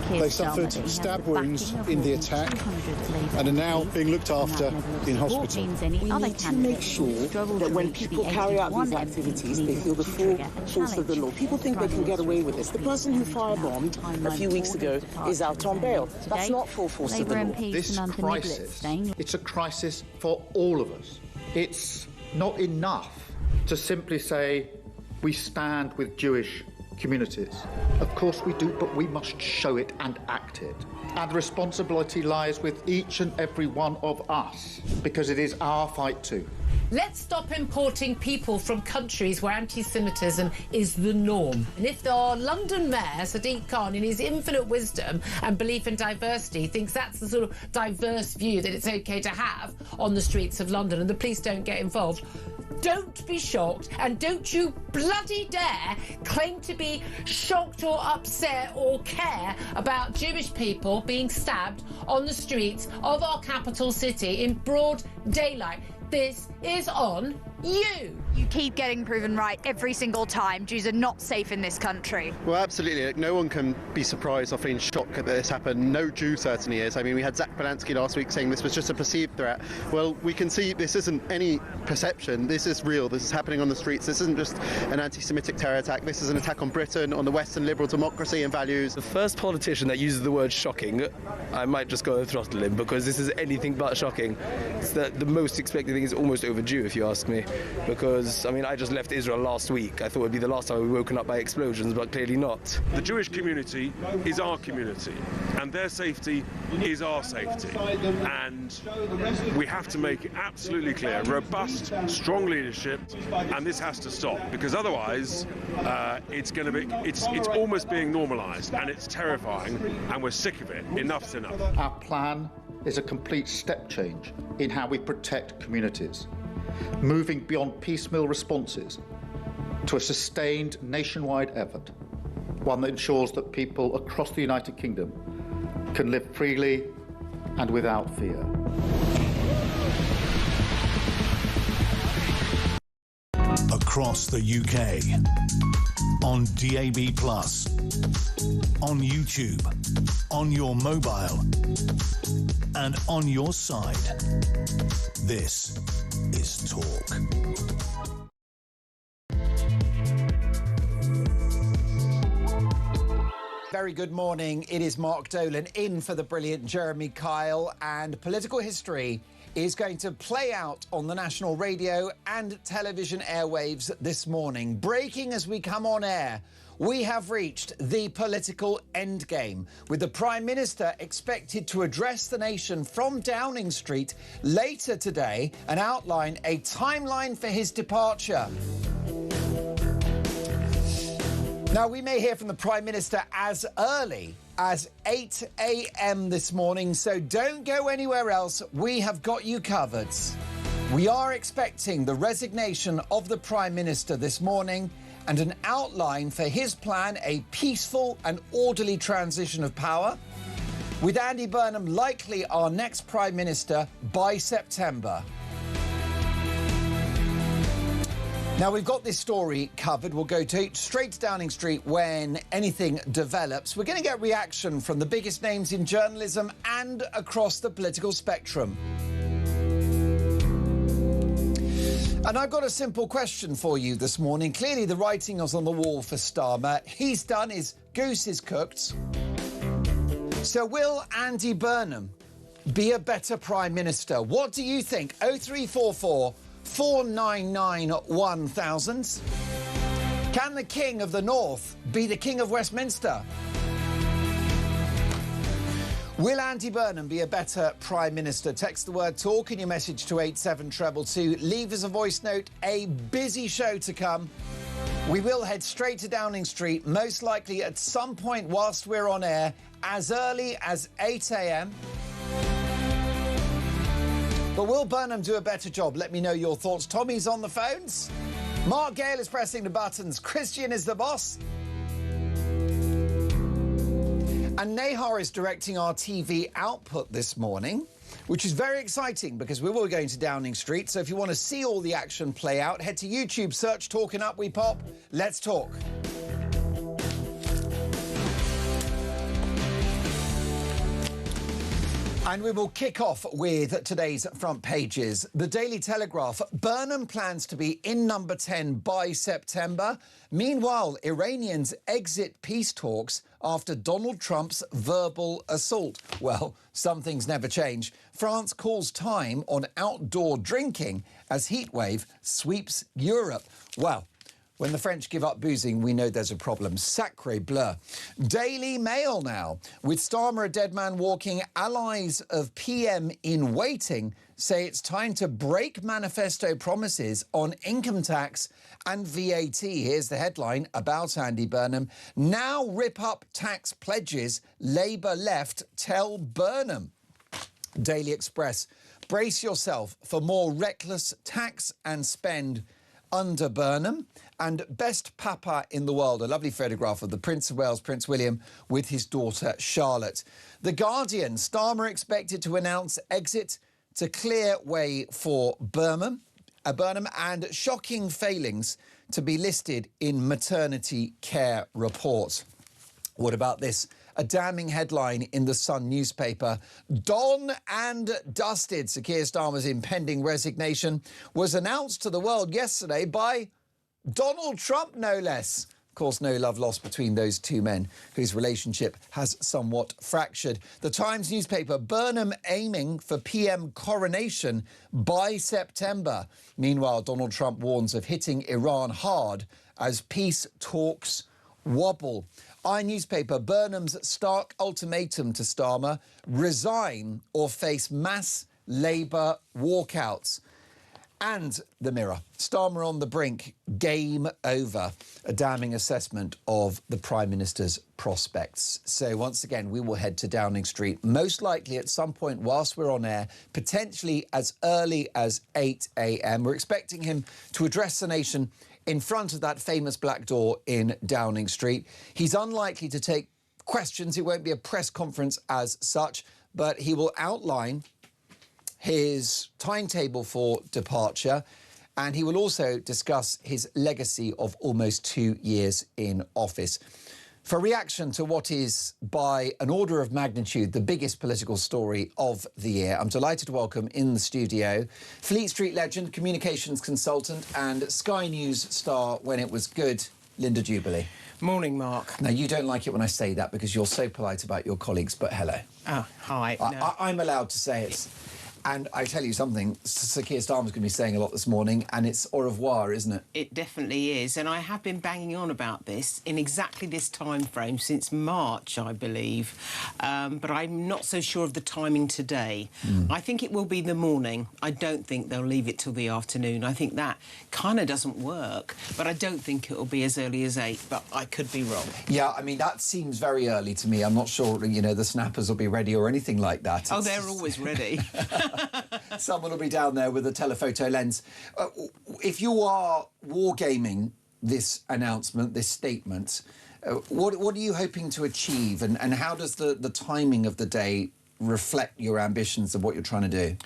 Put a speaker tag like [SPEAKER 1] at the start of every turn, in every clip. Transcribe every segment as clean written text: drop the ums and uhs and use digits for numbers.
[SPEAKER 1] They suffered stab wounds in the attack and are now being looked after in hospital.
[SPEAKER 2] We need to make sure that when people carry out these activities, they feel the full force of the law. People think they can get away with this. The person who firebombed a few weeks ago is out on bail. That's not full force of the law.
[SPEAKER 3] This crisis, it's a crisis for all of us. It's not enough to simply say we stand with Jewish communities. Of course we do, but we must show it and act it. And the responsibility lies with each and every one of us, because it is our fight too.
[SPEAKER 4] Let's stop importing people from countries where anti-Semitism is the norm. And if our London Mayor, Sadiq Khan, in his infinite wisdom and belief in diversity, thinks that's the sort of diverse view that it's OK to have on the streets of London and the police don't get involved, don't be shocked, and don't you bloody dare claim to be shocked or upset or care about Jewish people being stabbed on the streets of our capital city in broad daylight. This is on you.
[SPEAKER 5] You keep getting proven right every single time. Jews are not safe in this country.
[SPEAKER 6] Well, absolutely. No one can be surprised or feeling shocked that this happened. No Jew certainly is. I mean, we had Zach Balansky last week saying this was just a perceived threat. Well, we can see this isn't any perception. This is real. This is happening on the streets. This isn't just an anti-Semitic terror attack. This is an attack on Britain, on the Western liberal democracy and values.
[SPEAKER 7] The first politician that uses the word shocking, I might just go and throttle him, because this is anything but shocking. It's the most expected thing is almost overdue, if you ask me, because, I mean, I just left Israel last week. I thought it would be the last time we were woken up by explosions, but clearly not.
[SPEAKER 8] The Jewish community is our community, and their safety is our safety. And we have to make it absolutely clear, robust, strong leadership, and this has to stop, because otherwise it's almost being normalised, and it's terrifying, and we're sick of it. Enough's enough.
[SPEAKER 3] Our plan is a complete step change in how we protect communities, moving beyond piecemeal responses to a sustained nationwide effort, one that ensures that people across the United Kingdom can live freely and without fear.
[SPEAKER 9] Across the UK, on DAB+, on YouTube, on your mobile, and on your side. This is Talk.
[SPEAKER 10] Very good morning. It is Mark Dolan in for the brilliant Jeremy Kyle, and political history is going to play out on the national radio and television airwaves this morning. Breaking as we come on air, we have reached the political endgame, with the Prime Minister expected to address the nation from Downing Street later today and outline a timeline for his departure. Now, we may hear from the Prime Minister as early as 8 a.m. this morning, so don't go anywhere else. We have got you covered. We are expecting the resignation of the Prime Minister this morning and an outline for his plan, a peaceful and orderly transition of power, with Andy Burnham likely our next Prime Minister by September. Now, we've got this story covered. We'll go straight to Downing Street when anything develops. We're going to get reaction from the biggest names in journalism and across the political spectrum. And I've got a simple question for you this morning. Clearly, the writing is on the wall for Starmer. He's done, his goose is cooked. So will Andy Burnham be a better Prime Minister? What do you think? 0344 499 1000. Can the King of the North be the King of Westminster? Will Andy Burnham be a better Prime Minister? Text the word TALK in your message to 87222. Leave us a voice note. A busy show to come. We will head straight to Downing Street, most likely at some point whilst we're on air, as early as 8 a.m. But will Burnham do a better job? Let me know your thoughts. Tommy's on the phones. Mark Gale is pressing the buttons. Christian is the boss. And Nahar is directing our TV output this morning, which is very exciting because we will going to Downing Street. So if you want to see all the action play out, head to YouTube, search Talking Up We Pop. Let's talk. And we will kick off with today's front pages. The Daily Telegraph. Burnham plans to be in number 10 by September. Meanwhile, Iranians exit peace talks after Donald Trump's verbal assault. Well, some things never change. France calls time on outdoor drinking as heatwave sweeps Europe. Well, when the French give up boozing, we know there's a problem. Sacre bleu. Daily Mail now. With Starmer a dead man walking, allies of PM in waiting say it's time to break manifesto promises on income tax and VAT. Here's the headline about Andy Burnham. Now rip up tax pledges. Labour left tell Burnham. Daily Express. Brace yourself for more reckless tax and spend under Burnham. And best papa in the world, a lovely photograph of the Prince of Wales, Prince William, with his daughter Charlotte. The Guardian, Starmer expected to announce exit to clear way for Burnham, and shocking failings to be listed in maternity care report. What about this? A damning headline in the Sun newspaper. Done and dusted. Sir Keir Starmer's impending resignation was announced to the world yesterday by Donald Trump, no less. Of course, no love lost between those two men, whose relationship has somewhat fractured. The Times newspaper, Burnham aiming for PM coronation by September. Meanwhile, Donald Trump warns of hitting Iran hard as peace talks wobble. Our newspaper, Burnham's stark ultimatum to Starmer: resign or face mass Labour walkouts. And the Mirror, Starmer on the brink, game over. A damning assessment of the Prime Minister's prospects. So once again, we will head to Downing Street, most likely at some point whilst we're on air, potentially as early as 8 a.m. We're expecting him to address the nation in front of that famous black door in Downing Street. He's unlikely to take questions. It won't be a press conference as such, but he will outline his timetable for departure, and he will also discuss his legacy of almost 2 years in office. For reaction to what is, by an order of magnitude, the biggest political story of the year, I'm delighted to welcome in the studio Fleet Street legend, communications consultant and Sky News star when it was good, Linda Jubilee.
[SPEAKER 11] Morning, Mark.
[SPEAKER 10] Now, you don't like it when I say that because you're so polite about your colleagues, but hello.
[SPEAKER 11] Oh, hi. No.
[SPEAKER 10] I'm allowed to say it. And I tell you something, Sir Keir Starmer's going to be saying a lot this morning, and it's au revoir, isn't it?
[SPEAKER 11] It definitely is, and I have been banging on about this in exactly this time frame since March, I believe, but I'm not so sure of the timing today. I think it will be the morning. I don't think they'll leave it till the afternoon. I think that kind of doesn't work, but I don't think it'll be as early as 8, but I could be wrong.
[SPEAKER 10] Yeah, I mean, that seems very early to me. I'm not sure, you know, the snappers will be ready or anything like that.
[SPEAKER 11] Oh, they're always ready.
[SPEAKER 10] Someone will be down there with a telephoto lens. If you are wargaming this announcement, this statement, what are you hoping to achieve, and how does the timing of the day reflect your ambitions of what you're trying to do?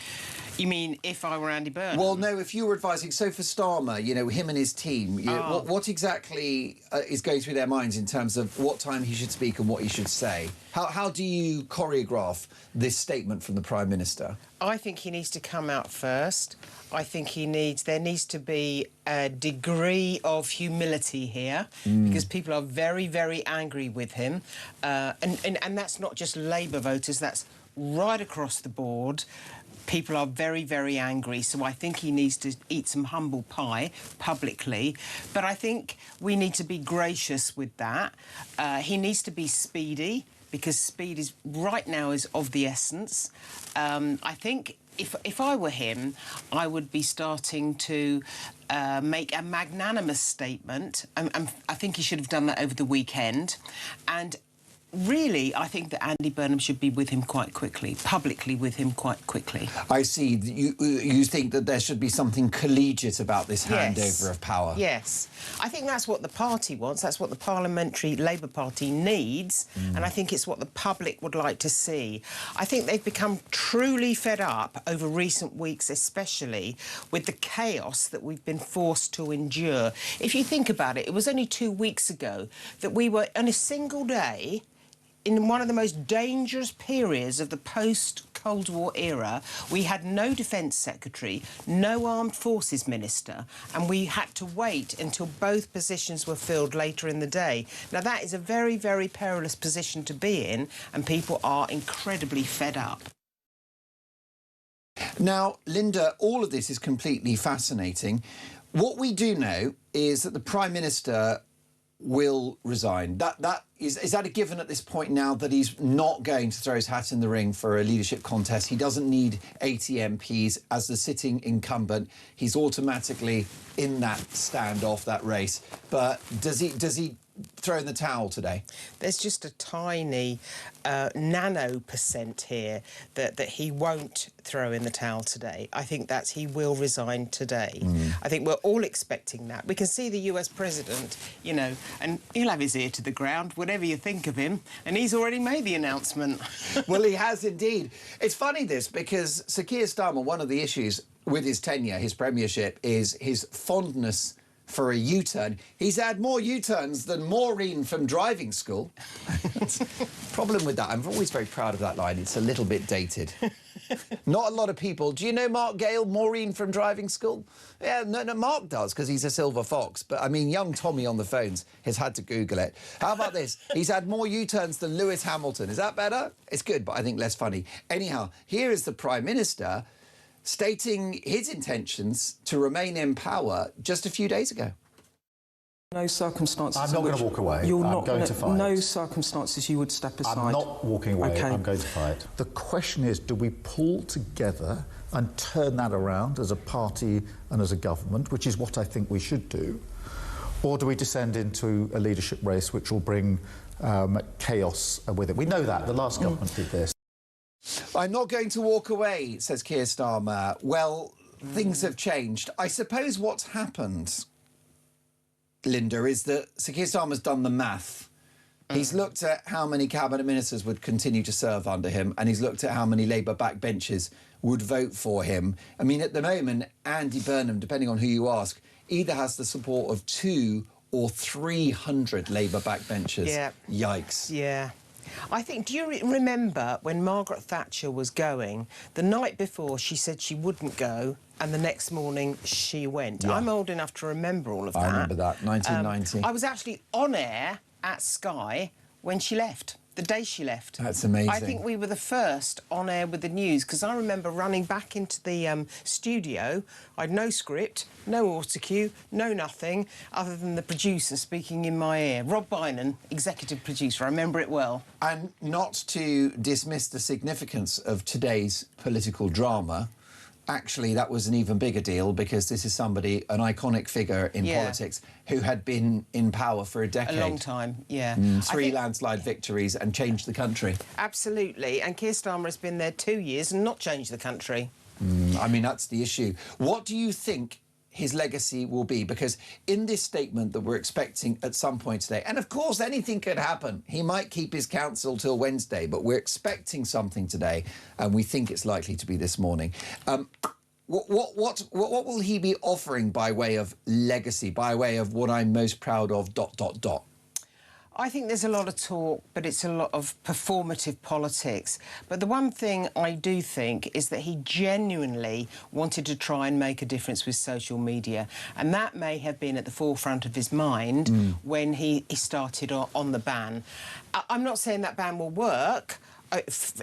[SPEAKER 11] You mean if I were Andy Burnham?
[SPEAKER 10] Well, no, if you were advising, so for Starmer, you know, him and his team, what exactly is going through their minds in terms of what time he should speak and what he should say? How do you choreograph this statement from the Prime Minister?
[SPEAKER 11] I think he needs to come out first. I think there needs to be a degree of humility here because people are very, very angry with him. And that's not just Labour voters, that's right across the board. People are very, very angry, so I think he needs to eat some humble pie publicly. But I think we need to be gracious with that. He needs to be speedy, because speed is right now is of the essence. I think if I were him, I would be starting to make a magnanimous statement. I think he should have done that over the weekend. And really, I think that Andy Burnham should be with him quite quickly, publicly with him quite quickly.
[SPEAKER 10] I see. You think that there should be something collegiate about this handover of power?
[SPEAKER 11] Yes. I think that's what the party wants. That's what the Parliamentary Labour Party needs. And I think it's what the public would like to see. I think they've become truly fed up over recent weeks, especially with the chaos that we've been forced to endure. If you think about it, it was only 2 weeks ago that we were, on a single day, in one of the most dangerous periods of the post-COVID Cold War era, we had no Defence Secretary, no Armed Forces Minister, and we had to wait until both positions were filled later in the day. Now, that is a very, very perilous position to be in, and people are incredibly fed up.
[SPEAKER 10] Now, Linda, all of this is completely fascinating. What we do know is that the Prime Minister will resign. Is that a given at this point now, that he's not going to throw his hat in the ring for a leadership contest? He doesn't need 80 MPs as the sitting incumbent. He's automatically in that standoff, that race. But does he throw in the towel today? There's just a tiny nano percent here that he won't throw in the towel today. I think he will resign today. I think we're all expecting that. We can see the US president, you know, and he'll have his ear to the ground, whatever you think of him, and he's already made the announcement. Well, he has indeed. It's funny this, because Sir Keir Starmer, one of the issues with his tenure, his premiership, is his fondness for a U-turn. He's had more U-turns than Maureen from driving school. Problem with that, I'm always very proud of that line. It's a little bit dated. Not a lot of people. Do you know Mark Gale, Maureen from driving school? Yeah, no, Mark does, because he's a silver fox. But, I mean, young Tommy on the phones has had to Google it. How about this? He's had more U-turns than Lewis Hamilton. Is that better? It's good, but I think less funny. Anyhow, here is the Prime Minister stating his intentions to remain in power just a few days ago.
[SPEAKER 12] No circumstances.
[SPEAKER 13] I'm not going to walk away.
[SPEAKER 12] You're
[SPEAKER 13] I'm
[SPEAKER 12] not
[SPEAKER 13] going to fight.
[SPEAKER 12] No circumstances you would step aside.
[SPEAKER 13] I'm not walking away.
[SPEAKER 12] Okay.
[SPEAKER 13] I'm going to fight.
[SPEAKER 3] The question is, do we pull together and turn that around as a party and as a government, which is what I think we should do, or do we descend into a leadership race which will bring chaos with it? We know that. The last government did this.
[SPEAKER 10] I'm not going to walk away, says Keir Starmer. Well, things have changed. I suppose what's happened, Linda, is that Sir Keir Starmer's done the math. He's looked at how many cabinet ministers would continue to serve under him, and he's looked at how many Labour backbenchers would vote for him. I mean, at the moment, Andy Burnham, depending on who you ask, either has the support of 200 or 300 Labour backbenchers.
[SPEAKER 11] Yeah.
[SPEAKER 10] Yikes.
[SPEAKER 11] Yeah. I think, do you remember when Margaret Thatcher was going, the night before she said she wouldn't go, and the next morning she went? Yeah. I'm old enough to remember all of that.
[SPEAKER 10] I remember that, 1990.
[SPEAKER 11] I was actually on air at Sky when she left, the day she left.
[SPEAKER 10] That's amazing.
[SPEAKER 11] I think we were the first on air with the news, because I remember running back into the studio. I'd no script, no auto cue, no nothing, other than the producer speaking in my ear. Rob Bynan, executive producer, I remember it well.
[SPEAKER 10] And not to dismiss the significance of today's political drama, actually, that was an even bigger deal, because this is somebody, an iconic figure in politics, who had been in power for a decade.
[SPEAKER 11] A long time, yeah.
[SPEAKER 10] 3 landslide victories and changed the country.
[SPEAKER 11] Absolutely. And Keir Starmer has been there 2 years and not changed the country.
[SPEAKER 10] I mean, that's the issue. What do you think his legacy will be? Because in this statement that we're expecting at some point today, and of course anything could happen, he might keep his counsel till Wednesday, but we're expecting something today, and we think it's likely to be this morning. What will he be offering by way of legacy, by way of what I'm most proud of, ...
[SPEAKER 11] I think there's a lot of talk, but it's a lot of performative politics. But the one thing I do think is that he genuinely wanted to try and make a difference with social media. And that may have been at the forefront of his mind when he started on the ban. I'm not saying that ban will work.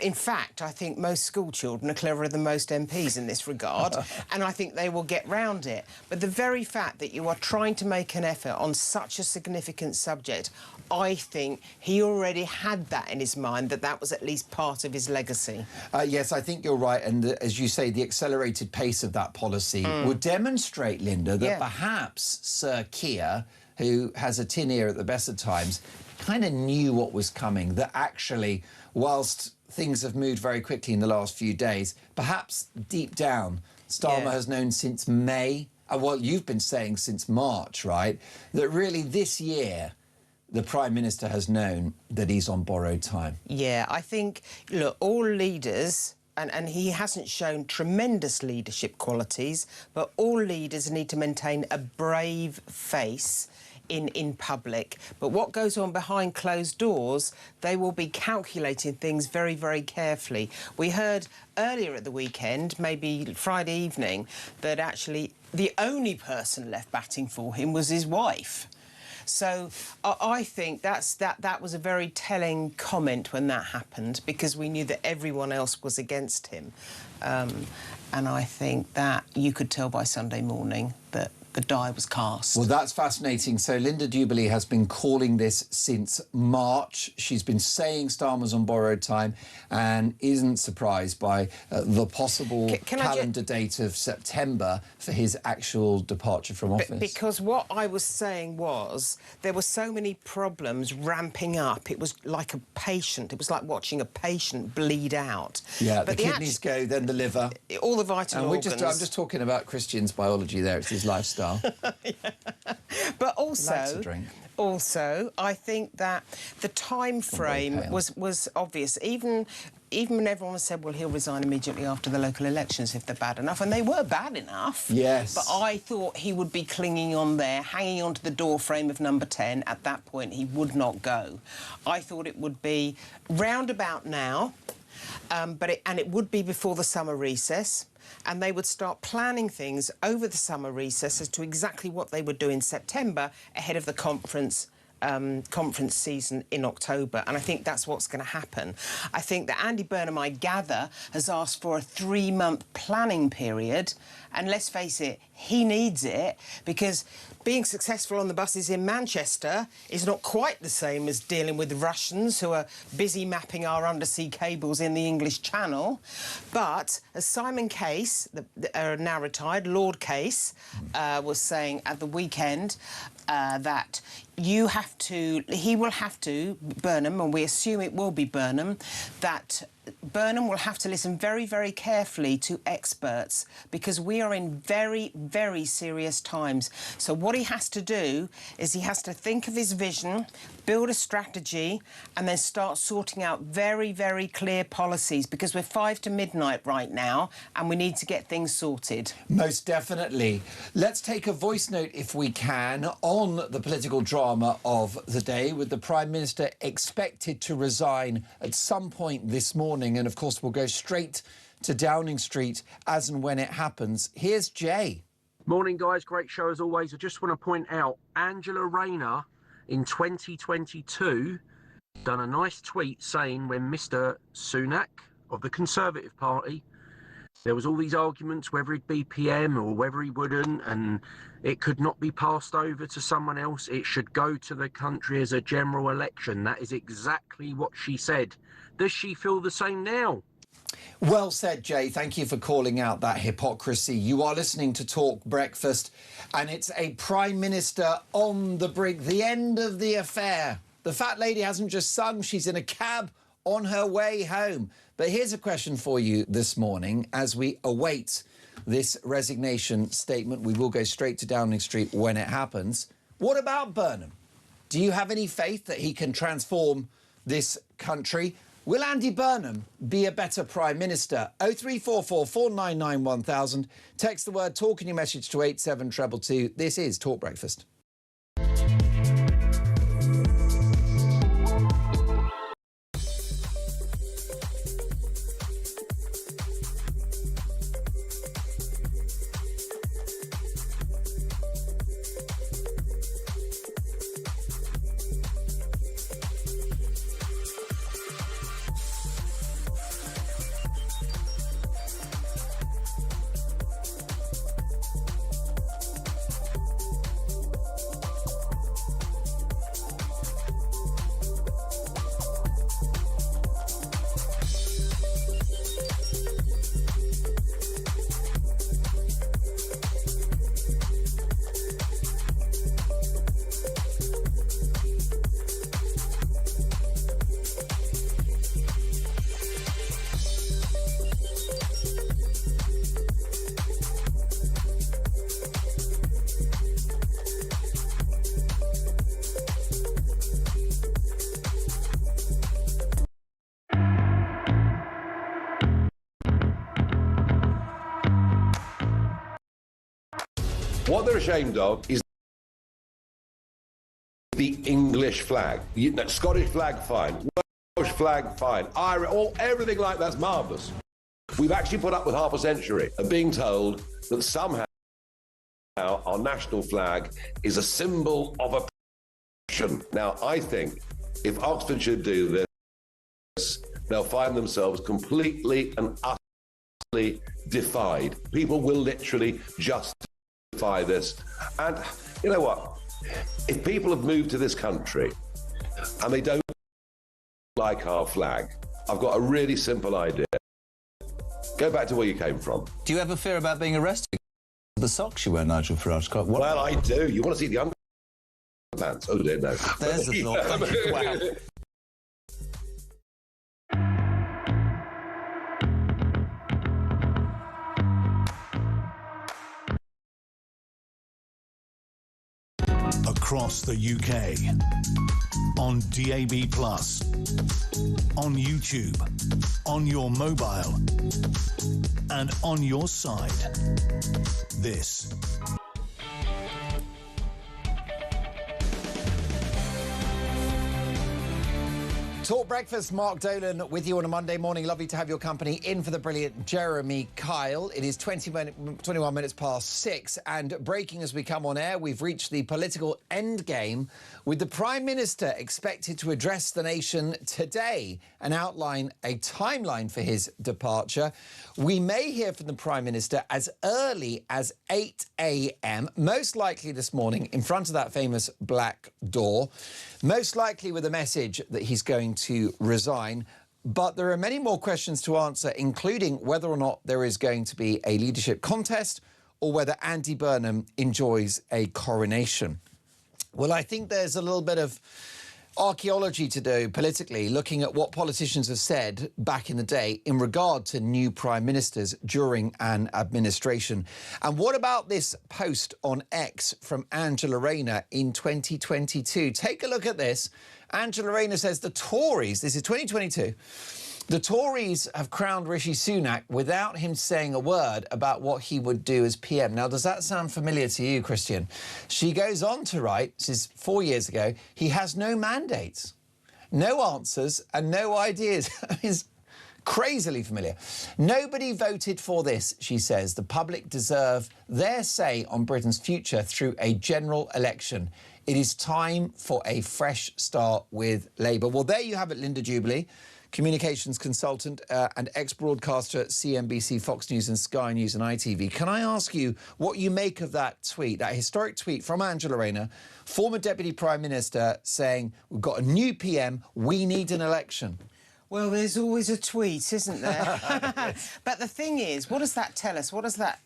[SPEAKER 11] In fact, I think most school children are cleverer than most MPs in this regard, and I think they will get round it. But the very fact that you are trying to make an effort on such a significant subject, I think he already had that in his mind, that was at least part of his legacy.
[SPEAKER 10] Yes, I think you're right. And as you say, the accelerated pace of that policy would demonstrate, Linda, that perhaps Sir Keir, who has a tin ear at the best of times, kind of knew what was coming, that actually, whilst things have moved very quickly in the last few days, perhaps deep down, Starmer has known since May, well, you've been saying since March, right, that really this year the Prime Minister has known that he's on borrowed time.
[SPEAKER 11] Yeah, I think, look, all leaders, and he hasn't shown tremendous leadership qualities, but all leaders need to maintain a brave face in public. But what goes on behind closed doors, they will be calculating things very, very carefully. We heard earlier at the weekend, maybe Friday evening, that actually the only person left batting for him was his wife. So I think that was a very telling comment when that happened, because we knew that everyone else was against him. And I think that you could tell by Sunday morning that the die was cast.
[SPEAKER 10] Well, that's fascinating. So Linda Jubilee has been calling this since March. She's been saying Starmer's on borrowed time and isn't surprised by the possible calendar date of September for his actual departure from office.
[SPEAKER 11] Because what I was saying was there were so many problems ramping up. It was like a patient. It was like watching a patient bleed out.
[SPEAKER 10] Yeah, but the kidneys go, then the liver.
[SPEAKER 11] All the vital organs.
[SPEAKER 10] I'm just talking about Christian's biology there. It's his lifestyle.
[SPEAKER 11] Yeah. But also, I think that the time frame was obvious. Even when everyone said, well, he'll resign immediately after the local elections if they're bad enough, and they were bad enough.
[SPEAKER 10] Yes.
[SPEAKER 11] But I thought he would be clinging on there, hanging onto the door frame of number 10. At that point, he would not go. I thought it would be round about now, and it would be before the summer recess. And they would start planning things over the summer recess as to exactly what they would do in September ahead of the conference season in October. And I think that's what's going to happen. I think that Andy Burnham, I gather, has asked for a 3-month planning period. And let's face it, he needs it, because being successful on the buses in Manchester is not quite the same as dealing with Russians who are busy mapping our undersea cables in the English Channel. But as Simon Case, now retired, Lord Case, was saying at the weekend, that he will have to, Burnham, and we assume it will be Burnham, that Burnham will have to listen very, very carefully to experts, because we are in very, very serious times. So what he has to do is he has to think of his vision, build a strategy, and then start sorting out very, very clear policies, because we're 5 to midnight right now, and we need to get things sorted.
[SPEAKER 10] Most definitely. Let's take a voice note, if we can, on the political drama of the day, with the Prime Minister expected to resign at some point this morning. And, of course, we'll go straight to Downing Street as and when it happens. Here's Jay.
[SPEAKER 13] Morning, guys. Great show, as always. I just want to point out Angela Rayner in 2022 done a nice tweet saying when Mr Sunak of the Conservative Party, there was all these arguments whether he'd be PM or whether he wouldn't, and it could not be passed over to someone else. It should go to the country as a general election. That is exactly what she said. Does she feel the same now?
[SPEAKER 10] Well said, Jay. Thank you for calling out that hypocrisy. You are listening to Talk Breakfast, and it's a Prime Minister on the brink, the end of the affair. The fat lady hasn't just sung, she's in a cab on her way home. But here's a question for you this morning as we await this resignation statement. We will go straight to Downing Street when it happens. What about Burnham? Do you have any faith that he can transform this country? Will Andy Burnham be a better Prime Minister? 0344 499 1000. Text the word TALK in your message to 87222. This is Talk Breakfast.
[SPEAKER 14] What they're ashamed of is the English flag. Scottish flag, fine. Welsh flag, fine. Irish, everything like that's marvellous. We've actually put up with half a century of being told that somehow our national flag is a symbol of oppression. Now, I think if Oxfordshire do this, they'll find themselves completely and utterly defied. People will literally justify this. And you know what? If people have moved to this country and they don't like our flag, I've got a really simple idea. Go back to where you came from.
[SPEAKER 15] Do you ever fear about being arrested? The socks you wear, Nigel Farage.
[SPEAKER 14] Well, I do. You want to see the underpants? Oh, dear, no.
[SPEAKER 15] There's the thought. Wow.
[SPEAKER 9] Across the UK, on DAB+, on YouTube, on your mobile, and on your side. This
[SPEAKER 10] Talk Breakfast, Mark Dolan with you on a Monday morning. Lovely to have your company in for the brilliant Jeremy Kyle. It is 21 minutes past 6, and breaking as we come on air, we've reached the political endgame with the Prime Minister expected to address the nation today and outline a timeline for his departure. We may hear from the Prime Minister as early as 8 a.m, most likely this morning in front of that famous black door, most likely with a message that he's going to resign. But there are many more questions to answer, including whether or not there is going to be a leadership contest or whether Andy Burnham enjoys a coronation. Well, I think there's a little bit of archaeology to do politically, looking at what politicians have said back in the day in regard to new prime ministers during an administration. And what about this post on X from Angela Rayner in 2022? Take a look at this. Angela Rayner says the Tories, this is 2022, the Tories have crowned Rishi Sunak without him saying a word about what he would do as PM. Now, does that sound familiar to you, Christian? She goes on to write, this is 4 years ago, he has no mandates, no answers and no ideas. It's crazily familiar. Nobody voted for this, she says. The public deserve their say on Britain's future through a general election. It is time for a fresh start with Labour. Well, there you have it, Linda Jubilee, communications consultant and ex-broadcaster at CNBC, Fox News and Sky News and ITV. Can I ask you what you make of that tweet, that historic tweet from Angela Rayner, former Deputy Prime Minister, saying, we've got a new PM, we need an election?
[SPEAKER 11] Well, there's always a tweet, isn't there? But the thing is, what does that tell us? What does that...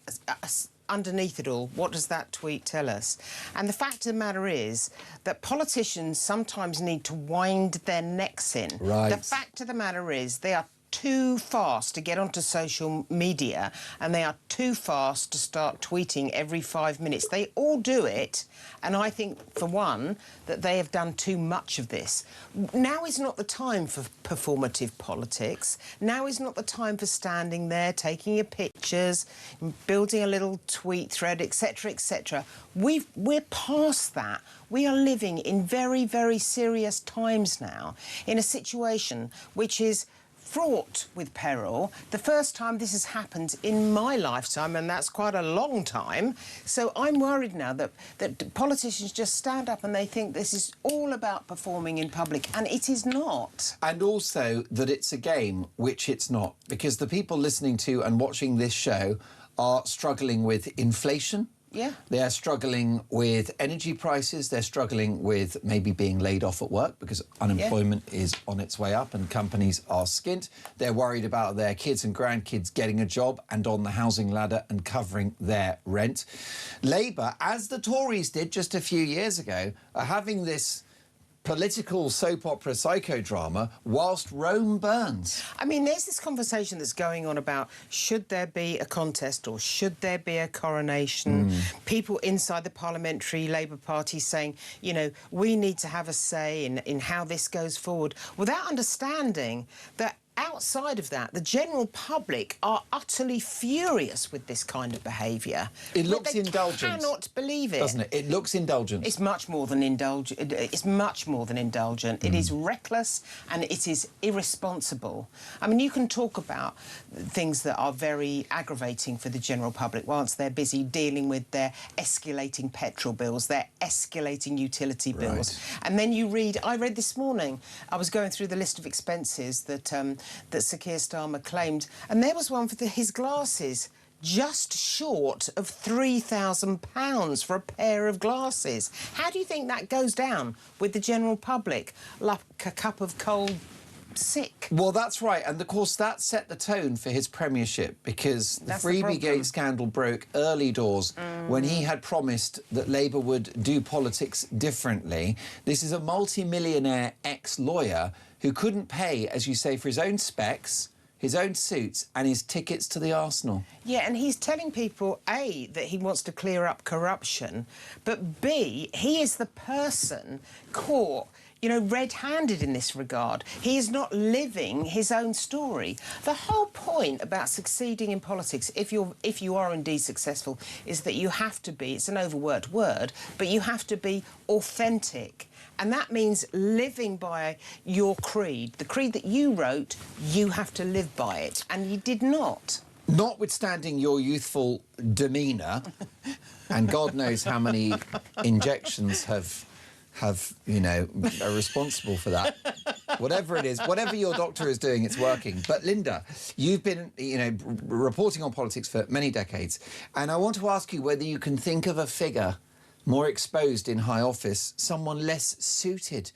[SPEAKER 11] underneath it all, what does that tweet tell us? And the fact of the matter is that politicians sometimes need to wind their necks in.
[SPEAKER 10] Right.
[SPEAKER 11] The fact of the matter is they are too fast to get onto social media and they are too fast to start tweeting every 5 minutes. They all do it, and I think, for one, that they have done too much of this. Now is not the time for performative politics. Now is not the time for standing there, taking your pictures, building a little tweet thread, etc., etc. We're past that. We are living in very, very serious times now, in a situation which is fraught with peril. The first time this has happened in my lifetime, and that's quite a long time. So I'm worried now that politicians just stand up and they think this is all about performing in public, and it is not.
[SPEAKER 10] And also that it's a game, which it's not, because the people listening to and watching this show are struggling with inflation.
[SPEAKER 11] Yeah.
[SPEAKER 10] They're struggling with energy prices. They're struggling with maybe being laid off at work because unemployment is on its way up and companies are skint. They're worried about their kids and grandkids getting a job and on the housing ladder and covering their rent. Labour, as the Tories did just a few years ago, are having this political soap opera psychodrama whilst Rome burns.
[SPEAKER 11] I mean, there's this conversation that's going on about should there be a contest or should there be a coronation? People inside the parliamentary Labour Party saying, you know, we need to have a say in how this goes forward, without understanding that outside of that, the general public are utterly furious with this kind of behaviour.
[SPEAKER 10] It looks
[SPEAKER 11] they
[SPEAKER 10] indulgent.
[SPEAKER 11] Cannot believe it,
[SPEAKER 10] doesn't it? It looks indulgent.
[SPEAKER 11] It's much more than indulgent. It's much more than indulgent. It is reckless and it is irresponsible. I mean, you can talk about things that are very aggravating for the general public whilst they're busy dealing with their escalating petrol bills, their escalating utility bills, and then you read. I read this morning. I was going through the list of expenses that that Sir Keir Starmer claimed, and there was one for his glasses, just short of £3,000 for a pair of glasses. How do you think that goes down with the general public? Like a cup of cold sick.
[SPEAKER 10] Well, that's right, and of course that set the tone for his premiership, because the Freebiegate scandal broke early doors when he had promised that Labour would do politics differently. This is a multi-millionaire ex-lawyer who couldn't pay, as you say, for his own specs, his own suits and his tickets to the Arsenal.
[SPEAKER 11] Yeah, and he's telling people, A, that he wants to clear up corruption, but B, he is the person caught, you know, red-handed in this regard. He is not living his own story. The whole point about succeeding in politics, if you are indeed successful, is that you have to be, it's an overworked word, but you have to be authentic. And that means living by your creed. The creed that you wrote, you have to live by it. And you did not.
[SPEAKER 10] Notwithstanding your youthful demeanour, and God knows how many injections have you know, are responsible for that. Whatever it is, whatever your doctor is doing, it's working. But Linda, you've been, you know, reporting on politics for many decades, and I want to ask you whether you can think of a figure more exposed in high office, someone less suited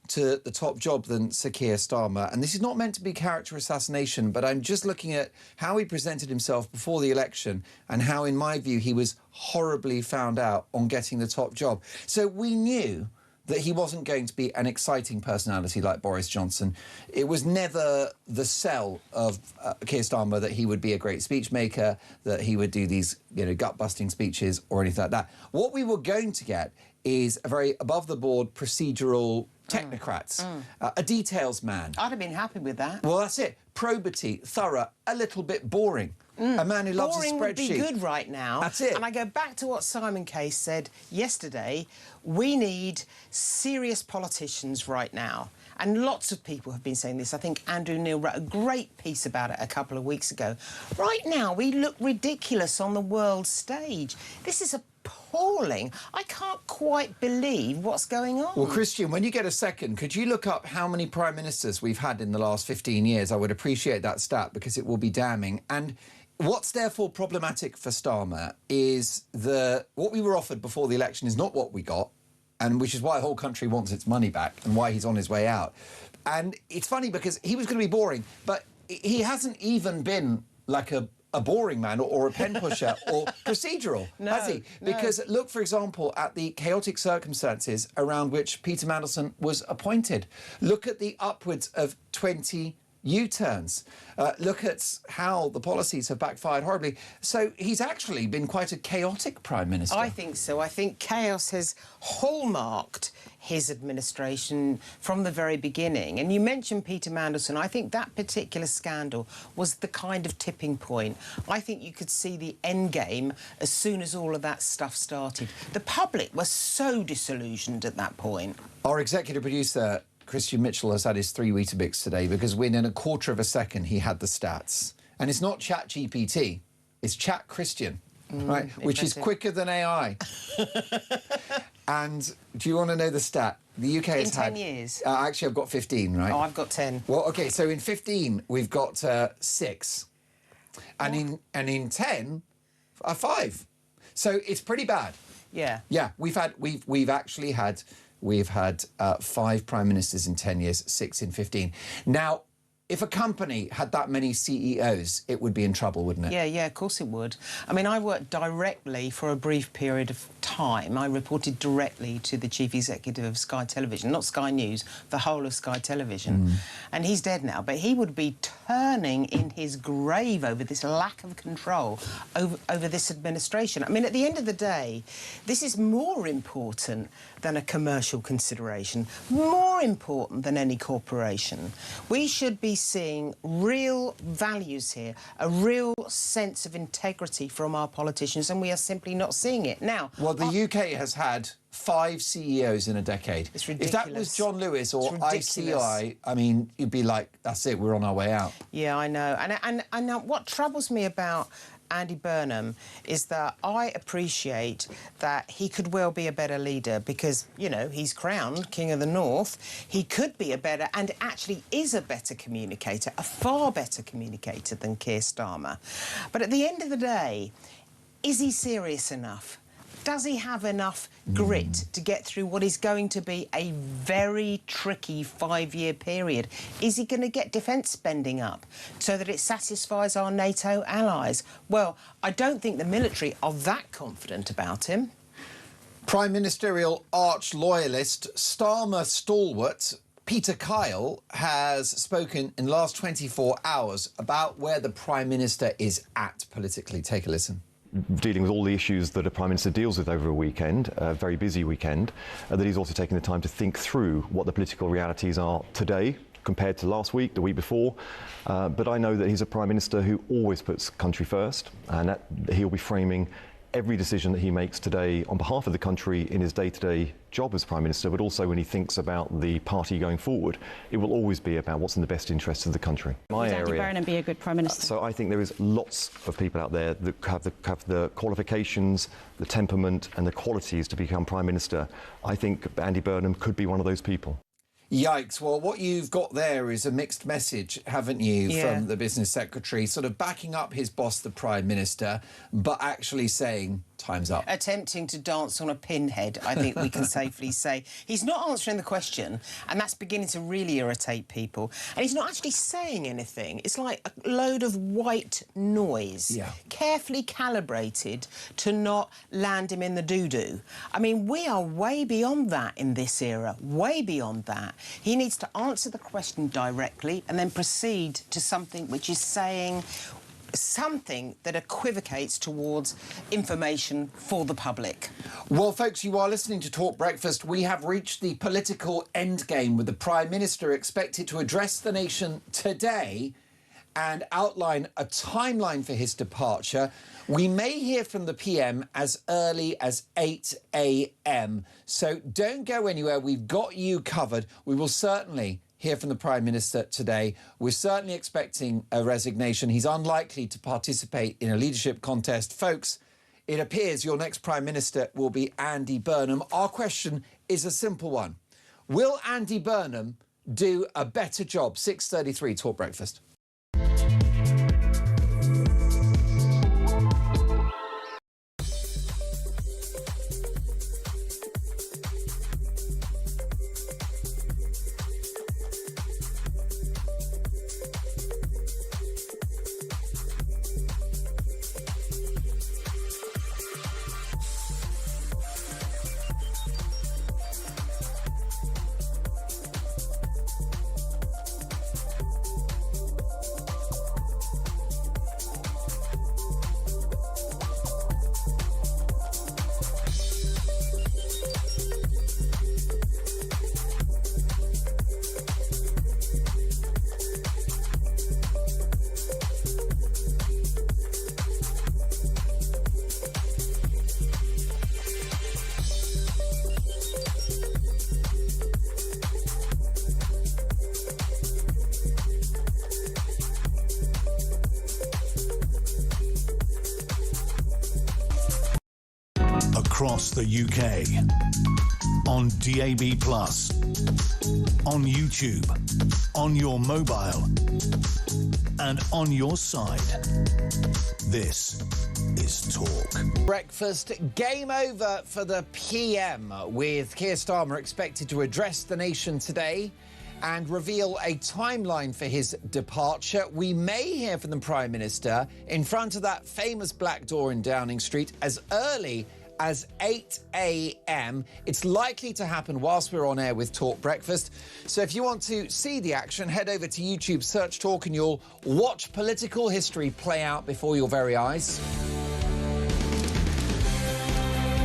[SPEAKER 10] to the top job than Sir Keir Starmer. And this is not meant to be character assassination, but I'm just looking at how he presented himself before the election and how, in my view, he was horribly found out on getting the top job. So we knew that he wasn't going to be an exciting personality like Boris Johnson. It was never the sell of Keir Starmer that he would be a great speech maker, that he would do these, you know, gut-busting speeches or anything like that. What we were going to get is a very above-the-board procedural technocrat, a details man.
[SPEAKER 11] I'd have been happy with that.
[SPEAKER 10] Well, that's it. Probity, thorough, a little bit boring. A man who loves a spreadsheet.
[SPEAKER 11] Boring would be good right now.
[SPEAKER 10] That's it.
[SPEAKER 11] And I go back to what Simon Case said yesterday. We need serious politicians right now. And lots of people have been saying this. I think Andrew Neil wrote a great piece about it a couple of weeks ago. Right now, we look ridiculous on the world stage. This is appalling. I can't quite believe what's going on.
[SPEAKER 10] Well, Christian, when you get a second, could you look up how many prime ministers we've had in the last 15 years? I would appreciate that stat because it will be damning. And what's therefore problematic for Starmer is what we were offered before the election is not what we got, and which is why the whole country wants its money back and why he's on his way out. And it's funny because he was going to be boring, but he hasn't even been like a boring man or a pen pusher or procedural, has he? Because look, for example, at the chaotic circumstances around which Peter Mandelson was appointed. Look at the upwards of 20 U-turns. Look at how the policies have backfired horribly. So he's actually been quite a chaotic Prime Minister.
[SPEAKER 11] I think so. I think chaos has hallmarked his administration from the very beginning. And you mentioned Peter Mandelson. I think that particular scandal was the kind of tipping point. I think you could see the end game as soon as all of that stuff started. The public was so disillusioned at that point.
[SPEAKER 10] Our executive producer, Christian Mitchell, has had his 3 Weetabix today because within a quarter of a second he had the stats. And it's not Chat GPT, it's Chat Christian, right? Which is quicker than AI. And do you want to know the stat? The UK has had...
[SPEAKER 11] In 10 years?
[SPEAKER 10] Actually, I've got 15, right?
[SPEAKER 11] Oh, I've got 10.
[SPEAKER 10] Well, OK, so in 15, we've got 6. And in 10, 5. So it's pretty bad.
[SPEAKER 11] Yeah.
[SPEAKER 10] Yeah, we've actually had 5 prime ministers in 10 years, 6 in 15. Now, if a company had that many CEOs, it would be in trouble, wouldn't it?
[SPEAKER 11] Yeah, of course it would. I mean, I worked directly for a brief period of time. I reported directly to the chief executive of Sky Television, not Sky News, the whole of Sky Television. And he's dead now, but he would be turning in his grave over this lack of control over this administration. I mean, at the end of the day, this is more important than a commercial consideration, more important than any corporation. We should be seeing real values here, a real sense of integrity from our politicians, and we are simply not seeing it. Now,
[SPEAKER 10] well, the UK has had 5 CEOs in a decade.
[SPEAKER 11] It's ridiculous.
[SPEAKER 10] If that was John Lewis or ICI, I mean, you'd be like, that's it, we're on our way out.
[SPEAKER 11] Yeah, I know. And now what troubles me about Andy Burnham is that I appreciate that he could well be a better leader because, you know, he's crowned King of the North. He could be a better, and actually is a better communicator, a far better communicator than Keir Starmer. But at the end of the day, is he serious enough? Does he have enough grit to get through what is going to be a very tricky 5-year period? Is he going to get defence spending up so that it satisfies our NATO allies? Well, I don't think the military are that confident about him.
[SPEAKER 10] Prime Ministerial arch-loyalist, Starmer stalwart Peter Kyle has spoken in the last 24 hours about where the Prime Minister is at politically. Take a listen.
[SPEAKER 16] Dealing with all the issues that a Prime Minister deals with over a weekend, a very busy weekend, that he's also taking the time to think through what the political realities are today compared to last week, the week before. But I know that he's a Prime Minister who always puts country first, and that he'll be framing every decision that he makes today on behalf of the country in his day-to-day job as Prime Minister, but also when he thinks about the party going forward, it will always be about what's in the best interests of the country.
[SPEAKER 17] Would Andy Burnham be a good Prime Minister?
[SPEAKER 16] So I think there is lots of people out there that have the qualifications, the temperament and the qualities to become Prime Minister. I think Andy Burnham could be one of those people.
[SPEAKER 10] Yikes. Well, what you've got there is a mixed message, haven't you, from the Business Secretary, sort of backing up his boss, the Prime Minister, but actually saying, time's up.
[SPEAKER 11] Attempting to dance on a pinhead, I think we can safely say. He's not answering the question, and that's beginning to really irritate people. And he's not actually saying anything. It's like a load of white noise, carefully calibrated to not land him in the doo-doo. I mean, we are way beyond that in this era, way beyond that. He needs to answer the question directly and then proceed to something which is saying something that equivocates towards information for the public.
[SPEAKER 10] Well, folks, you are listening to Talk Breakfast. We have reached the political endgame with the Prime Minister expected to address the nation today and outline a timeline for his departure. We may hear from the PM as early as 8 a.m. So don't go anywhere. We've got you covered. We will certainly hear from the Prime Minister today. We're certainly expecting a resignation. He's unlikely to participate in a leadership contest. Folks, it appears your next Prime Minister will be Andy Burnham. Our question is a simple one. Will Andy Burnham do a better job? 6:33 Talk Breakfast.
[SPEAKER 9] Across the UK, on DAB+, on YouTube, on your mobile, and on your side. This is Talk
[SPEAKER 10] Breakfast. Game over for the PM, with Keir Starmer expected to address the nation today and reveal a timeline for his departure. We may hear from the Prime Minister in front of that famous black door in Downing Street as early as 8 a.m. It's likely to happen whilst we're on air with Talk Breakfast. So if you want to see the action, head over to YouTube, search Talk, and you'll watch political history play out before your very eyes.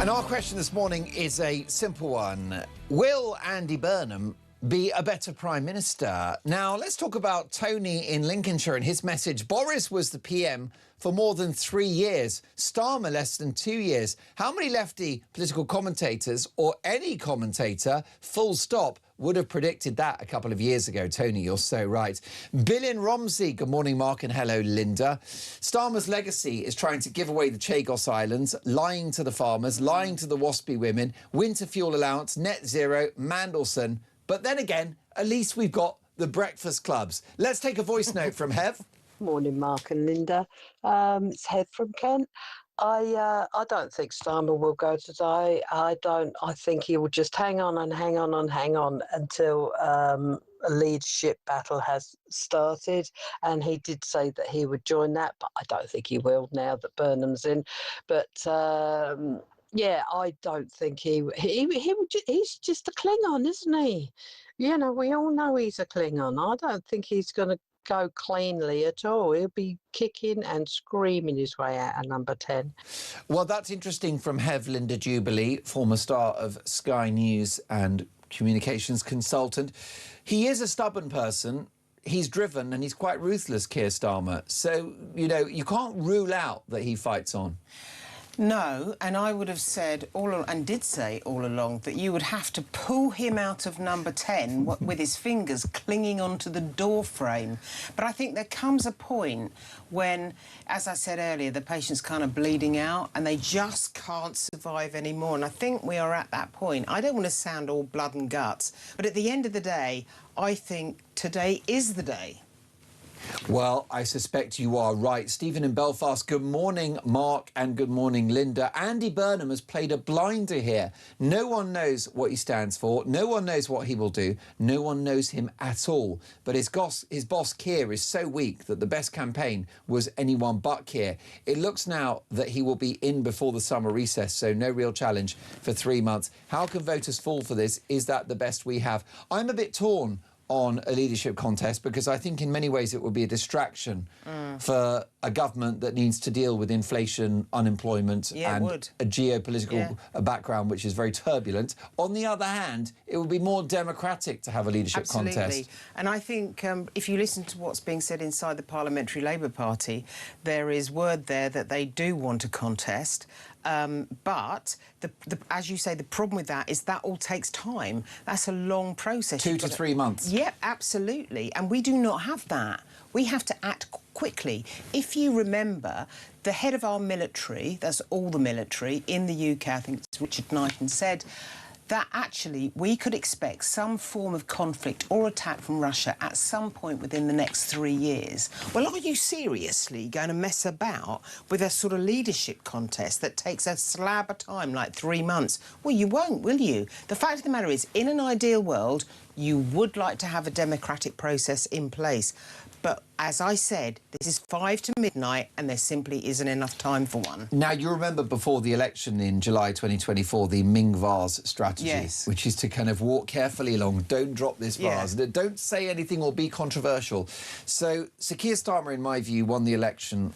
[SPEAKER 10] And our question this morning is a simple one. Will Andy Burnham be a better Prime Minister. Now, let's talk about Tony in Lincolnshire and his message. Boris was the PM for more than 3 years, Starmer less than 2 years. How many lefty political commentators, or any commentator, full stop, would have predicted that a couple of years ago? Tony, you're so right. Bill in Romsey, good morning, Mark, and hello, Linda. Starmer's legacy is trying to give away the Chagos Islands, lying to the farmers, lying to the waspy women, winter fuel allowance, net zero, Mandelson. But then again, at least we've got the breakfast clubs. Let's take a voice note from Hev.
[SPEAKER 18] Morning, Mark and Linda. It's Hev from Kent. I don't think Starmer will go today. I think he will just hang on and hang on and hang on until a leadership battle has started. And he did say that he would join that, but I don't think he will now that Burnham's in. But yeah, I don't think he would. He's just a Klingon, isn't he? You know, we all know he's a Klingon. I don't think he's going to go cleanly at all. He'll be kicking and screaming his way out of number 10.
[SPEAKER 10] Well, that's interesting from Hev Linda Jubilee, former star of Sky News and communications consultant. He is a stubborn person. He's driven and he's quite ruthless, Keir Starmer. So, you know, you can't rule out that he fights on.
[SPEAKER 11] No, and I would have said and did say all along that you would have to pull him out of number 10 with his fingers clinging onto the door frame. But I think there comes a point when, as I said earlier, the patient's kind of bleeding out and they just can't survive anymore. And I think we are at that point. I don't want to sound all blood and guts, but at the end of the day, I think today is the day.
[SPEAKER 10] Well, I suspect you are right. Stephen in Belfast, good morning, Mark, and good morning, Linda. Andy Burnham has played a blinder here. No one knows what he stands for. No one knows what he will do. No one knows him at all. But his boss, Keir, is so weak that the best campaign was anyone but Keir. It looks now that he will be in before the summer recess, so no real challenge for 3 months. How can voters fall for this? Is that the best we have? I'm a bit torn on a leadership contest because I think in many ways it will be a distraction for a government that needs to deal with inflation, unemployment and a geopolitical background which is very turbulent. On the other hand, it would be more democratic to have a leadership contest.
[SPEAKER 11] And I think if you listen to what's being said inside the Parliamentary Labour Party, there is word there that they do want a contest. But, as you say, the problem with that is that all takes time. That's a long process.
[SPEAKER 10] 2 to 3 months.
[SPEAKER 11] Yep, absolutely. And we do not have that. We have to act quickly. If you remember, the head of our military, that's all the military in the UK, I think it's Richard Knighton, said that actually we could expect some form of conflict or attack from Russia at some point within the next 3 years. Well, are you seriously going to mess about with a sort of leadership contest that takes a slab of time, like 3 months? Well, you won't, will you? The fact of the matter is, in an ideal world, you would like to have a democratic process in place. But as I said, this is 5 to midnight and there simply isn't enough time for one.
[SPEAKER 10] Now, you remember before the election in July 2024, the Ming vase strategy, which is to kind of walk carefully along, don't drop this vase, don't say anything or be controversial. So Keir Starmer, in my view, won the election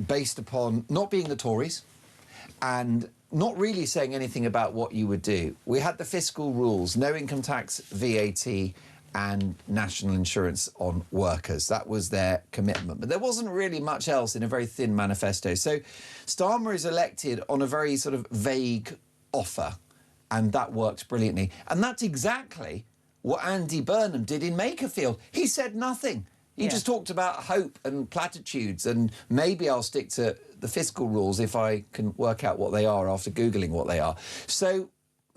[SPEAKER 10] based upon not being the Tories and not really saying anything about what you would do. We had the fiscal rules, no income tax, VAT, and national insurance on workers. That was their commitment. But there wasn't really much else in a very thin manifesto. So Starmer is elected on a very sort of vague offer, and that worked brilliantly. And that's exactly what Andy Burnham did in Makerfield. He said nothing. He just talked about hope and platitudes, and maybe I'll stick to the fiscal rules if I can work out what they are after Googling what they are. So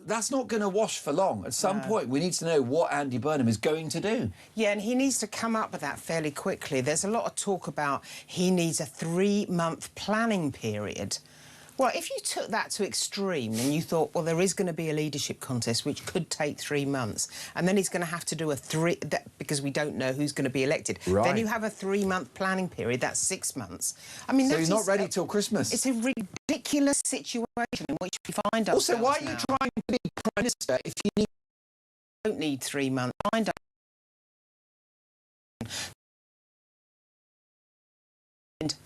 [SPEAKER 10] that's not going to wash for long. At some point, we need to know what Andy Burnham is going to do.
[SPEAKER 11] Yeah, and he needs to come up with that fairly quickly. There's a lot of talk about he needs a 3-month planning period. Well, if you took that to extreme and you thought, well, there is going to be a leadership contest which could take 3 months, and then he's going to have to do because we don't know who's going to be elected.
[SPEAKER 10] Right.
[SPEAKER 11] Then you have a 3-month planning period. That's 6 months. I mean,
[SPEAKER 10] so he's not ready till Christmas.
[SPEAKER 11] It's a ridiculous situation in which we find ourselves.
[SPEAKER 10] Also, why are you trying to be Prime Minister if you
[SPEAKER 11] don't need 3 months? Find out.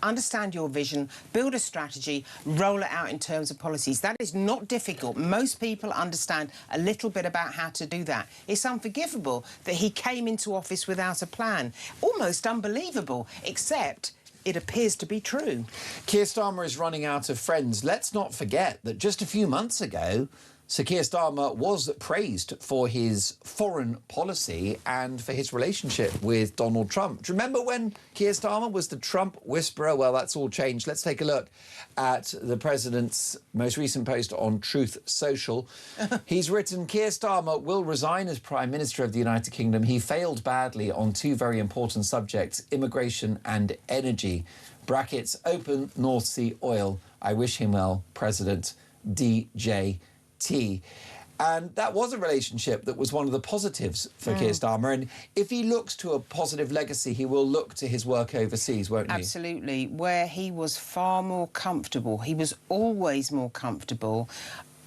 [SPEAKER 11] understand your vision, build a strategy, roll it out in terms of policies. That is not difficult. Most people understand a little bit about how to do that. It's unforgivable that he came into office without a plan. Almost unbelievable, except it appears to be true.
[SPEAKER 10] Keir Starmer is running out of friends. Let's not forget that just a few months ago, Sir Keir Starmer was praised for his foreign policy and for his relationship with Donald Trump. Do you remember when Keir Starmer was the Trump whisperer? Well, that's all changed. Let's take a look at the president's most recent post on Truth Social. He's written, Keir Starmer will resign as Prime Minister of the United Kingdom. He failed badly on two very important subjects, immigration and energy. Brackets, open North Sea oil. I wish him well, President DJ. And that was a relationship that was one of the positives for Keir Starmer. And if he looks to a positive legacy, he will look to his work overseas, won't he?
[SPEAKER 11] Absolutely, where he was far more comfortable. He was always more comfortable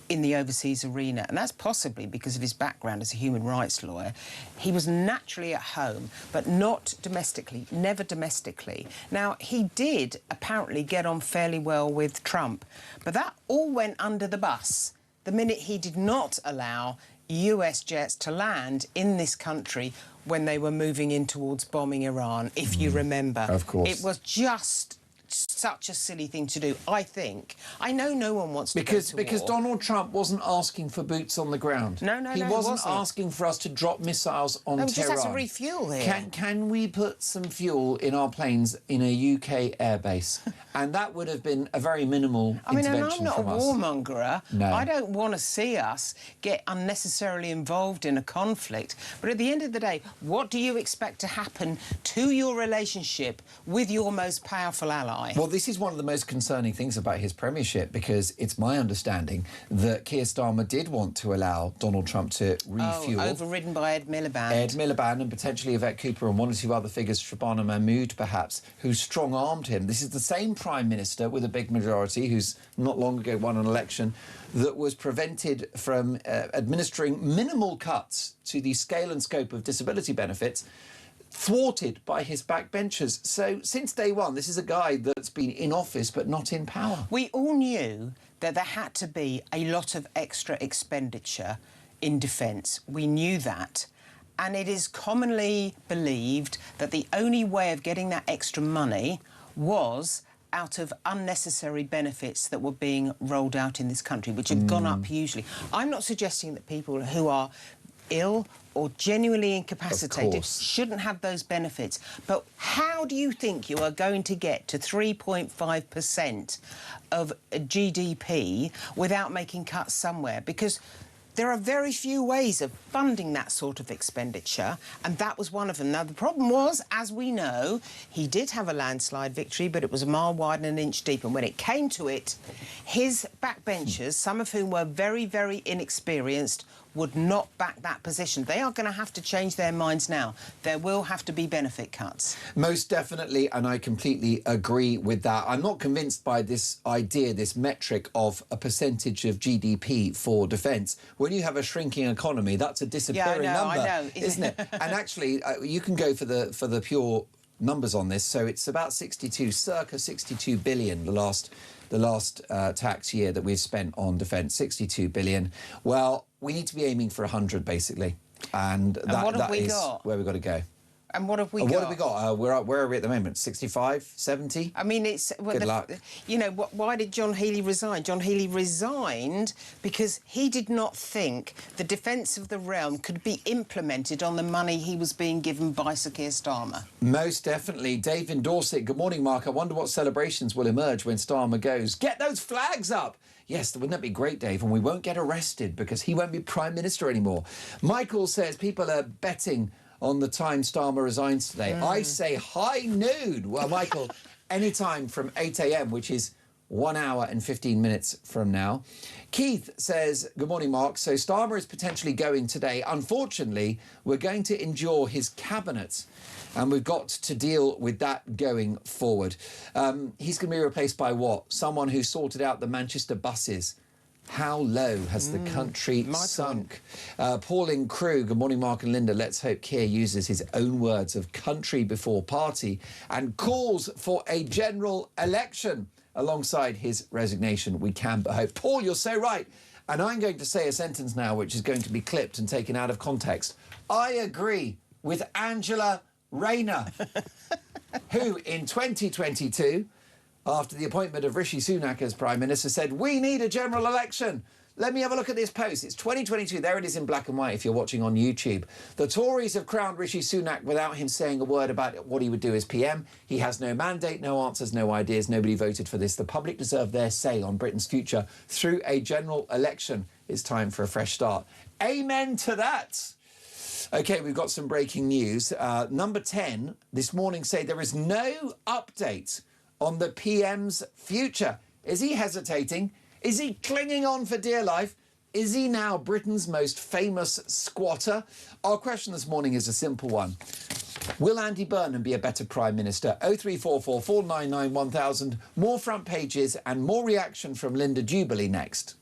[SPEAKER 11] in the overseas arena, and that's possibly because of his background as a human rights lawyer. He was naturally at home, but not domestically, never domestically. Now, he did apparently get on fairly well with Trump, but that all went under the bus the minute he did not allow US jets to land in this country when they were moving in towards bombing Iran, if you remember.
[SPEAKER 10] Of course.
[SPEAKER 11] It was just such a silly thing to do, I think. I know no one wants to go to
[SPEAKER 10] Because
[SPEAKER 11] war.
[SPEAKER 10] Donald Trump wasn't asking for boots on the ground.
[SPEAKER 11] No,
[SPEAKER 10] he wasn't asking for us to drop missiles on Tehran.
[SPEAKER 11] We just have to refuel here.
[SPEAKER 10] Can we put some fuel in our planes in a UK airbase? And that would have been a very minimal intervention
[SPEAKER 11] and I'm not a
[SPEAKER 10] from us.
[SPEAKER 11] warmonger.
[SPEAKER 10] No.
[SPEAKER 11] I don't want to see us get unnecessarily involved in a conflict. But at the end of the day, what do you expect to happen to your relationship with your most powerful ally?
[SPEAKER 10] Well, this is one of the most concerning things about his premiership, because it's my understanding that Keir Starmer did want to allow Donald Trump to refuel.
[SPEAKER 11] Overridden by Ed Miliband.
[SPEAKER 10] Ed Miliband and potentially Yvette Cooper and one or two other figures, Shabana Mahmood perhaps, who strong-armed him. This is the same Prime Minister with a big majority who's not long ago won an election that was prevented from administering minimal cuts to the scale and scope of disability benefits, thwarted by his backbenchers. So since day one, this is a guy that's been in office but not in power.
[SPEAKER 11] We all knew that there had to be a lot of extra expenditure in defence. We knew that. And it is commonly believed that the only way of getting that extra money was out of unnecessary benefits that were being rolled out in this country, which have gone up hugely. I'm not suggesting that people who are ill or genuinely incapacitated shouldn't have those benefits. But how do you think you are going to get to 3.5% of GDP without making cuts somewhere? Because there are very few ways of funding that sort of expenditure, and that was one of them. Now, the problem was, as we know, he did have a landslide victory, but it was a mile wide and an inch deep. And when it came to it, his backbenchers, some of whom were very, very inexperienced, would not back that position. They are going to have to change their minds now. There will have to be benefit cuts.
[SPEAKER 10] Most definitely, and I completely agree with that. I'm not convinced by this idea, this metric of a percentage of GDP for defence. When you have a shrinking economy, that's a disappearing number,
[SPEAKER 11] I know.
[SPEAKER 10] isn't it? And actually, you can go for the pure numbers on this. So it's about circa 62 billion the last tax year that we've spent on defence, 62 billion. Well, we need to be aiming for 100, basically. And that is where we've got to go.
[SPEAKER 11] And what have we got?
[SPEAKER 10] What have we got? Where are we at the moment? 65, 70?
[SPEAKER 11] I mean, it's... Well,
[SPEAKER 10] good luck.
[SPEAKER 11] You know, why did John Healey resign? John Healey resigned because he did not think the defence of the realm could be implemented on the money he was being given by Sir Keir Starmer.
[SPEAKER 10] Most definitely. Dave in Dorset, good morning, Mark. I wonder what celebrations will emerge when Starmer goes. Get those flags up! Yes, wouldn't that be great, Dave? And we won't get arrested because he won't be Prime Minister anymore. Michael says people are betting on the time Starmer resigns today. I say high noon. Well, Michael, any time from 8 a.m, which is 1 hour and 15 minutes from now. Keith says, good morning, Mark. So Starmer is potentially going today. Unfortunately, we're going to endure his cabinet, and we've got to deal with that going forward. He's going to be replaced by what? Someone who sorted out the Manchester buses How low has the country sunk? Pauline Crew, good morning, Mark and Linda. Let's hope Keir uses his own words of country before party and calls for a general election alongside his resignation. We can but hope. Paul, you're so right. And I'm going to say a sentence now which is going to be clipped and taken out of context. I agree with Angela Rayner, who in 2022, after the appointment of Rishi Sunak as Prime Minister, said, we need a general election. Let me have a look at this post. It's 2022. There it is in black and white if you're watching on YouTube. The Tories have crowned Rishi Sunak without him saying a word about what he would do as PM. He has no mandate, no answers, no ideas. Nobody voted for this. The public deserve their say on Britain's future through a general election. It's time for a fresh start. Amen to that. OK, we've got some breaking news. Number 10 this morning say there is no update on the PM's future. Is he hesitating? Is he clinging on for dear life? Is he now Britain's most famous squatter? Our question this morning is a simple one. Will Andy Burnham be a better Prime Minister? 0344 499 1000. More front pages and more reaction from Linda Jubilee next.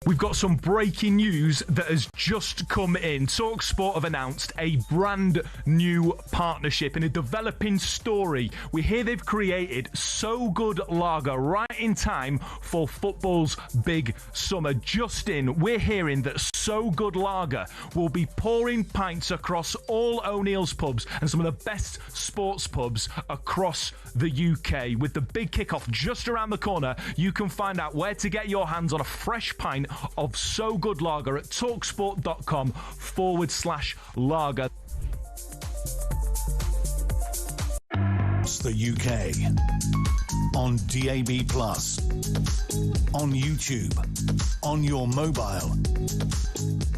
[SPEAKER 19] We've got some breaking news that has just come in. TalkSport have announced a brand new partnership in a developing story. We hear they've created So Good Lager right in time for football's big summer. Just in, we're hearing that So Good Lager will be pouring pints across all O'Neill's pubs and some of the best sports pubs across the UK. With the big kickoff just around the corner, you can find out where to get your hands on a fresh pint of So Good Lager at talksport.com/lager.
[SPEAKER 9] The UK on DAB+, on YouTube, on your mobile,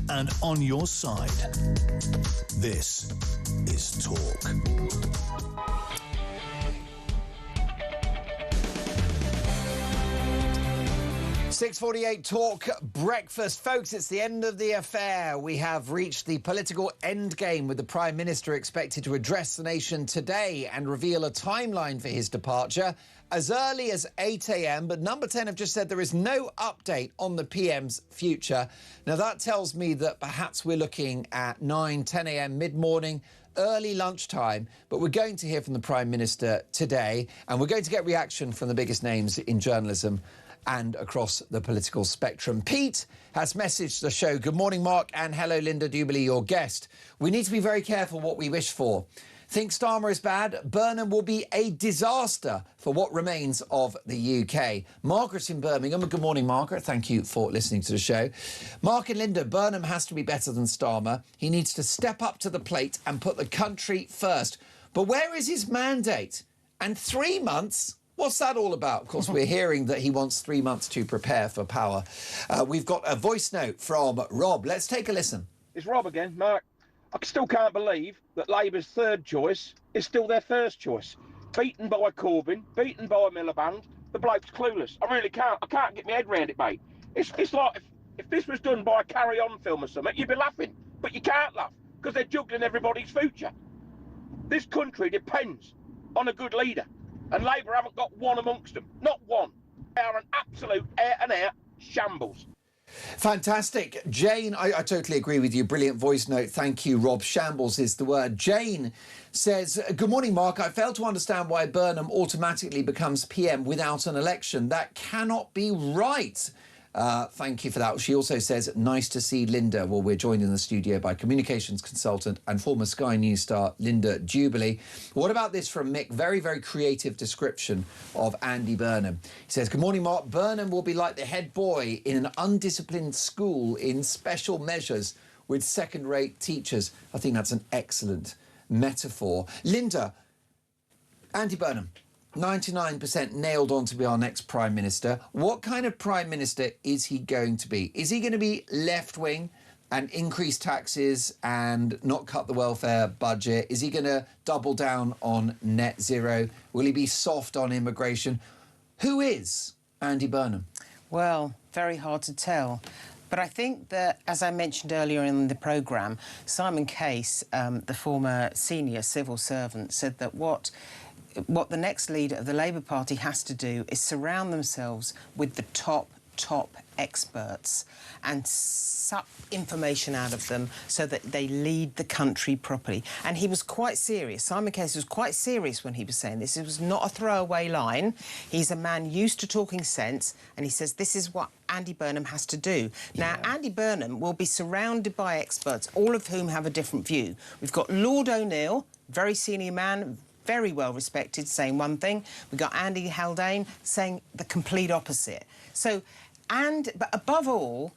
[SPEAKER 9] and on your side. This is Talk.
[SPEAKER 10] 6:48 Talk Breakfast. Folks, it's the end of the affair. We have reached the political endgame with the Prime Minister expected to address the nation today and reveal a timeline for his departure as early as 8 a.m. But Number 10 have just said there is no update on the PM's future. Now, that tells me that perhaps we're looking at 9, 10 a.m. mid-morning, early lunchtime, but we're going to hear from the Prime Minister today, and we're going to get reaction from the biggest names in journalism and across the political spectrum. Pete has messaged the show. Good morning, Mark, and hello, Linda Jubilee, your guest. We need to be very careful what we wish for. Think Starmer is bad? Burnham will be a disaster for what remains of the UK. Margaret in Birmingham. Good morning, Margaret. Thank you for listening to the show. Mark and Linda, Burnham has to be better than Starmer. He needs to step up to the plate and put the country first. But where is his mandate? And 3 months? What's that all about? Of course, we're hearing that he wants 3 months to prepare for power. We've got a voice note from Rob. Let's take a listen.
[SPEAKER 20] It's Rob again, Mark. I still can't believe that Labour's third choice is still their first choice. Beaten by Corbyn, beaten by Miliband, the bloke's clueless. I really can't. I can't get my head around it, mate. It's like if this was done by a Carry On film or something, you'd be laughing. But you can't laugh because they're juggling everybody's future. This country depends on a good leader. And Labour haven't got one amongst them. Not one. They are an absolute out-and-out shambles.
[SPEAKER 10] Fantastic. Jane, I totally agree with you. Brilliant voice note. Thank you, Rob. Shambles is the word. Jane says, good morning, Mark. I fail to understand why Burnham automatically becomes PM without an election. That cannot be right. Thank you for that. She also says, nice to see Linda. Well, we're joined in the studio by communications consultant and former Sky News star Linda Jubilee. What about this from Mick? Very, very creative description of Andy Burnham. He says, good morning, Mark. Burnham will be like the head boy in an undisciplined school in special measures with second-rate teachers. I think that's an excellent metaphor. Linda, Andy Burnham, 99% nailed on to be our next Prime Minister. What kind of Prime Minister is he going to be? Is he going to be left-wing and increase taxes and not cut the welfare budget? Is he going to double down on net zero? Will he be soft on immigration? Who is Andy Burnham?
[SPEAKER 11] Well, very hard to tell. But I think that, as I mentioned earlier in the programme, Simon Case, the former senior civil servant, said that what the next leader of the Labour Party has to do is surround themselves with the top experts and suck information out of them so that they lead the country properly. And he was quite serious. Simon Case was quite serious when he was saying this. It was not a throwaway line. He's a man used to talking sense, and he says this is what Andy Burnham has to do. Now, Andy Burnham will be surrounded by experts, all of whom have a different view. We've got Lord O'Neill, very senior man, very well respected, saying one thing. We've got Andy Haldane saying the complete opposite. But above all,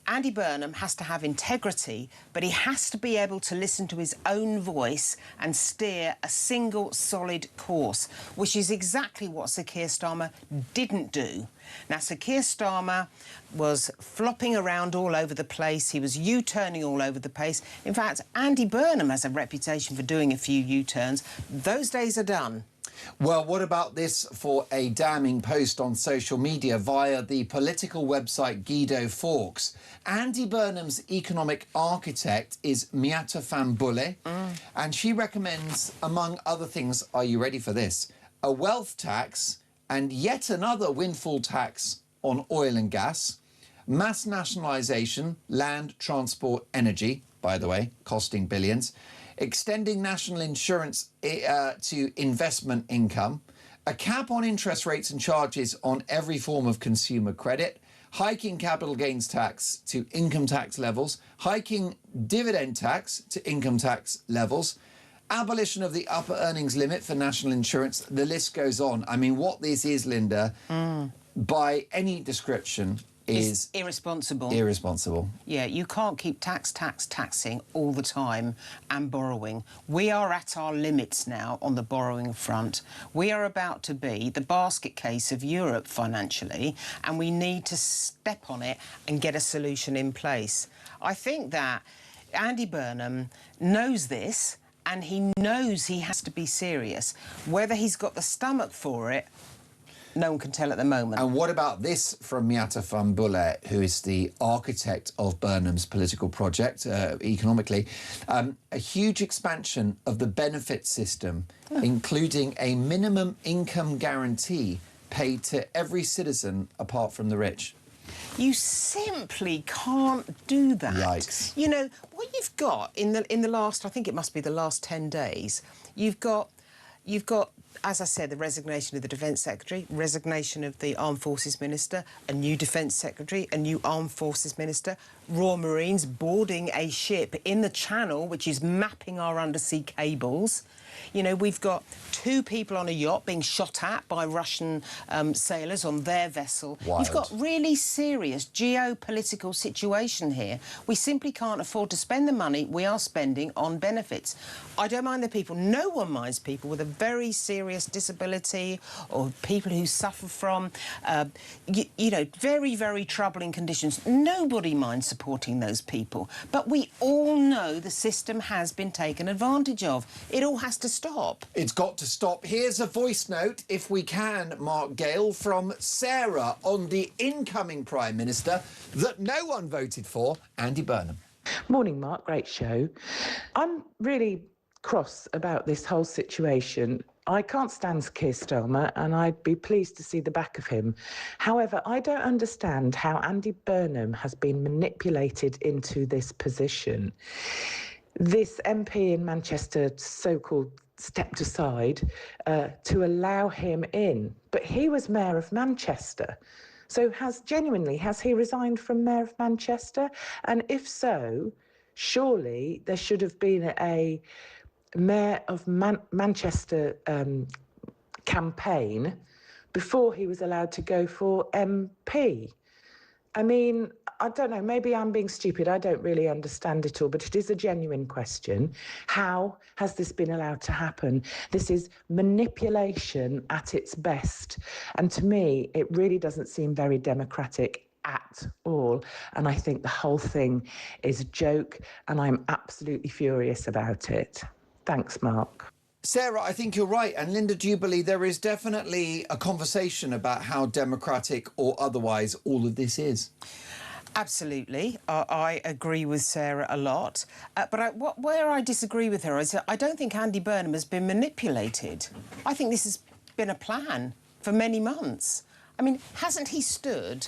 [SPEAKER 11] Andy Burnham has to have integrity, but he has to be able to listen to his own voice and steer a single solid course, which is exactly what Sir Keir Starmer didn't do. Now, Sir Keir Starmer was flopping around all over the place. He was U-turning all over the place. In fact, Andy Burnham has a reputation for doing a few U-turns. Those days are done.
[SPEAKER 10] Well, what about this for a damning post on social media via the political website Guido Fawkes? Andy Burnham's economic architect is Miata Fambulle, and she recommends, among other things, are you ready for this, a wealth tax and yet another windfall tax on oil and gas, mass nationalisation, land, transport, energy, by the way, costing billions, extending national insurance to investment income, a cap on interest rates and charges on every form of consumer credit, hiking capital gains tax to income tax levels, hiking dividend tax to income tax levels, abolition of the upper earnings limit for national insurance. The list goes on. I mean, what this is, Linda, by any description, is
[SPEAKER 11] irresponsible.
[SPEAKER 10] Irresponsible.
[SPEAKER 11] Yeah, you can't keep taxing all the time and borrowing. We are at our limits now on the borrowing front. We are about to be the basket case of Europe financially, and we need to step on it and get a solution in place. I think that Andy Burnham knows this, and he knows he has to be serious. Whether he's got the stomach for it, no one can tell at the moment.
[SPEAKER 10] And what about this from Miata Fambulle, who is the architect of Burnham's political project, economically? A huge expansion of the benefit system, including a minimum income guarantee paid to every citizen apart from the rich.
[SPEAKER 11] You simply can't do that.
[SPEAKER 10] Yikes.
[SPEAKER 11] You know, what you've got in the last, I think it must be the last 10 days, you've got, as I said, the resignation of the Defence Secretary, resignation of the Armed Forces Minister, a new Defence Secretary, a new Armed Forces Minister, Royal Marines boarding a ship in the Channel, which is mapping our undersea cables. You know, we've got 2 people on a yacht being shot at by Russian sailors on their vessel.
[SPEAKER 10] Wild.
[SPEAKER 11] You've got really serious geopolitical situation here. We simply can't afford to spend the money we are spending on benefits. I don't mind the people. No one minds people with a very serious disability or people who suffer from, you know, very, very troubling conditions. Nobody minds supporting those people. But we all know the system has been taken advantage of. It all has to stop.
[SPEAKER 10] It's got to stop. Here's a voice note, if we can, Mark Gale, from Sarah on the incoming Prime Minister that no one voted for, Andy Burnham.
[SPEAKER 21] Morning, Mark. Great show. I'm really cross about this whole situation. I can't stand Keir Starmer, and I'd be pleased to see the back of him. However, I don't understand how Andy Burnham has been manipulated into this position. This MP in Manchester so-called stepped aside to allow him in, but he was Mayor of Manchester. So has he resigned from Mayor of Manchester? And if so, surely there should have been a Mayor of Manchester campaign before he was allowed to go for MP. I mean, I don't know, maybe I'm being stupid. I don't really understand it all, but it is a genuine question. How has this been allowed to happen? This is manipulation at its best. And to me, it really doesn't seem very democratic at all. And I think the whole thing is a joke, and I'm absolutely furious about it. Thanks, Mark.
[SPEAKER 10] Sarah, I think you're right. And Linda, do you believe there is definitely a conversation about how democratic or otherwise all of this is?
[SPEAKER 11] Absolutely. I agree with Sarah a lot. But where I disagree with her is that I don't think Andy Burnham has been manipulated. I think this has been a plan for many months. I mean, hasn't he stood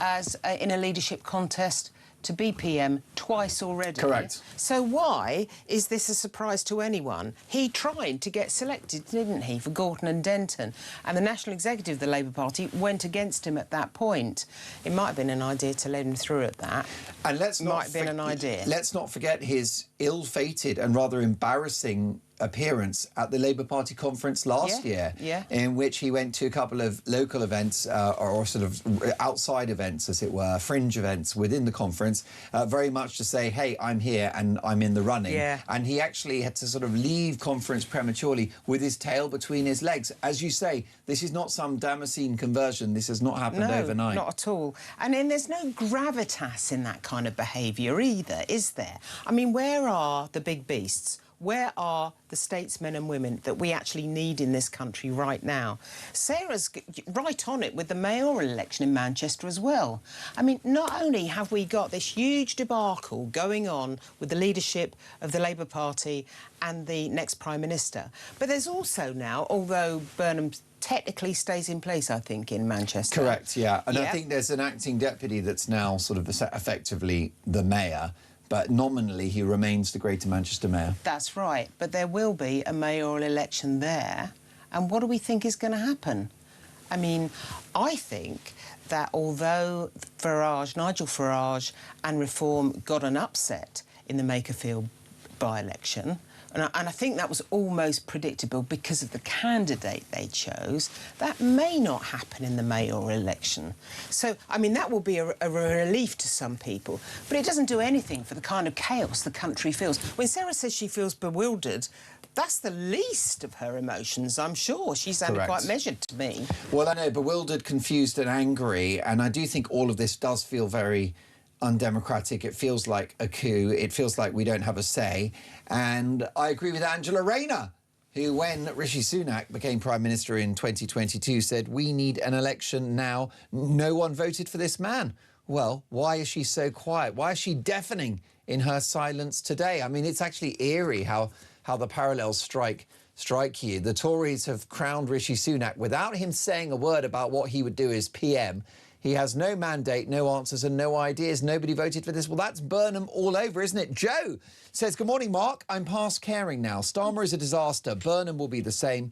[SPEAKER 11] as in a leadership contest to be PM twice already?
[SPEAKER 10] Correct.
[SPEAKER 11] So why is this a surprise to anyone? He tried to get selected, didn't he, for Gorton and Denton, and the National Executive of the Labour Party went against him at that point. It might have been an idea to let him through at that.
[SPEAKER 10] And let's not forget his ill-fated and rather embarrassing appearance at the Labour Party conference last year, in which he went to a couple of local events or sort of outside events, as it were, fringe events within the conference, very much to say, hey, I'm here and I'm in the running. And he actually had to sort of leave conference prematurely with his tail between his legs. As you say, this is not some Damascene conversion. This has not happened overnight.
[SPEAKER 11] Not at all. And then there's no gravitas in that kind of behaviour either, is there? I mean, where are the big beasts? Where are the statesmen and women that we actually need in this country right now? Sarah's right on it with the mayoral election in Manchester as well. I mean, not only have we got this huge debacle going on with the leadership of the Labour Party and the next Prime Minister, but there's also now, although Burnham technically stays in place, I think, in Manchester.
[SPEAKER 10] Correct, yeah. And I think there's an acting deputy that's now sort of effectively the mayor, but nominally he remains the Greater Manchester Mayor.
[SPEAKER 11] That's right, but there will be a mayoral election there, and what do we think is going to happen? I mean, I think that although Nigel Farage and Reform got an upset in the Makerfield by-election, and I think that was almost predictable because of the candidate they chose, that may not happen in the mayoral election. So, I mean, that will be a relief to some people, but it doesn't do anything for the kind of chaos the country feels. When Sarah says she feels bewildered, that's the least of her emotions, I'm sure. She sounded quite measured to me.
[SPEAKER 10] Well, I know, bewildered, confused and angry, and I do think all of this does feel very undemocratic. It feels like a coup. It feels like we don't have a say. And I agree with Angela Rayner, who, when Rishi Sunak became Prime Minister in 2022, said, we need an election now. No one voted for this man. Well, why is she so quiet? Why is she deafening in her silence today? I mean, it's actually eerie how the parallels strike you. The Tories have crowned Rishi Sunak without him saying a word about what he would do as PM. He has no mandate, no answers and no ideas. Nobody voted for this. Well, that's Burnham all over, isn't it? Joe says, good morning, Mark. I'm past caring now. Starmer is a disaster. Burnham will be the same.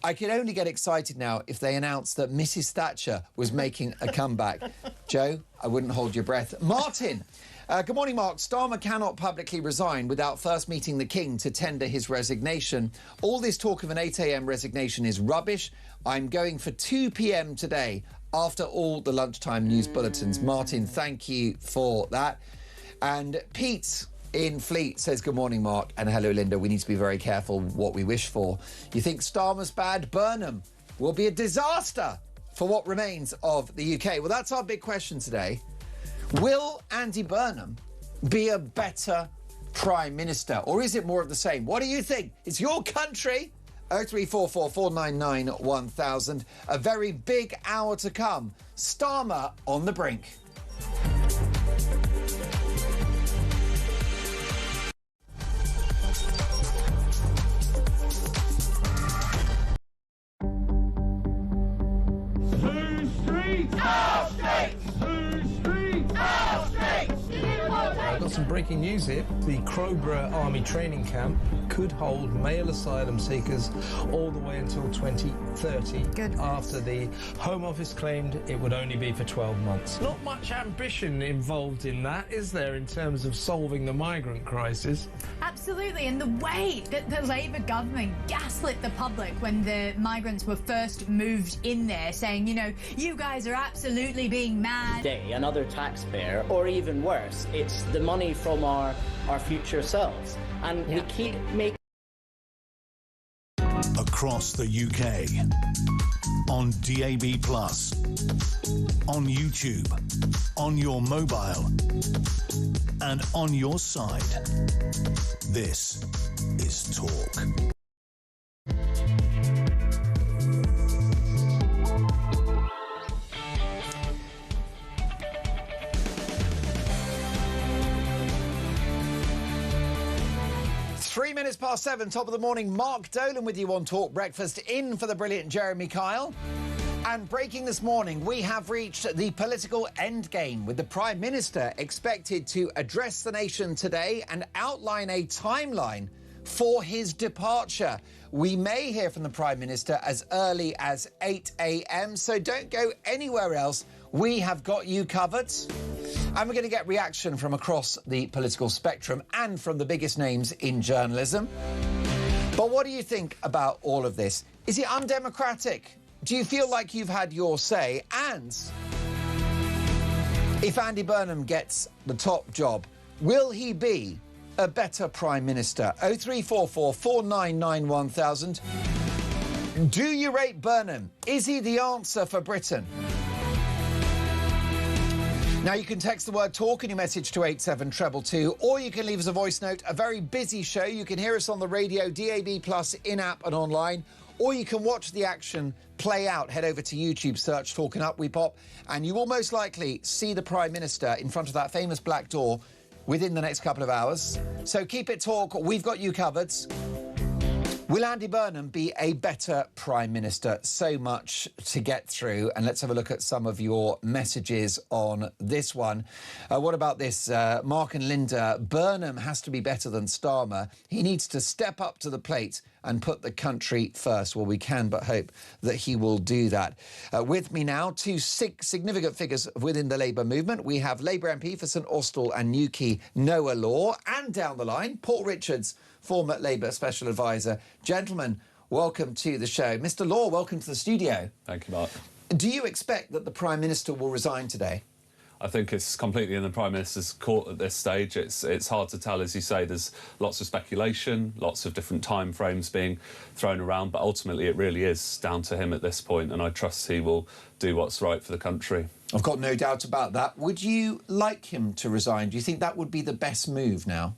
[SPEAKER 10] I could only get excited now if they announced that Mrs Thatcher was making a comeback. Joe, I wouldn't hold your breath. Martin, good morning, Mark. Starmer cannot publicly resign without first meeting the King to tender his resignation. All this talk of an 8 a.m. resignation is rubbish. I'm going for 2 p.m. today, after all the lunchtime news bulletins. Martin, thank you for that. And Pete in Fleet says, good morning, Mark, and hello, Linda. We need to be very careful what we wish for. You think Starmer's bad? Burnham will be a disaster for what remains of the UK. Well, that's our big question today. Will Andy Burnham be a better Prime Minister, or is it more of the same? What do you think? It's your country. 0344 499 1000. A very big hour to come. Starmer on the brink.
[SPEAKER 1] I've got some breaking news here. The Crowborough Army Training Camp could hold male asylum seekers all the way until 2030. After the Home Office claimed it would only be for 12 months. Not much ambition involved in that, is there, in terms of solving the migrant crisis?
[SPEAKER 22] Absolutely, and the way that the Labour government gaslit the public when the migrants were first moved in there, saying, you know, you guys are absolutely being mad.
[SPEAKER 23] Another taxpayer, or even worse, it's the money from our future selves. And we keep making...
[SPEAKER 9] Across the UK, on DAB+, on YouTube, on your mobile, and on your side. This is Talk.
[SPEAKER 10] Three minutes past 7, top of the morning. Mark Dolan with you on Talk Breakfast, in for the brilliant Jeremy Kyle. And breaking this morning, we have reached the political endgame, with the Prime Minister expected to address the nation today and outline a timeline for his departure. We may hear from the Prime Minister as early as 8 a.m, so don't go anywhere else. We have got you covered. And we're going to get reaction from across the political spectrum and from the biggest names in journalism. But what do you think about all of this? Is it undemocratic? Do you feel like you've had your say? And if Andy Burnham gets the top job, will he be a better Prime Minister? 0344 499 1000. Do you rate Burnham? Is he the answer for Britain? Now, you can text the word TALK in your message to 87222, or you can leave us a voice note. A very busy show. You can hear us on the radio, DAB+, in-app and online, or you can watch the action play out. Head over to YouTube, search Talking Up We Pop, and you will most likely see the Prime Minister in front of that famous black door within the next couple of hours. So keep it Talk. We've got you covered. Will Andy Burnham be a better Prime Minister? So much to get through, and let's have a look at some of your messages on this one. What about this? Mark and Linda, Burnham has to be better than Starmer. He needs to step up to the plate and put the country first. Well, we can but hope that he will do that. With me now, two significant figures within the Labour movement. We have Labour MP for St Austell and Newquay, Noah Law, and down the line, Paul Richards, former Labour Special Advisor. Gentlemen, welcome to the show. Mr Law, welcome to the studio.
[SPEAKER 24] Thank you, Mark.
[SPEAKER 10] Do you expect that the Prime Minister will resign today?
[SPEAKER 24] I think it's completely in the Prime Minister's court at this stage. It's hard to tell, as you say. There's lots of speculation, lots of different time frames being thrown around, but ultimately it really is down to him at this point, and I trust he will do what's right for the country.
[SPEAKER 10] I've got no doubt about that. Would you like him to resign? Do you think that would be the best move now?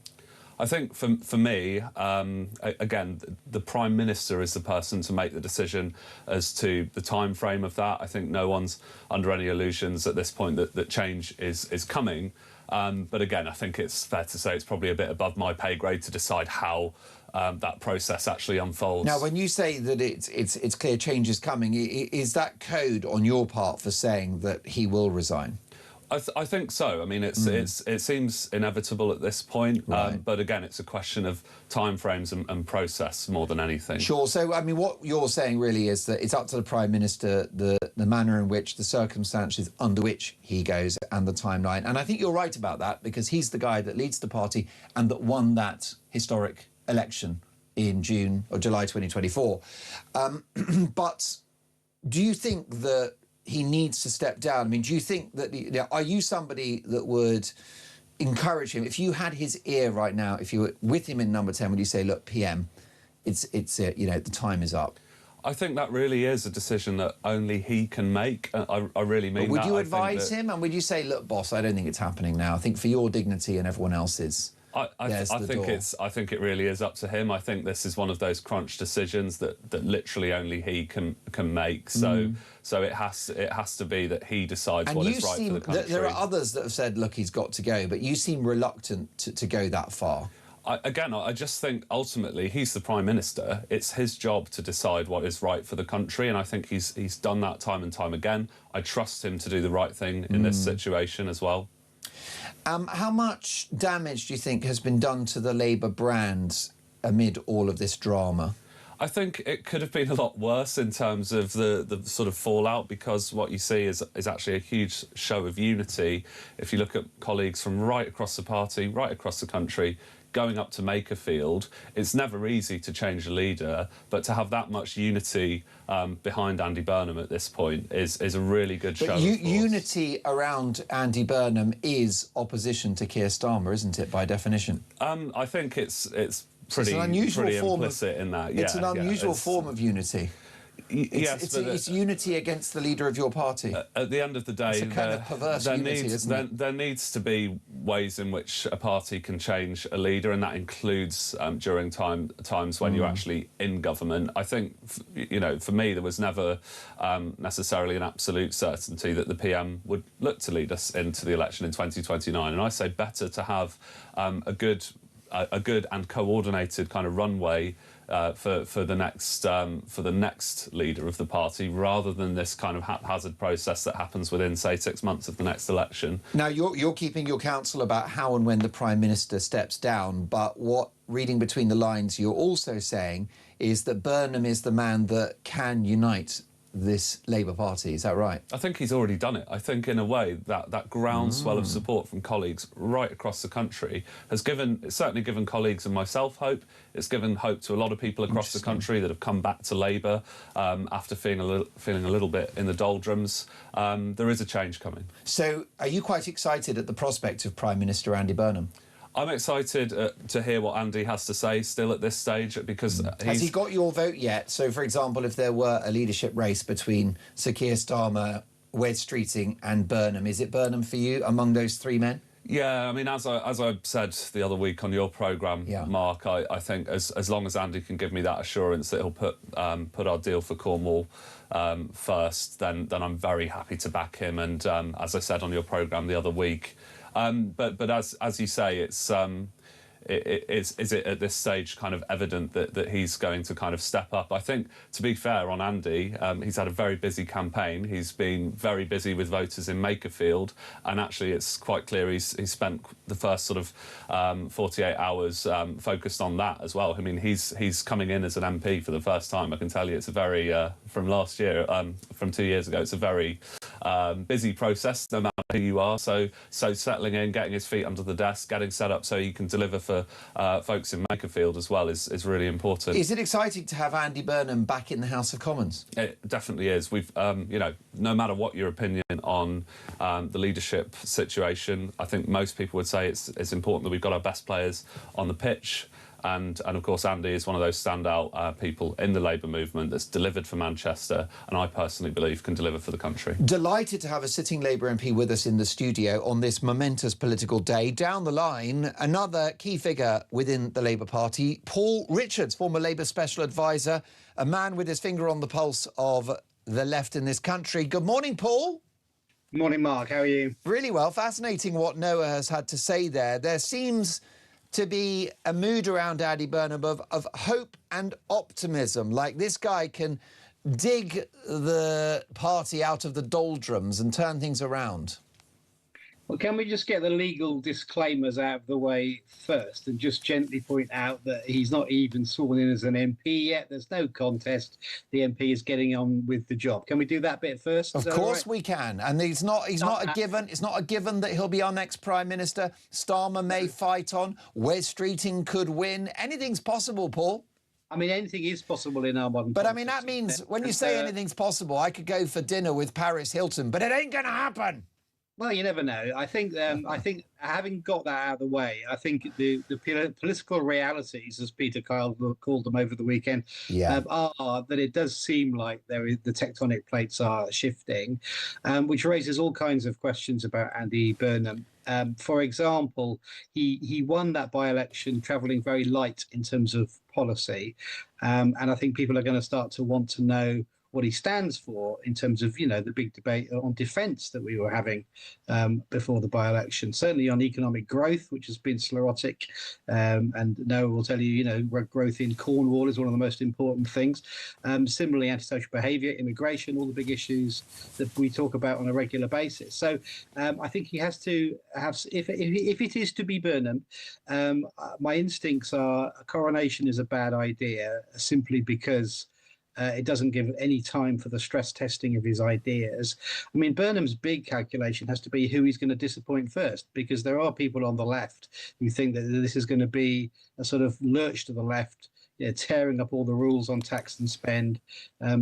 [SPEAKER 24] I think for me, again, the Prime Minister is the person to make the decision as to the time frame of that. I think no one's under any illusions at this point that change is coming. But again, I think it's fair to say it's probably a bit above my pay grade to decide how that process actually unfolds.
[SPEAKER 10] Now, when you say that it's clear change is coming, is that code on your part for saying that he will resign?
[SPEAKER 24] I think so. I mean, it seems inevitable at this point, right. But again, it's a question of timeframes and process more than anything.
[SPEAKER 10] Sure. So, I mean, what you're saying really is that it's up to the Prime Minister, the manner in which, the circumstances under which he goes and the timeline. And I think you're right about that, because he's the guy that leads the party and that won that historic election in June or July 2024. But do you think that he needs to step down? I mean, do you think that, are you somebody that would encourage him? If you had his ear right now, if you were with him in number 10, would you say, look, PM, it's you know, the time is up?
[SPEAKER 24] I think that really is a decision that only he can make. I really mean that.
[SPEAKER 10] Would you advise him, and would you say, look, boss, I don't think it's happening now. I think for your dignity and everyone else's,
[SPEAKER 24] I think it really is up to him. I think this is one of those crunch decisions that literally only he can make. So it has to be that he decides what is right for the country.
[SPEAKER 10] There are others that have said, look, he's got to go, but you seem reluctant to go that far.
[SPEAKER 24] I just think ultimately he's the Prime Minister. It's his job to decide what is right for the country, and I think he's done that time and time again. I trust him to do the right thing in this situation as well.
[SPEAKER 10] How much damage do you think has been done to the Labour brand amid all of this drama?
[SPEAKER 24] I think it could have been a lot worse in terms of the sort of fallout, because what you see is actually a huge show of unity. If you look at colleagues from right across the party, right across the country, going up to Makerfield, it's never easy to change a leader, but to have that much unity behind Andy Burnham at this point is a really good show. But
[SPEAKER 10] unity around Andy Burnham is opposition to Keir Starmer, isn't it, by definition?
[SPEAKER 24] I think it's pretty,
[SPEAKER 10] it's an unusual
[SPEAKER 24] pretty
[SPEAKER 10] form
[SPEAKER 24] implicit in that.
[SPEAKER 10] It's an unusual form of unity.
[SPEAKER 24] Yes,
[SPEAKER 10] it's unity against the leader of your party.
[SPEAKER 24] At the end of the day,
[SPEAKER 10] it's a kind of perverse unity, isn't it?
[SPEAKER 24] There needs to be ways in which a party can change a leader, and that includes during times when you're actually in government. I think, for me, there was never necessarily an absolute certainty that the PM would look to lead us into the election in 2029. And I say better to have a good and coordinated kind of runway for the next leader of the party, rather than this kind of haphazard process that happens within, say, 6 months of the next election.
[SPEAKER 10] Now, you're keeping your counsel about how and when the Prime Minister steps down, but what, reading between the lines, you're also saying is that Burnham is the man that can unite this Labour Party. Is that right?
[SPEAKER 24] I think he's already done it. I think, in a way, that groundswell of support from colleagues right across the country has certainly given colleagues and myself hope. It's given hope to a lot of people across the country that have come back to Labour after feeling a little bit in the doldrums. There is a change coming.
[SPEAKER 10] So, are you quite excited at the prospect of Prime Minister Andy Burnham?
[SPEAKER 24] I'm excited to hear what Andy has to say still at this stage, because
[SPEAKER 10] has he got your vote yet? So, for example, if there were a leadership race between Sir Keir Starmer, Wes Streeting and Burnham, is it Burnham for you among those three men?
[SPEAKER 24] Yeah, I mean, as I said the other week on your programme, Mark, I think as long as Andy can give me that assurance that he'll put our deal for Cornwall first, then I'm very happy to back him. And as I said on your programme the other week, but as you say, is it at this stage kind of evident that he's going to kind of step up? I think, to be fair on Andy, he's had a very busy campaign. He's been very busy with voters in Makerfield, and actually it's quite clear he's spent the first sort of 48 hours focused on that as well. I mean, he's coming in as an MP for the first time. I can tell you it's a very, from last year, from 2 years ago, it's a very busy process, no matter who you are. So settling in, getting his feet under the desk, getting set up so you can deliver for folks in Makerfield as well is really important.
[SPEAKER 10] Is it exciting to have Andy Burnham back in the House of Commons?
[SPEAKER 24] It definitely is. We've, no matter what your opinion on the leadership situation, I think most people would say it's important that we've got our best players on the pitch. And of course, Andy is one of those standout people in the Labour movement that's delivered for Manchester, and I personally believe can deliver for the country.
[SPEAKER 10] Delighted to have a sitting Labour MP with us in the studio on this momentous political day. Down the line, another key figure within the Labour Party, Paul Richards, former Labour Special Advisor, a man with his finger on the pulse of the left in this country. Good morning, Paul.
[SPEAKER 2] Morning, Mark. How are you?
[SPEAKER 10] Really well. Fascinating what Noah has had to say there. There seems to be a mood around Andy Burnham of hope and optimism, like this guy can dig the party out of the doldrums and turn things around.
[SPEAKER 2] Well, can we just get the legal disclaimers out of the way first and just gently point out that he's not even sworn in as an MP yet? There's no contest. The MP is getting on with the job. Can we do that bit first?
[SPEAKER 10] Of course we can. And he's not a given. It's not a given that he'll be our next Prime Minister. Starmer may fight on. Wes Streeting could win. Anything's possible, Paul.
[SPEAKER 2] I mean, anything is possible in our modern
[SPEAKER 10] But, I mean, that means when you say anything's possible, I could go for dinner with Paris Hilton, but it ain't going to happen.
[SPEAKER 2] Well, you never know. I think having got that out of the way, I think the political realities, as Peter Kyle called them over the weekend, are that it does seem like the tectonic plates are shifting, which raises all kinds of questions about Andy Burnham. For example, he won that by-election travelling very light in terms of policy, and I think people are going to start to want to know what he stands for in terms of, the big debate on defence that we were having before the by-election. Certainly on economic growth, which has been sclerotic, and Noah will tell you, growth in Cornwall is one of the most important things. Similarly, antisocial behaviour, immigration, all the big issues that we talk about on a regular basis. So I think he has to have, if it is to be Burnham, my instincts are a coronation is a bad idea simply because it doesn't give any time for the stress testing of his ideas. I mean, Burnham's big calculation has to be who he's going to disappoint first, because there are people on the left who think that this is going to be a sort of lurch to the left, tearing up all the rules on tax and spend,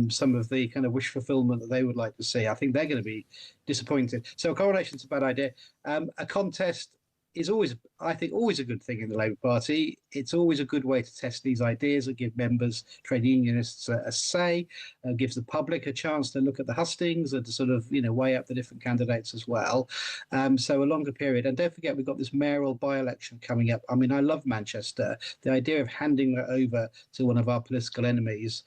[SPEAKER 2] some of the kind of wish fulfillment that they would like to see. I think they're going to be disappointed. So a coronation's a bad idea. A contest is always, I think, always a good thing in the Labour Party. It's always a good way to test these ideas and give members, trade unionists a say, gives the public a chance to look at the hustings and to sort of, weigh up the different candidates as well. So a longer period. And don't forget, we've got this mayoral by-election coming up. I mean, I love Manchester. The idea of handing that over to one of our political enemies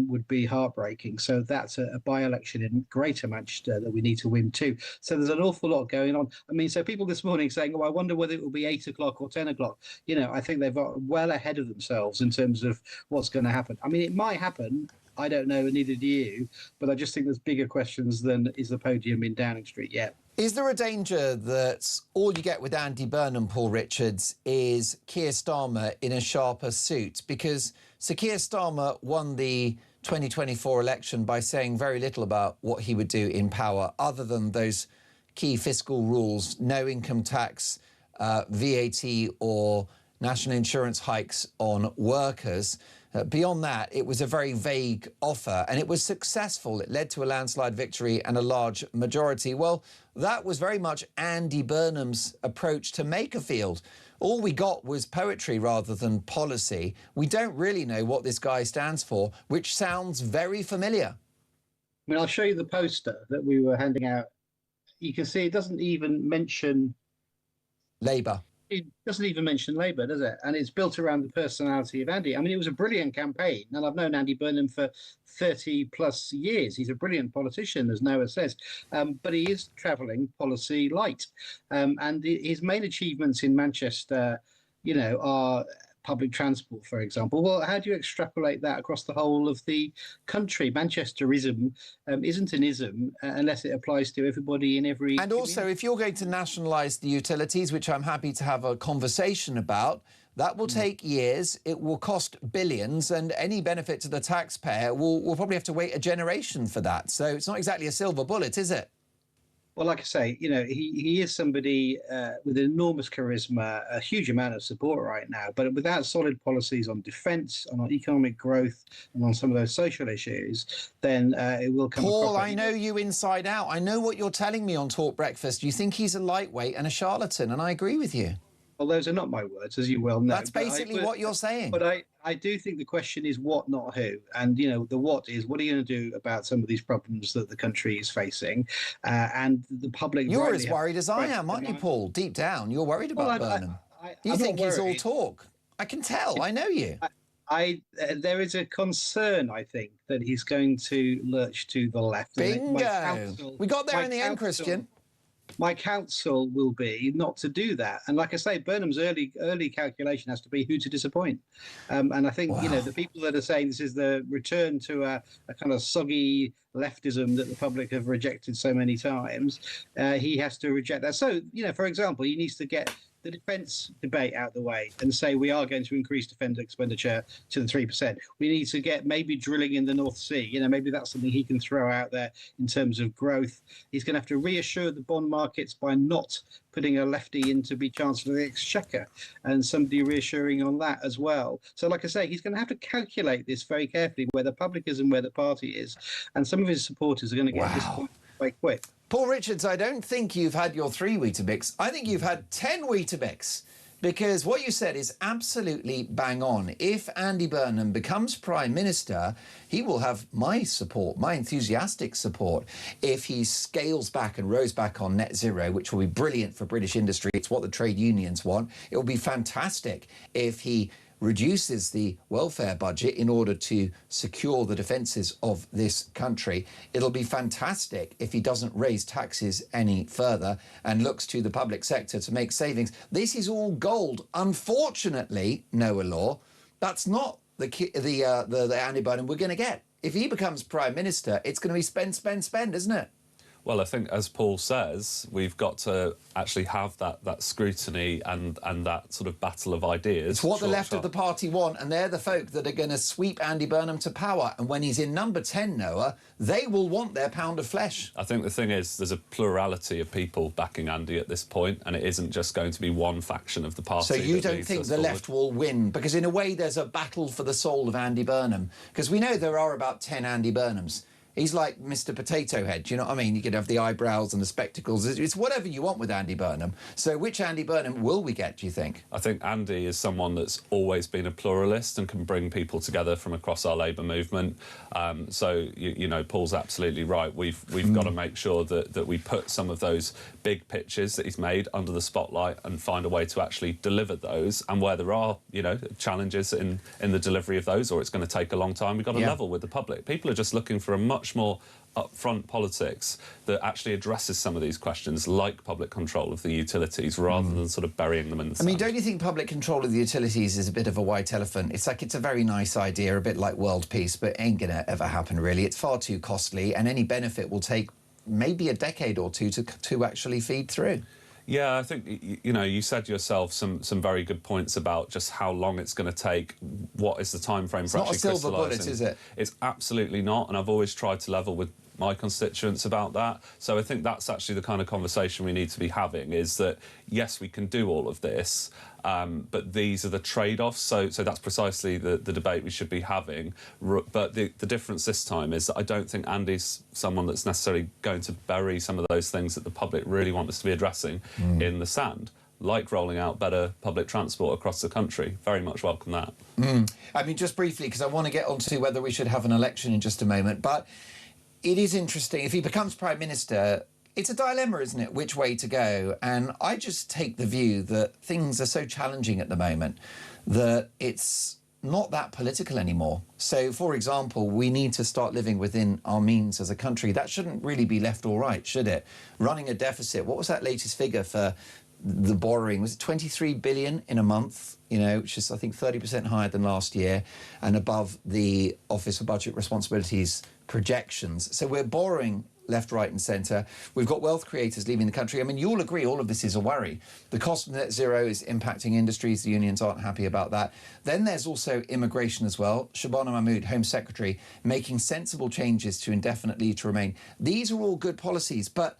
[SPEAKER 2] would be heartbreaking. So that's a by-election in Greater Manchester that we need to win too. So there's an awful lot going on. I mean, so people this morning saying, I wonder whether it will be 8 o'clock or 10 o'clock. I think they've got well ahead of themselves in terms of what's going to happen. I mean, it might happen. I don't know, and neither do you. But I just think there's bigger questions than is the podium in Downing Street yet.
[SPEAKER 10] Is there a danger that all you get with Andy Burnham, Paul Richards, is Keir Starmer in a sharper suit? Because Sir Keir Starmer won the 2024 election by saying very little about what he would do in power, other than those key fiscal rules, no income tax, VAT or national insurance hikes on workers. Beyond that, it was a very vague offer, and it was successful. It led to a landslide victory and a large majority. Well, that was very much Andy Burnham's approach to Makerfield. All we got was poetry rather than policy. We don't really know what this guy stands for, which sounds very familiar.
[SPEAKER 2] I mean, I'll show you the poster that we were handing out. You can see it doesn't even mention
[SPEAKER 10] Labour.
[SPEAKER 2] It doesn't even mention Labour, does it? And it's built around the personality of Andy. I mean, it was a brilliant campaign, and I've known Andy Burnham for 30 plus years. He's a brilliant politician, as Noah says, but he is travelling policy light. And his main achievements in Manchester, are public transport, for example. Well, how do you extrapolate that across the whole of the country? Manchesterism isn't an ism unless it applies to everybody in every...
[SPEAKER 10] And also, if you're going to nationalise the utilities, which I'm happy to have a conversation about, that will take years, it will cost billions, and any benefit to the taxpayer will probably have to wait a generation for that. So it's not exactly a silver bullet, is it?
[SPEAKER 2] Well, like I say, he is somebody with enormous charisma, a huge amount of support right now, but without solid policies on defence, on economic growth, and on some of those social issues, then it will come across.
[SPEAKER 10] Paul, I know you inside out. I know what you're telling me on Talk Breakfast. You think he's a lightweight and a charlatan, and I agree with you.
[SPEAKER 2] Well, those are not my words, as you well know.
[SPEAKER 10] That's basically what you're saying.
[SPEAKER 2] But I do think the question is what, not who. And, the what is, what are you going to do about some of these problems that the country is facing? And the public...
[SPEAKER 10] You're as worried as I am, aren't you, Paul? Deep down, you're worried about Burnham. You think he's all talk. I can tell. I know you.
[SPEAKER 2] There is a concern, I think, that he's going to lurch to the left.
[SPEAKER 10] Bingo! We got there in the end, Christian.
[SPEAKER 2] My counsel will be not to do that. And like I say, Burnham's early calculation has to be who to disappoint. And I think, the people that are saying this is the return to a kind of soggy leftism that the public have rejected so many times, he has to reject that. So, for example, he needs to get the defence debate out of the way and say we are going to increase defence expenditure to the 3%. We need to get maybe drilling in the North Sea. Maybe that's something he can throw out there in terms of growth. He's going to have to reassure the bond markets by not putting a lefty in to be Chancellor of the Exchequer, and somebody reassuring on that as well. So like I say, he's going to have to calculate this very carefully, where the public is and where the party is. And some of his supporters are going to get disappointed quite quick.
[SPEAKER 10] Paul Richards, I don't think you've had your 3 Weetabix. I think you've had 10 Weetabix, because what you said is absolutely bang on. If Andy Burnham becomes Prime Minister, he will have my support, my enthusiastic support. If he scales back and rows back on net zero, which will be brilliant for British industry, it's what the trade unions want. It will be fantastic if he reduces the welfare budget in order to secure the defences of this country. It'll be fantastic if he doesn't raise taxes any further and looks to the public sector to make savings. This is all gold. Unfortunately, Noah Law, that's not the Andy Burnham we're going to get. If he becomes Prime Minister, it's going to be spend, spend, spend, isn't it?
[SPEAKER 24] Well, I think, as Paul says, we've got to actually have that scrutiny and that sort of battle of ideas.
[SPEAKER 10] It's what the left of the party want, and they're the folk that are going to sweep Andy Burnham to power. And when he's in number 10, Noah, they will want their pound of flesh.
[SPEAKER 24] I think the thing is, there's a plurality of people backing Andy at this point, and it isn't just going to be one faction of the party.
[SPEAKER 10] So you don't think the left will win? Because in a way, there's a battle for the soul of Andy Burnham. Because we know there are about 10 Andy Burnhams. He's like Mr. Potato Head, do you know what I mean? You could have the eyebrows and the spectacles. It's whatever you want with Andy Burnham. So which Andy Burnham will we get, do you think?
[SPEAKER 24] I think Andy is someone that's always been a pluralist and can bring people together from across our Labour movement. So, you know, Paul's absolutely right. We've got to make sure that we put some of those big pitches that he's made under the spotlight and find a way to actually deliver those. And where there are, you know, challenges in the delivery of those, or it's going to take a long time, we've got to level with the public. People are just looking for a much more upfront politics that actually addresses some of these questions, like public control of the utilities, rather than sort of burying them in the sand.
[SPEAKER 10] I mean, don't you think public control of the utilities is a bit of a white elephant? It's like, it's a very nice idea, a bit like world peace, but ain't gonna ever happen, really. It's far too costly, and any benefit will take maybe a decade or two to actually feed through.
[SPEAKER 24] Yeah, I think, you know, you said yourself some very good points about just how long it's going to take. What is the time frame for actually crystallising?
[SPEAKER 10] It's not a silver bullet, is it?
[SPEAKER 24] It's absolutely not, and I've always tried to level with my constituents about that. So I think that's actually the kind of conversation we need to be having, is that, yes, we can do all of this, but these are the trade-offs. So that's precisely the debate we should be having. But the difference this time is that I don't think Andy's someone that's necessarily going to bury some of those things that the public really want us to be addressing in the sand, like rolling out better public transport across the country. Very much welcome that.
[SPEAKER 10] I mean, just briefly, because I want to get on to whether we should have an election in just a moment, but it is interesting. If he becomes Prime Minister, it's a dilemma, isn't it, which way to go? And I just take the view that things are so challenging at the moment that it's not that political anymore. So, for example, we need to start living within our means as a country. That shouldn't really be left or right, should it? Running a deficit, what was that latest figure for the borrowing? Was it 23 billion in a month, you know, which is, I think, 30% higher than last year and above the Office for Budget Responsibilities projections. So we're borrowing left, right and centre. We've got wealth creators leaving the country. I mean, you'll agree all of this is a worry. The cost of net zero is impacting industries. The unions aren't happy about that. Then there's also immigration as well. Shabana Mahmood, Home Secretary, making sensible changes to indefinite leave to remain. These are all good policies. But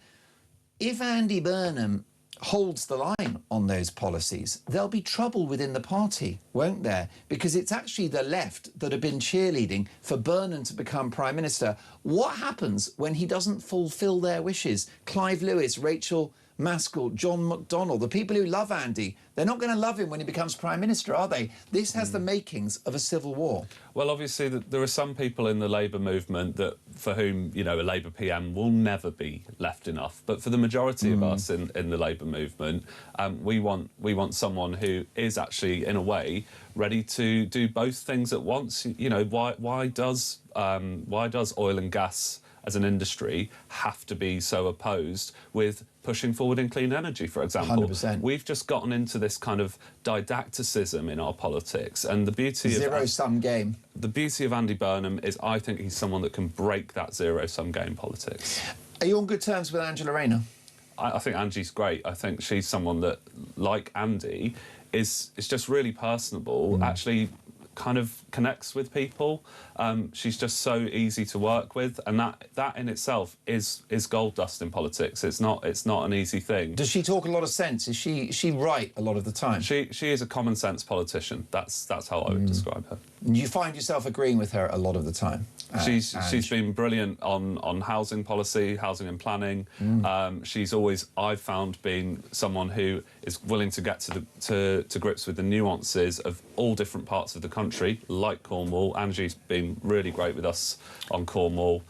[SPEAKER 10] if Andy Burnham holds the line on those policies, there'll be trouble within the party, won't there? Because it's actually the left that have been cheerleading for Burnham to become Prime Minister. What happens when he doesn't fulfil their wishes? Clive Lewis, Rachel Maskell, John McDonnell, the people who love Andy, they're not going to love him when he becomes Prime Minister, are they? This has the makings of a civil war.
[SPEAKER 24] Well, obviously, there are some people in the Labour movement that, for whom, you know, a Labour PM will never be left enough. But for the majority of us in the Labour movement, we want someone who is actually, in a way, ready to do both things at once. You know, why does oil and gas as an industry have to be so opposed with pushing forward in clean energy, for example?
[SPEAKER 10] 100%.
[SPEAKER 24] We've just gotten into this kind of didacticism in our politics, and the beauty of
[SPEAKER 10] zero-sum game.
[SPEAKER 24] The beauty of Andy Burnham is, I think he's someone that can break that zero-sum game politics.
[SPEAKER 10] Are you on good terms with Angela Rayner?
[SPEAKER 24] I think Angie's great. I think she's someone that, like Andy, is just really personable, actually kind of connects with people. She's just so easy to work with, and that in itself is gold dust in politics. It's not an easy thing.
[SPEAKER 10] Does she talk a lot of sense? Is she right a lot of the time?
[SPEAKER 24] She is a common sense politician. That's how I would describe her.
[SPEAKER 10] You find yourself agreeing with her a lot of the time?
[SPEAKER 24] She's been brilliant on housing policy, housing and planning. She's always, I've found, been someone who is willing to get to grips with the nuances of all different parts of the country, like Cornwall. Angie's been really great with us on Cornwall.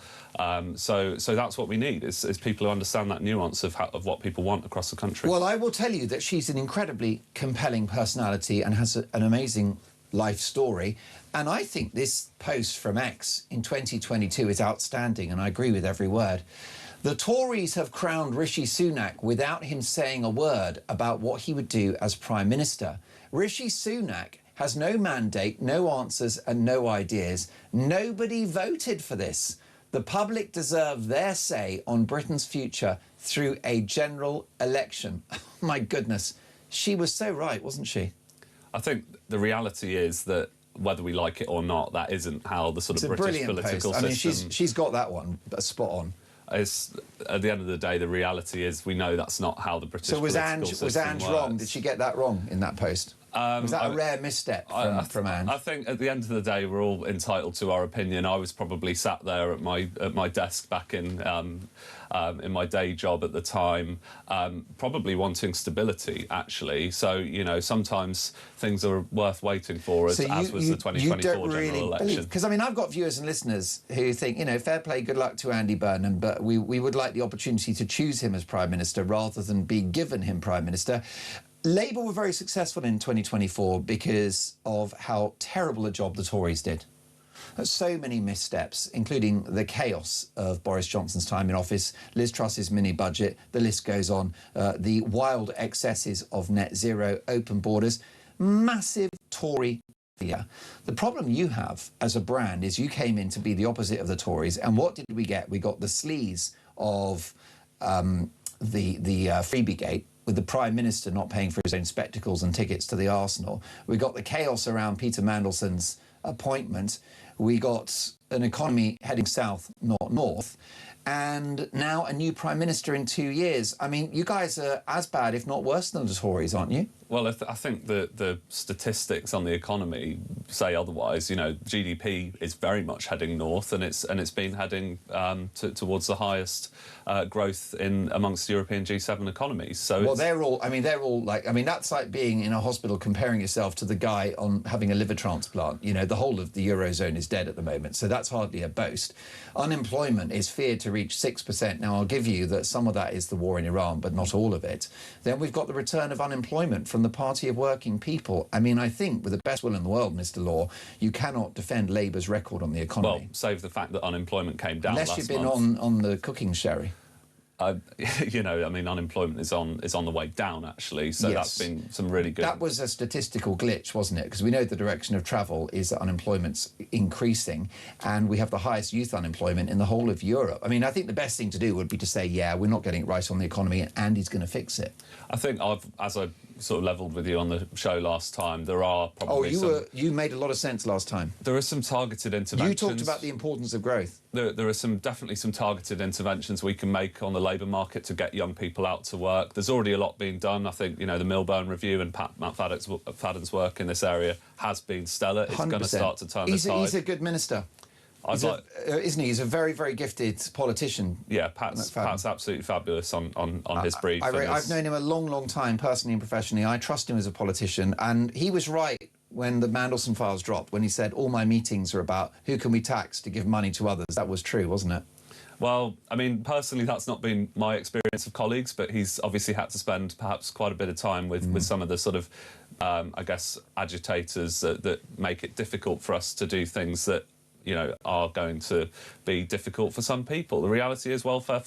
[SPEAKER 24] So that's what we need, is people who understand that nuance of what people want across the country.
[SPEAKER 10] Well, I will tell you that she's an incredibly compelling personality and has an amazing life story. And I think this post from X in 2022 is outstanding, and I agree with every word. The Tories have crowned Rishi Sunak without him saying a word about what he would do as Prime Minister. Rishi Sunak has no mandate, no answers and no ideas. Nobody voted for this. The public deserve their say on Britain's future through a general election. My goodness, she was so right, wasn't she?
[SPEAKER 24] I think the reality is that whether we like it or not, that isn't how the sort of British political system...
[SPEAKER 10] I mean, she's got that one spot on.
[SPEAKER 24] It's, at the end of the day, the reality is we know that's not how the British political system works.
[SPEAKER 10] So was Ange wrong? Did she get that wrong in that post? Was that a rare misstep from Ange?
[SPEAKER 24] I think at the end of the day, we're all entitled to our opinion. I was probably sat there at my desk back in my day job at the time, probably wanting stability, actually. So, you know, sometimes things are worth waiting for, as was the 2024 general election.
[SPEAKER 10] Because, I mean, I've got viewers and listeners who think, you know, fair play, good luck to Andy Burnham, but we would like the opportunity to choose him as Prime Minister rather than be given him Prime Minister. Labour were very successful in 2024 because of how terrible a job the Tories did. So many missteps, including the chaos of Boris Johnson's time in office, Liz Truss's mini-budget, the list goes on, the wild excesses of net zero, open borders, massive Tory failure. The problem you have as a brand is you came in to be the opposite of the Tories, and what did we get? We got the sleaze of the freebie gate, with the Prime Minister not paying for his own spectacles and tickets to the Arsenal. We got the chaos around Peter Mandelson's appointment. We got an economy heading south, not north. And now a new Prime Minister in 2 years. I mean, you guys are as bad, if not worse, than the Tories, aren't you?
[SPEAKER 24] Well, I think the statistics on the economy say otherwise. You know, GDP is very much heading north, and it's been heading towards the highest growth amongst European G7 economies. So
[SPEAKER 10] well, they're all like, I mean, that's like being in a hospital comparing yourself to the guy on having a liver transplant. You know, the whole of the Eurozone is dead at the moment, so that's hardly a boast. Unemployment is feared to reach 6%. Now, I'll give you that some of that is the war in Iran, but not all of it. Then we've got the return of unemployment from the Party of Working People. I mean, I think with the best will in the world, Mr. Law, you cannot defend Labour's record on the economy.
[SPEAKER 24] Well, save the fact that unemployment came down last month.
[SPEAKER 10] Unless you've been on the cooking sherry.
[SPEAKER 24] You know, I mean, unemployment is on the way down, actually. So
[SPEAKER 10] yes.
[SPEAKER 24] That's been some really good...
[SPEAKER 10] That was a statistical glitch, wasn't it? Because we know the direction of travel is that unemployment's increasing, and we have the highest youth unemployment in the whole of Europe. I mean, I think the best thing to do would be to say, yeah, we're not getting it right on the economy, and Andy's going to fix it.
[SPEAKER 24] I think as I sort of levelled with you on the show last time, there are probably
[SPEAKER 10] you made a lot of sense last time.
[SPEAKER 24] There are some targeted interventions.
[SPEAKER 10] You talked about the importance of growth.
[SPEAKER 24] There are definitely some targeted interventions we can make on the labour market to get young people out to work. There's already a lot being done. I think, you know, the Milburn Review and Matt Fadden's work in this area has been stellar. It's going to start to turn the tide. He's
[SPEAKER 10] a good minister. Isn't he? He's a very, very gifted politician.
[SPEAKER 24] Yeah, Pat's absolutely fabulous on his brief.
[SPEAKER 10] I've known him a long, long time, personally and professionally. I trust him as a politician, and he was right when the Mandelson files dropped, when he said, all my meetings are about who can we tax to give money to others. That was true, wasn't it?
[SPEAKER 24] Well, I mean, personally, that's not been my experience of colleagues, but he's obviously had to spend perhaps quite a bit of time with some of the sort of, I guess, agitators that make it difficult for us to do things that, you know, are going to be difficult for some people. The reality is welfare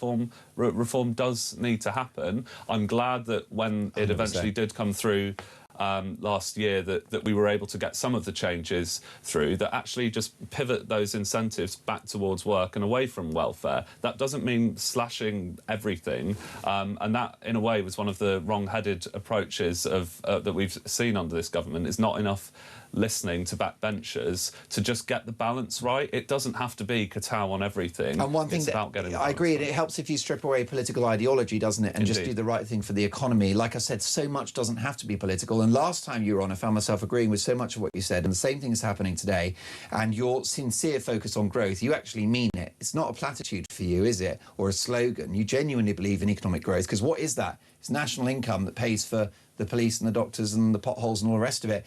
[SPEAKER 24] reform does need to happen. I'm glad that when it 100%. Eventually did come through last year that we were able to get some of the changes through that actually just pivot those incentives back towards work and away from welfare. That doesn't mean slashing everything, and that, in a way, was one of the wrong-headed approaches that we've seen under this government. It's not enough listening to backbenchers to just get the balance right. It doesn't have to be kowtow on everything.
[SPEAKER 10] And one thing I agree, it helps if you strip away political ideology, doesn't it, and just do the right thing for the economy. Like I said, so much doesn't have to be political. And last time you were on, I found myself agreeing with so much of what you said, and the same thing is happening today. And your sincere focus on growth, you actually mean it. It's not a platitude for you, is it? Or a slogan. You genuinely believe in economic growth, because what is that? It's national income that pays for the police and the doctors and the potholes and all the rest of it.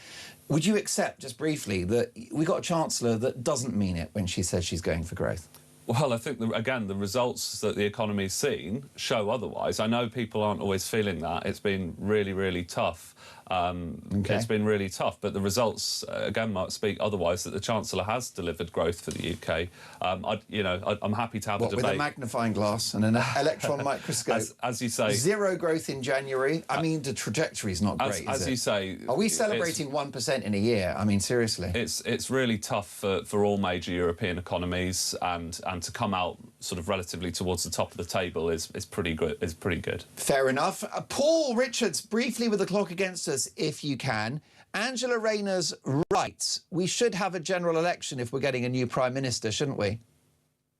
[SPEAKER 10] Would you accept, just briefly, that we got a Chancellor that doesn't mean it when she says she's going for growth?
[SPEAKER 24] Well, I think, again, the results that the economy's seen show otherwise. I know people aren't always feeling that. It's been really, really tough. It's been really tough, but the results, again, might speak otherwise, that the Chancellor has delivered growth for the UK. I'm happy to have a debate.
[SPEAKER 10] With a magnifying glass and an electron microscope.
[SPEAKER 24] As you say.
[SPEAKER 10] Zero growth in January. I mean, the trajectory's not great,
[SPEAKER 24] As you say.
[SPEAKER 10] Are we celebrating 1% in a year? I mean, seriously.
[SPEAKER 24] It's really tough for all major European economies, and to come out sort of relatively towards the top of the table is pretty good.
[SPEAKER 10] Fair enough. Paul Richards, briefly with the clock against us, if you can. Angela Rayner's right. We should have a general election if we're getting a new Prime Minister, shouldn't we?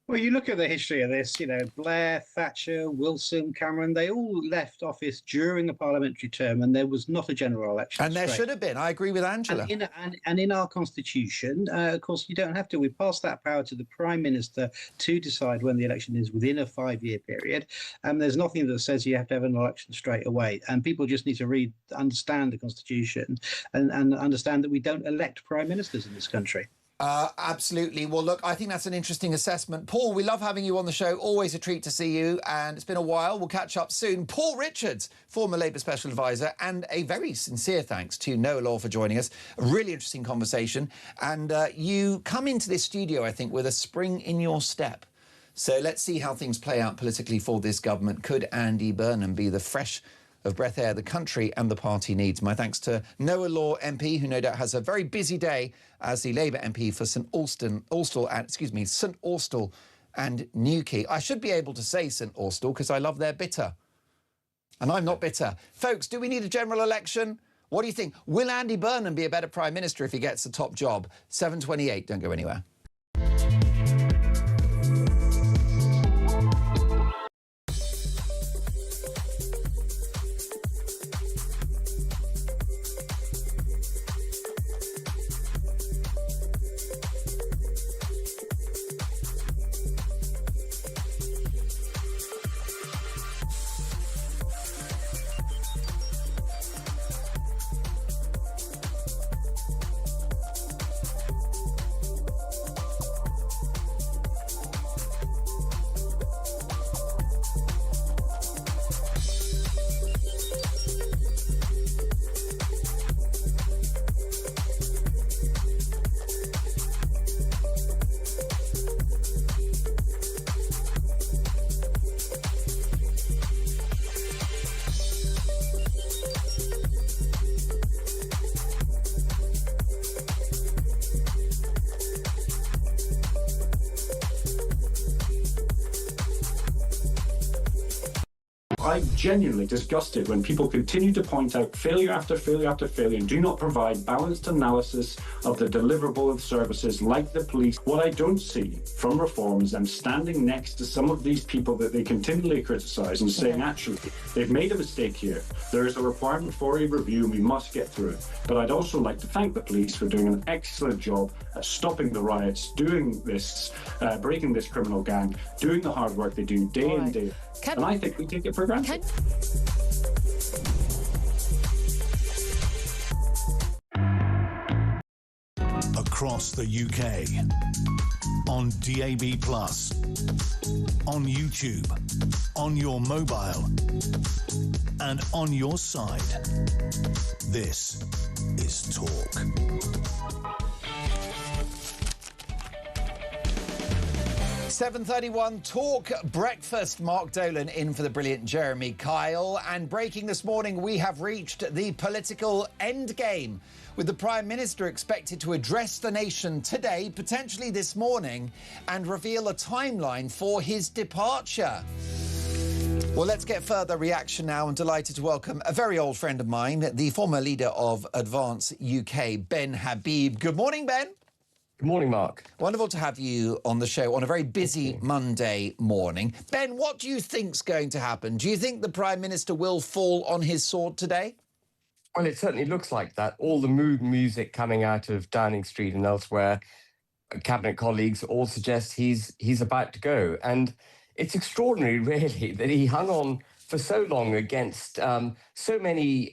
[SPEAKER 2] Well, you look at the history of this, Blair, Thatcher, Wilson, Cameron, they all left office during the parliamentary term, and there was not a general election.
[SPEAKER 10] And there should have been. I agree with Angela.
[SPEAKER 2] And in our constitution, of course, you don't have to. We pass that power to the Prime Minister to decide when the election is within a 5-year period. And there's nothing that says you have to have an election straight away. And people just need to understand the constitution and understand that we don't elect Prime Ministers in this country.
[SPEAKER 10] Absolutely. Well, look, I think that's an interesting assessment. Paul, we love having you on the show. Always a treat to see you. And it's been a while. We'll catch up soon. Paul Richards, former Labour Special Advisor, and a very sincere thanks to Noah Law for joining us. A really interesting conversation. And you come into this studio, I think, with a spring in your step. So let's see how things play out politically for this government. Could Andy Burnham be the fresh of breath air the country and the party needs? My thanks to Noah Law MP, who no doubt has a very busy day as the Labour MP for St Austell and Newquay. I should be able to say St Austell because I love their bitter. And I'm not bitter. Folks, do we need a general election? What do you think? Will Andy Burnham be a better Prime Minister if he gets the top job? 7:28, don't go anywhere.
[SPEAKER 4] I'm genuinely disgusted when people continue to point out failure after failure after failure and do not provide balanced analysis of the deliverable of services like the police. What I don't see from reform is them standing next to some of these people that they continually criticise and saying, actually, they've made a mistake here. There is a requirement for a review and we must get through it. But I'd also like to thank the police for doing an excellent job at stopping the riots, doing this, breaking this criminal gang, doing the hard work they do day in, day out. And I think we take it for granted.
[SPEAKER 9] Across the UK, on DAB+, on YouTube, on your mobile, and on your side. This is Talk.
[SPEAKER 10] .31 Talk Breakfast. Mark Dolan in for the brilliant Jeremy Kyle. And breaking this morning, we have reached the political endgame, with the Prime Minister expected to address the nation today, potentially this morning, and reveal a timeline for his departure. Well, let's get further reaction now. I'm delighted to welcome a very old friend of mine, the former leader of Advance UK, Ben Habib. Good morning, Ben.
[SPEAKER 5] Good morning, Mark.
[SPEAKER 10] Wonderful to have you on the show on a very busy Monday morning. Ben, what do you think's going to happen? Do you think the Prime Minister will fall on his sword today?
[SPEAKER 5] Well, it certainly looks like that. All the mood music coming out of Downing Street and elsewhere, Cabinet colleagues all suggest he's about to go. And it's extraordinary, really, that he hung on for so long against so many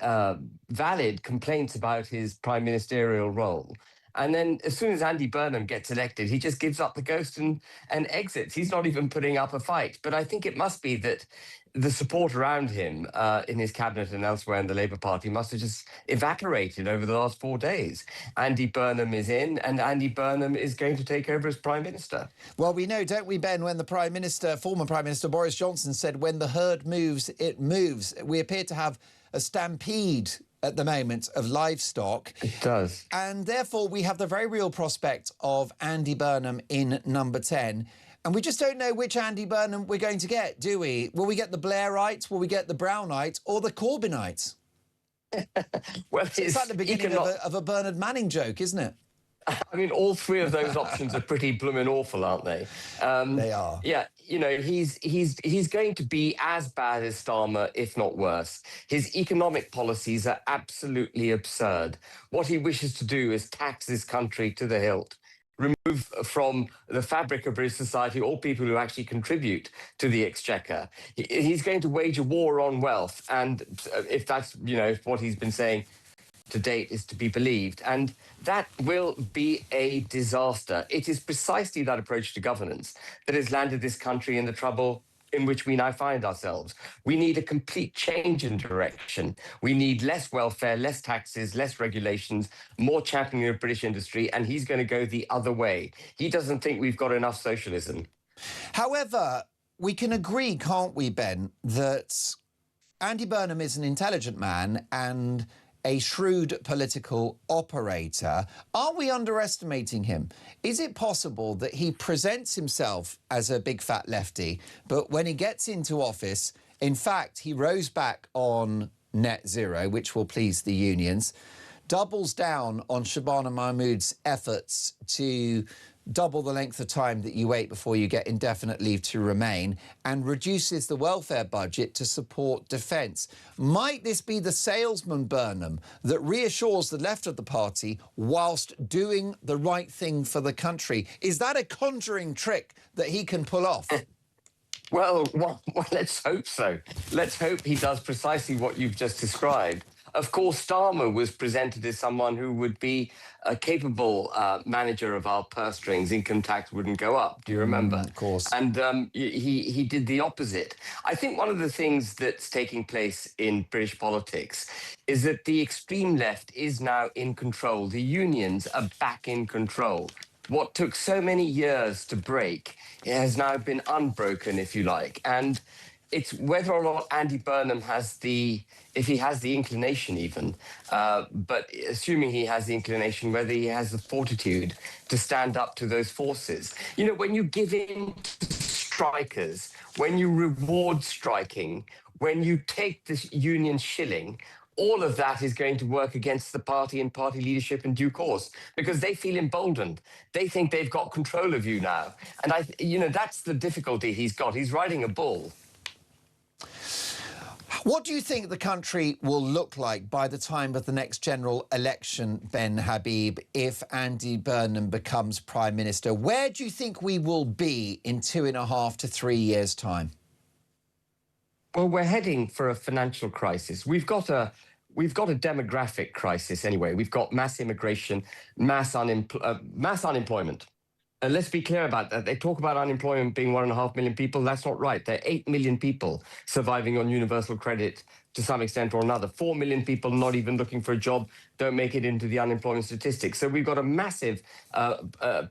[SPEAKER 5] valid complaints about his prime ministerial role. And then as soon as Andy Burnham gets elected, he just gives up the ghost and exits. He's not even putting up a fight. But I think it must be that the support around him in his cabinet and elsewhere in the Labour Party must have just evaporated over the last 4 days. Andy Burnham is in, and Andy Burnham is going to take over as Prime Minister.
[SPEAKER 10] Well, we know, don't we, Ben, when the former Prime Minister Boris Johnson said, when the herd moves, it moves. We appear to have a stampede at the moment of livestock.
[SPEAKER 5] It does.
[SPEAKER 10] And therefore, we have the very real prospect of Andy Burnham in number 10. And we just don't know which Andy Burnham we're going to get, do we? Will we get the Blairites, will we get the Brownites, or the Corbynites?
[SPEAKER 5] Well,
[SPEAKER 10] it's like the beginning of a Bernard Manning joke, isn't it?
[SPEAKER 5] I mean, all three of those options are pretty blooming awful, aren't they?
[SPEAKER 10] They are.
[SPEAKER 5] Yeah, you know, he's going to be as bad as Starmer, if not worse. His economic policies are absolutely absurd. What he wishes to do is tax this country to the hilt, remove from the fabric of British society all people who actually contribute to the exchequer. He's going to wage a war on wealth, and if that's, you know, what he's been saying to date is to be believed, and that will be a disaster. It is precisely that approach to governance that has landed this country in the trouble in which we now find ourselves. We need a complete change in direction. We need less welfare, less taxes, less regulations, more championing of British industry, and he's going to go the other way. He doesn't think we've got enough socialism.
[SPEAKER 10] However, we can agree, can't we, Ben, that Andy Burnham is an intelligent man and a shrewd political operator. Are we underestimating him? Is it possible that he presents himself as a big fat lefty, but when he gets into office, in fact, he rows back on net zero, which will please the unions, doubles down on Shabana Mahmood's efforts to double the length of time that you wait before you get indefinite leave to remain, and reduces the welfare budget to support defence? Might this be the salesman Burnham that reassures the left of the party whilst doing the right thing for the country? Is that a conjuring trick that he can pull off?
[SPEAKER 5] Well, let's hope so. Let's hope he does precisely what you've just described. Of course, Starmer was presented as someone who would be a capable manager of our purse strings. Income tax wouldn't go up. Do you remember?
[SPEAKER 10] Of course.
[SPEAKER 5] And he did the opposite. I think one of the things that's taking place in British politics is that the extreme left is now in control. The unions are back in control. What took so many years to break has now been unbroken, if you like. And it's whether or not Andy Burnham has if he has the inclination even, but assuming he has the inclination, whether he has the fortitude to stand up to those forces. You know, when you give in to strikers, when you reward striking, when you take this union shilling, all of that is going to work against the party and party leadership in due course, because they feel emboldened. They think they've got control of you now. And that's the difficulty he's got. He's riding a bull.
[SPEAKER 10] What do you think the country will look like by the time of the next general election, Ben Habib, if Andy Burnham becomes Prime Minister? Where do you think we will be in 2.5 to 3 years' time?
[SPEAKER 5] Well, we're heading for a financial crisis. We've got a demographic crisis anyway. We've got mass immigration, mass unemployment. And let's be clear about that. They talk about unemployment being 1.5 million people. That's not right. There are 8 million people surviving on universal credit to some extent or another. 4 million people not even looking for a job don't make it into the unemployment statistics. So we've got a massive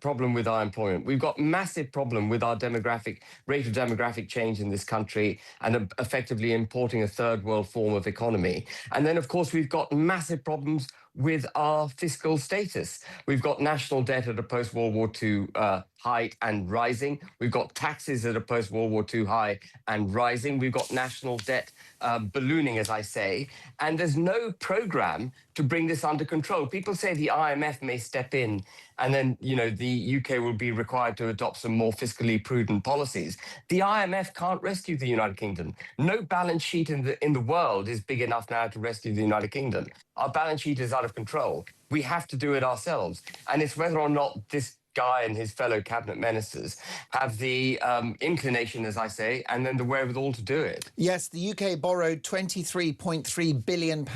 [SPEAKER 5] problem with our employment. We've got massive problem with our rate of demographic change in this country and effectively importing a third world form of economy. And then, of course, we've got massive problems with our fiscal status. We've got national debt at a post-World War II height and rising. We've got taxes at a post-World War II high and rising. We've got national debt ballooning, as I say, and there's no program to bring this under control. People say the IMF may step in and then, the UK will be required to adopt some more fiscally prudent policies. The IMF can't rescue the United Kingdom. No balance sheet in the world is big enough now to rescue the United Kingdom. Our balance sheet is out of control. We have to do it ourselves. And it's whether or not this guy and his fellow cabinet ministers have the inclination, as I say, and then the wherewithal to do it.
[SPEAKER 10] Yes, the UK borrowed £23.3 billion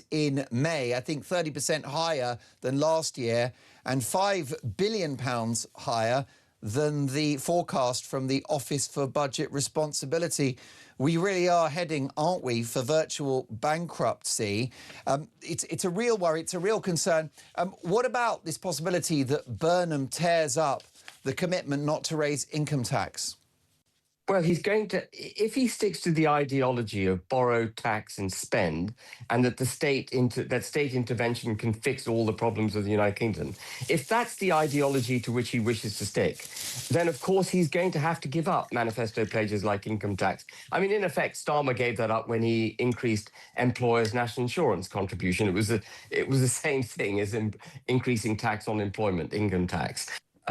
[SPEAKER 10] in May, I think 30% higher than last year, and £5 billion higher than the forecast from the Office for Budget Responsibility. We really are heading, aren't we, for virtual bankruptcy. It's a real worry, it's a real concern. What about this possibility that Burnham tears up the commitment not to raise income tax?
[SPEAKER 5] Well, he's going to, if he sticks to the ideology of borrow, tax and spend, and that state intervention can fix all the problems of the United Kingdom, if that's the ideology to which he wishes to stick, then of course he's going to have to give up manifesto pledges like income tax. I mean, in effect, Starmer gave that up when he increased employers' national insurance contribution. It was the same thing as increasing tax on employment, income tax.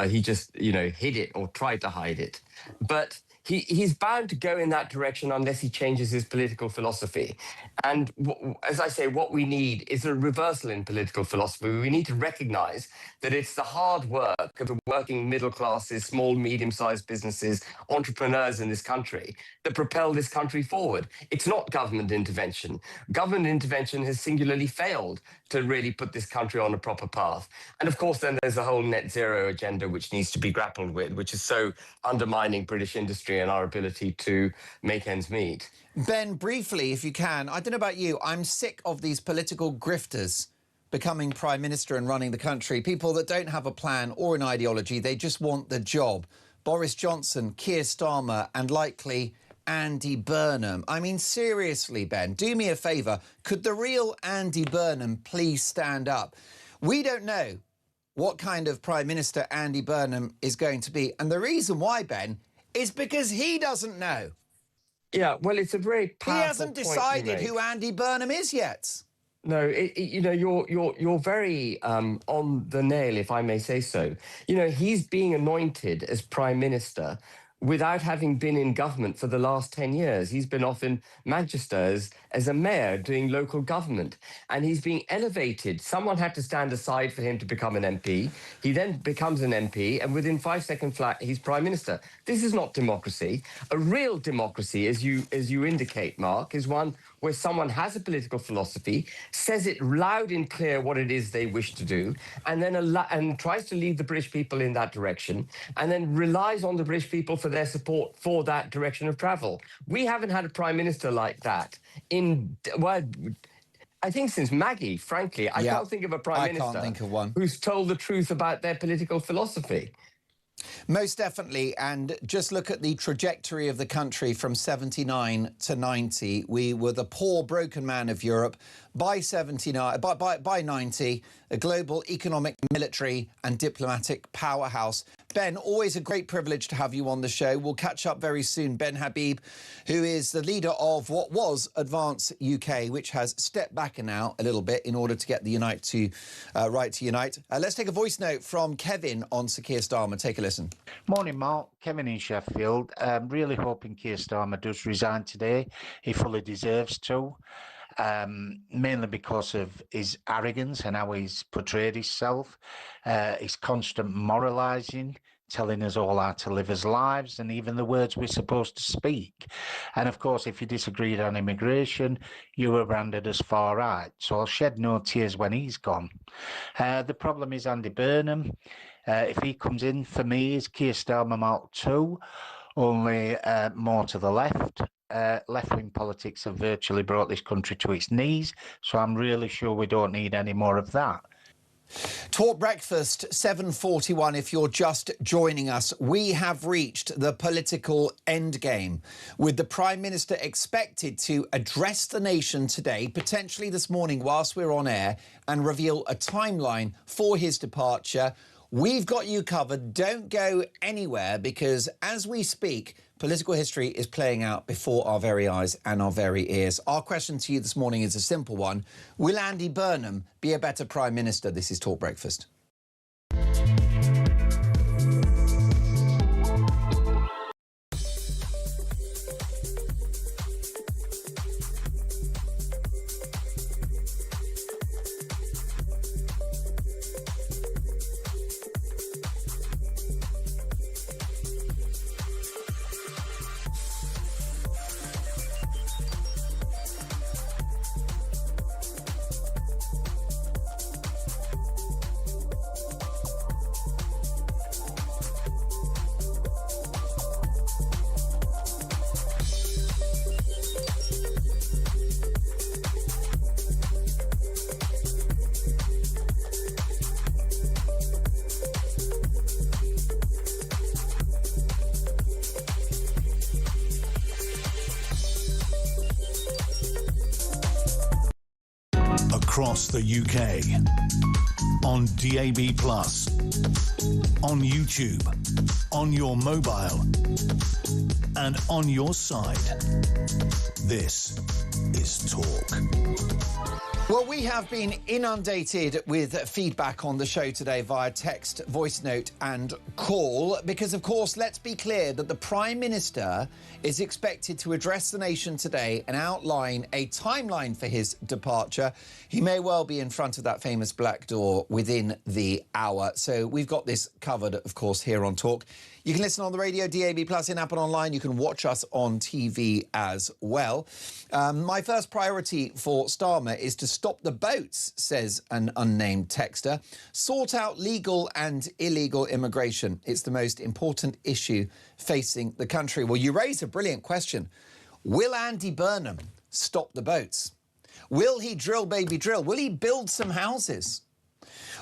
[SPEAKER 5] He just, hid it or tried to hide it. But he's bound to go in that direction unless he changes his political philosophy. And as I say, what we need is a reversal in political philosophy. We need to recognize that it's the hard work of the working middle classes, small, medium-sized businesses, entrepreneurs in this country that propel this country forward. It's not government intervention. Government intervention has singularly failed to really put this country on a proper path. And of course, then there's the whole net zero agenda, which needs to be grappled with, which is so undermining British industry and our ability to make ends meet.
[SPEAKER 10] Ben, briefly, if you can, I don't know about you, I'm sick of these political grifters becoming Prime Minister and running the country. People that don't have a plan or an ideology, they just want the job. Boris Johnson, Keir Starmer and likely Andy Burnham. I mean, seriously, Ben, do me a favour. Could the real Andy Burnham please stand up? We don't know what kind of Prime Minister Andy Burnham is going to be. And the reason why, Ben, is because he doesn't know.
[SPEAKER 5] Yeah, well, it's a very powerful
[SPEAKER 10] He hasn't decided who Andy Burnham is yet.
[SPEAKER 5] No, you're very on the nail, if I may say so. He's being anointed as Prime Minister without having been in government for the last 10 years. He's been off in Manchester as a mayor doing local government, and he's being elevated. Someone had to stand aside for him to become an MP. He then becomes an MP, and within 5 seconds flat, he's Prime Minister. This is not democracy. A real democracy, as you indicate, Mark, is one where someone has a political philosophy, says it loud and clear what it is they wish to do, and then and tries to lead the British people in that direction, and then relies on the British people for their support for that direction of travel. We haven't had a Prime Minister like that I think since Maggie, frankly. I can't think of a Prime Minister who's told the truth about their political philosophy.
[SPEAKER 10] Most definitely, and just look at the trajectory of the country from 79 to 90. We were the poor, broken man of Europe. By 90, a global economic, military and diplomatic powerhouse. Ben, always a great privilege to have you on the show. We'll catch up very soon. Ben Habib, who is the leader of what was Advance UK, which has stepped back now a little bit in order to get the right to unite. Let's take a voice note from Kevin on Sir Keir Starmer. Take a listen.
[SPEAKER 6] Morning, Mark. Kevin in Sheffield. Really hoping Keir Starmer does resign today. He fully deserves to. Mainly because of his arrogance and how he's portrayed himself, his constant moralising, telling us all how to live as lives and even the words we're supposed to speak. And of course, if you disagreed on immigration, you were branded as far right. So I'll shed no tears when he's gone. The problem is Andy Burnham. If he comes in, for me, is Keir Starmer Mark II, only more to the left. Left-wing politics have virtually brought this country to its knees, so I'm really sure we don't need any more of that.
[SPEAKER 10] Talk Breakfast, 7:41 if you're just joining us. We have reached the political endgame, with the Prime Minister expected to address the nation today, potentially this morning whilst we're on air, and reveal a timeline for his departure. We've got you covered. Don't go anywhere, because as we speak, political history is playing out before our very eyes and our very ears. Our question to you this morning is a simple one. Will Andy Burnham be a better Prime Minister? This is Talk Breakfast.
[SPEAKER 9] across the UK, on DAB+, on YouTube, on your mobile, and on your side. This is Talk.
[SPEAKER 10] Well, we have been inundated with feedback on the show today via text, voice note and call because, of course, let's be clear that the Prime Minister is expected to address the nation today and outline a timeline for his departure. He may well be in front of that famous black door within the hour. So we've got this covered, of course, here on Talk. You can listen on the radio, DAB+, in-app and online. You can watch us on TV as well. My first priority for Starmer is to stop the boats, says an unnamed texter. Sort out legal and illegal immigration. It's the most important issue facing the country. Well, you raise a brilliant question. Will Andy Burnham stop the boats? Will he drill, baby, drill? Will he build some houses?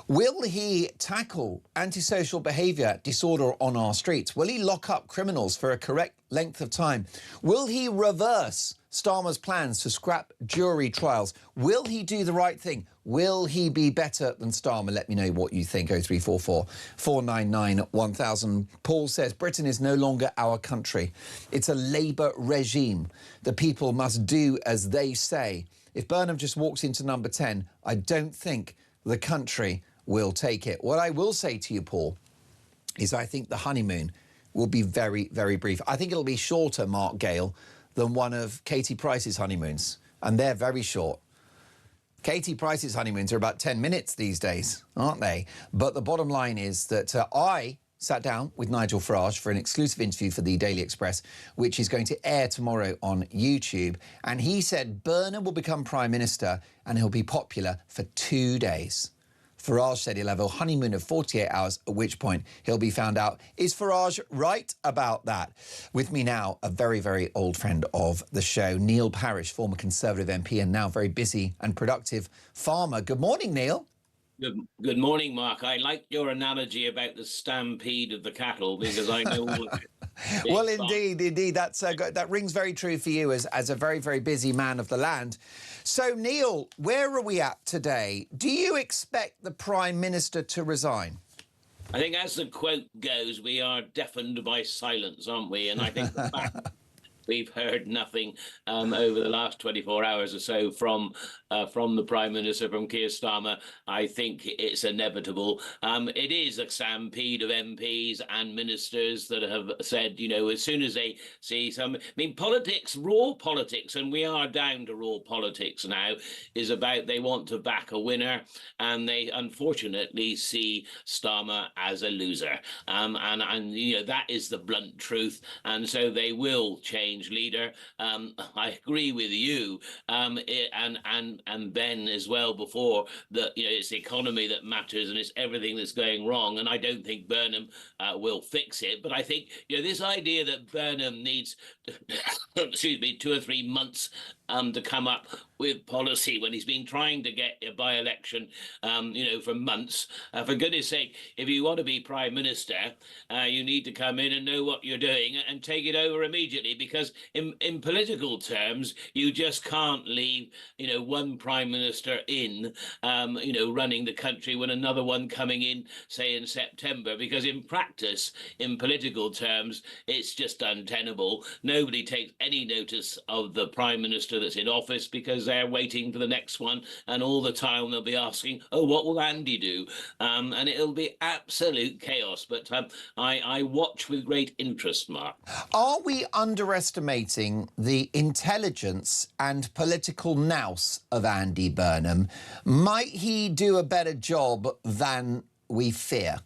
[SPEAKER 10] Will he tackle antisocial behaviour disorder on our streets? Will he lock up criminals for a correct length of time? Will he reverse Starmer's plans to scrap jury trials? Will he do the right thing? Will he be better than Starmer? Let me know what you think. 0344 499 1000. Paul says, Britain is no longer our country. It's a Labour regime. The people must do as they say. If Burnham just walks into number 10, I don't think the country will take it. What I will say to you, Paul, is I think the honeymoon will be very, very brief. I think it'll be shorter, Mark Gale, than one of Katie Price's honeymoons. And they're very short. Katie Price's honeymoons are about 10 minutes these days, aren't they? But the bottom line is that I sat down with Nigel Farage for an exclusive interview for the Daily Express, which is going to air tomorrow on YouTube. And he said Burnham will become Prime Minister and he'll be popular for 2 days. Farage said he'll have a honeymoon of 48 hours, at which point he'll be found out. Is Farage right about that? With me now, a very, very old friend of the show, Neil Parish, former Conservative MP and now very busy and productive farmer. Good morning, Neil.
[SPEAKER 3] Good morning, Mark. I like your analogy about the stampede of the cattle because I know all of it.
[SPEAKER 10] Well, indeed. That rings very true for you as a very, very busy man of the land. So, Neil, where are we at today? Do you expect the Prime Minister to resign?
[SPEAKER 3] I think as the quote goes, we are deafened by silence, aren't we? And I think the fact we've heard nothing over the last 24 hours or so from the Prime Minister, from Keir Starmer. I think it's inevitable. It is a stampede of MPs and ministers that have said, you know, as soon as they see some... I mean, politics, raw politics, and we are down to raw politics now, is about they want to back a winner, and they unfortunately see Starmer as a loser. And you know, that is the blunt truth, and so they will change leader. I agree with you and Ben as well before that, you know, it's the economy that matters and it's everything that's going wrong, and I don't think Burnham will fix it. But I think, you know, this idea that Burnham needs excuse me, 2 or 3 months to come up with policy when he's been trying to get a by-election, you know, for months. For goodness sake, if you want to be Prime Minister, you need to come in and know what you're doing and take it over immediately, because in political terms, you just can't leave, you know, one Prime Minister in, you know, running the country when another one coming in, say, in September, because in practice, in political terms, it's just untenable. Nobody takes any notice of the Prime Minister that's in office because they're waiting for the next one, and all the time they'll be asking, oh, what will Andy do? And it'll be absolute chaos. But I watch with great interest, Mark.
[SPEAKER 10] Are we underestimating the intelligence and political nous of Andy Burnham? Might he do a better job than we fear?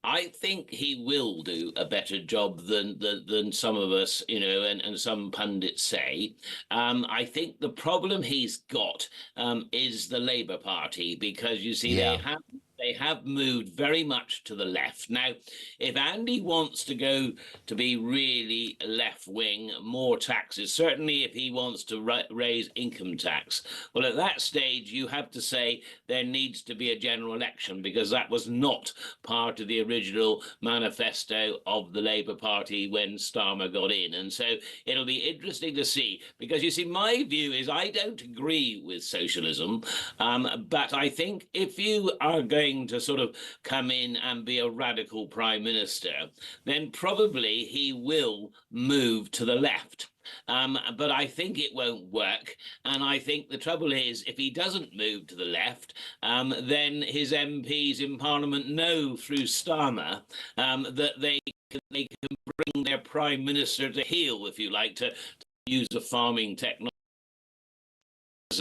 [SPEAKER 3] I think he will do a better job than some of us, you know, and some pundits say. I think the problem he's got is the Labour Party, because you see, they have They have moved very much to the left. Now, if Andy wants to go to be really left-wing, more taxes, certainly if he wants to raise income tax, well, at that stage, you have to say there needs to be a general election, because that was not part of the original manifesto of the Labour Party when Starmer got in. And so it'll be interesting to see, because you see, my view is I don't agree with socialism, but I think if you are going to sort of come in and be a radical prime minister, then probably he will move to the left. But I think it won't work. And I think the trouble is, if he doesn't move to the left, then his MPs in Parliament know through Starmer that they can bring their prime minister to heel, if you like, to use a farming technology.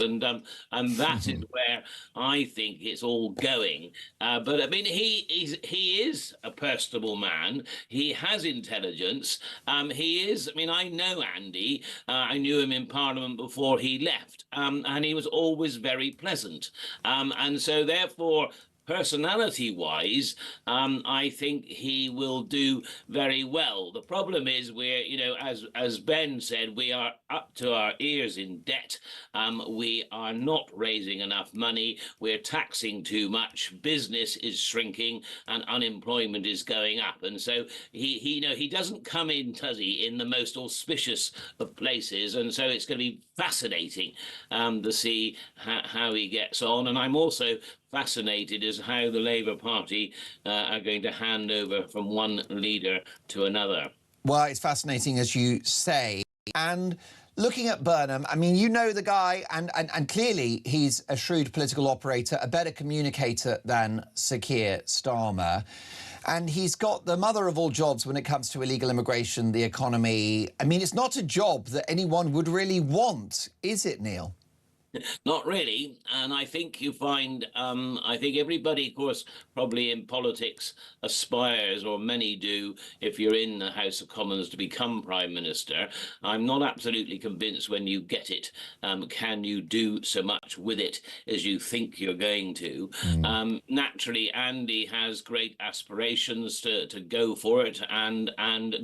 [SPEAKER 3] And that is where I think it's all going. But I mean, he is a personable man. He has intelligence. He is. I mean, I know Andy. I knew him in Parliament before he left, and he was always very pleasant. And so, therefore, personality-wise, I think he will do very well. The problem is we're, you know, as Ben said, we are up to our ears in debt. We are not raising enough money. We're taxing too much. Business is shrinking and unemployment is going up. And so he doesn't come in, does he, in the most auspicious of places. And so it's going to be fascinating to see how he gets on. And I'm also fascinated as how the Labour Party are going to hand over from one leader to another.
[SPEAKER 10] Well, it's fascinating, as you say. And looking at Burnham, I mean, you know the guy, and clearly he's a shrewd political operator, a better communicator than Sir Keir Starmer. And he's got the mother of all jobs when it comes to illegal immigration, the economy. I mean, it's not a job that anyone would really want, is it, Neil?
[SPEAKER 3] Not really. And I think you find, I think everybody, of course, probably in politics aspires, or many do, if you're in the House of Commons, to become Prime Minister. I'm not absolutely convinced when you get it, can you do so much with it as you think you're going to. Naturally, Andy has great aspirations to go for it, and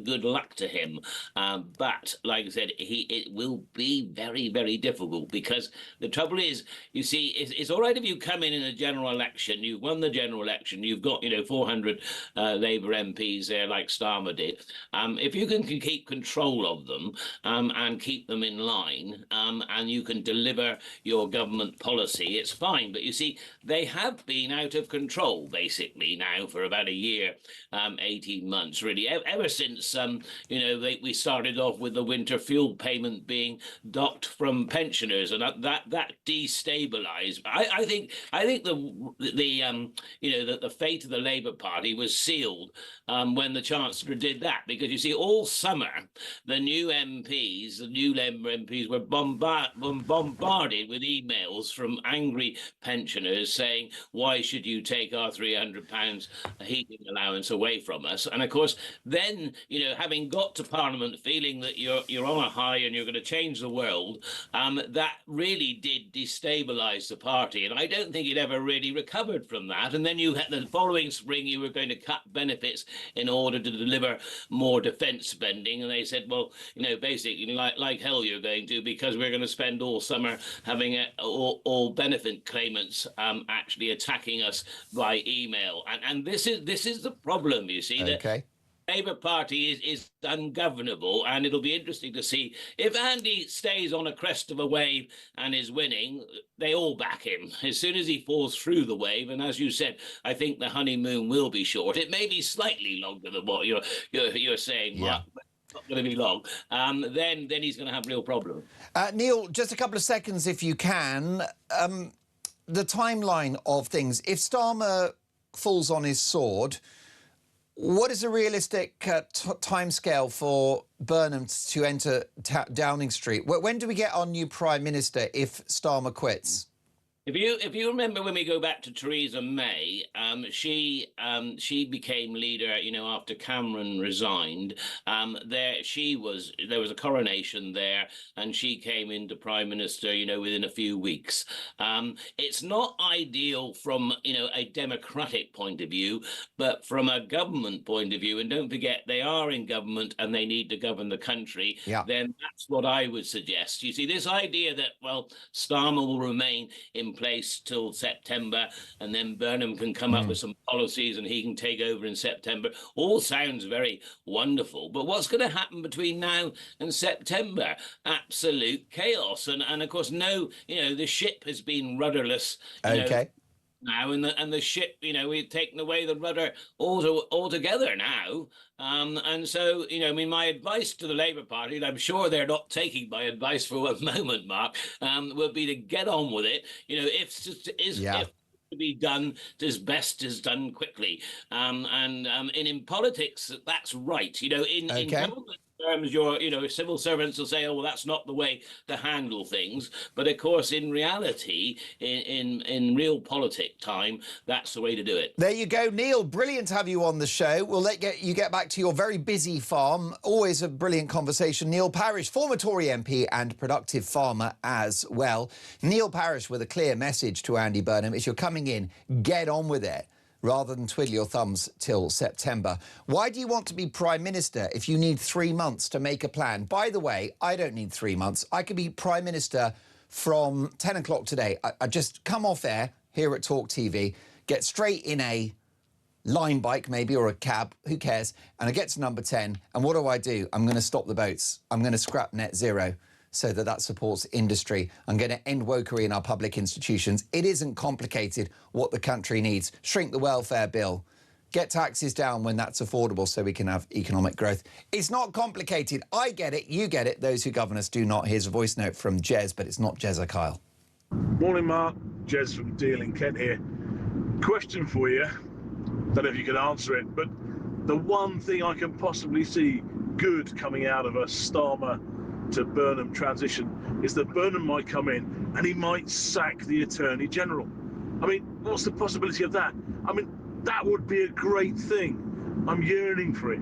[SPEAKER 3] good luck to him. But, like I said, it will be very, very difficult, because the trouble is, you see, it's all right if you come in a general election, you've won the general election, you've got, 400 Labour MPs there like Starmer did. If you can keep control of them and keep them in line, and you can deliver your government policy, it's fine. But you see, they have been out of control, basically, now for about a year, 18 months, really, ever since, we started off with the winter fuel payment being docked from pensioners, and that destabilised. I think the fate of the Labour Party was sealed when the Chancellor did that, because you see, all summer the new Labour MPs were bombarded with emails from angry pensioners saying, why should you take our £300 heating allowance away from us? And of course, then, having got to Parliament feeling that you're on a high and you're going to change the world, that really did destabilise the party, and I don't think it ever really recovered from that. And then you had the following spring, you were going to cut benefits in order to deliver more defence spending, and they said, well, basically like hell you're going to, because we're going to spend all summer having all benefit claimants actually attacking us by email, and this is the problem, you see.
[SPEAKER 10] Okay.
[SPEAKER 3] Labour Party is ungovernable, and it'll be interesting to see if Andy stays on a crest of a wave and is winning. They all back him as soon as he falls through the wave. And as you said, I think the honeymoon will be short. It may be slightly longer than what you're saying, Mark. Yeah. Not going to be long. Then he's going to have real problems.
[SPEAKER 10] Neil, just a couple of seconds, if you can. The timeline of things. If Starmer falls on his sword, what is a realistic timescale for Burnham to enter Downing Street? When do we get our new Prime Minister if Starmer quits?
[SPEAKER 3] If you remember when we go back to Theresa May, she became leader, after Cameron resigned. There was a coronation there, and she came into prime minister, within a few weeks. It's not ideal from a democratic point of view, but from a government point of view. And don't forget, they are in government and they need to govern the country.
[SPEAKER 10] Yeah.
[SPEAKER 3] Then that's what I would suggest. You see, this idea that Starmer will remain in place till September, and then Burnham can come up with some policies and he can take over in September. All sounds very wonderful, but what's going to happen between now and September? Absolute chaos, and of course, the ship has been rudderless. Now, and the ship, we've taken away the rudder altogether now. And so, my advice to the Labour Party, and I'm sure they're not taking my advice for one moment, Mark, will be to get on with it. If to be done, as best is done quickly. And in politics, that's right. In government terms, your civil servants will say, oh, well, that's not the way to handle things. But of course, in reality, in real politic time, that's the way to do it.
[SPEAKER 10] There you go, Neil. Brilliant to have you on the show. We'll let you get back to your very busy farm. Always a brilliant conversation. Neil Parish, former Tory MP and productive farmer as well. Neil Parish with a clear message to Andy Burnham. If you're coming in, get on with it, rather than twiddle your thumbs till September. Why do you want to be Prime Minister if you need 3 months to make a plan? By the way, I don't need 3 months. I could be Prime Minister from 10 o'clock today. I just come off air here at Talk TV, get straight in a line bike maybe, or a cab, who cares, and I get to number 10, and what do? I'm going to stop the boats. I'm going to scrap net zero so that supports industry. I'm going to end wokery in our public institutions. It isn't complicated what the country needs. Shrink the welfare bill. Get taxes down when that's affordable so we can have economic growth. It's not complicated. I get it. You get it. Those who govern us do not. Here's a voice note from Jez, but it's not Jez or Kyle.
[SPEAKER 7] Morning, Mark. Jez from Deal in Kent here. Question for you. Don't know if you can answer it, but the one thing I can possibly see good coming out of a Starmer to Burnham transition is that Burnham might come in and he might sack the Attorney General. I mean, what's the possibility of that? I mean, that would be a great thing. I'm yearning for it.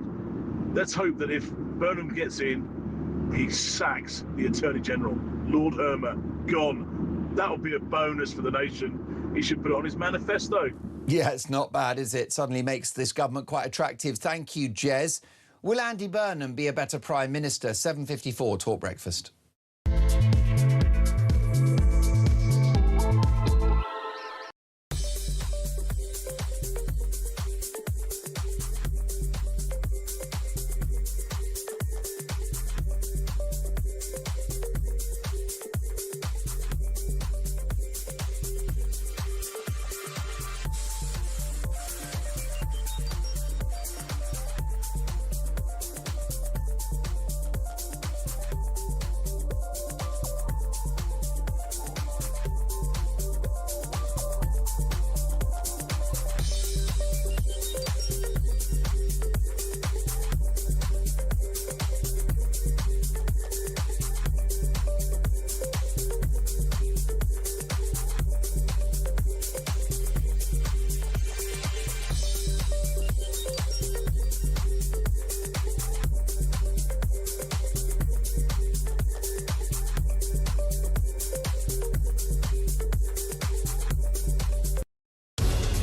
[SPEAKER 7] Let's hope that if Burnham gets in, he sacks the Attorney General. Lord Hermer, gone. That would be a bonus for the nation. He should put it on his manifesto.
[SPEAKER 10] Yeah, it's not bad, is it? Suddenly makes this government quite attractive. Thank you, Jez. Will Andy Burnham be a better Prime Minister? 7:54, Talk Breakfast.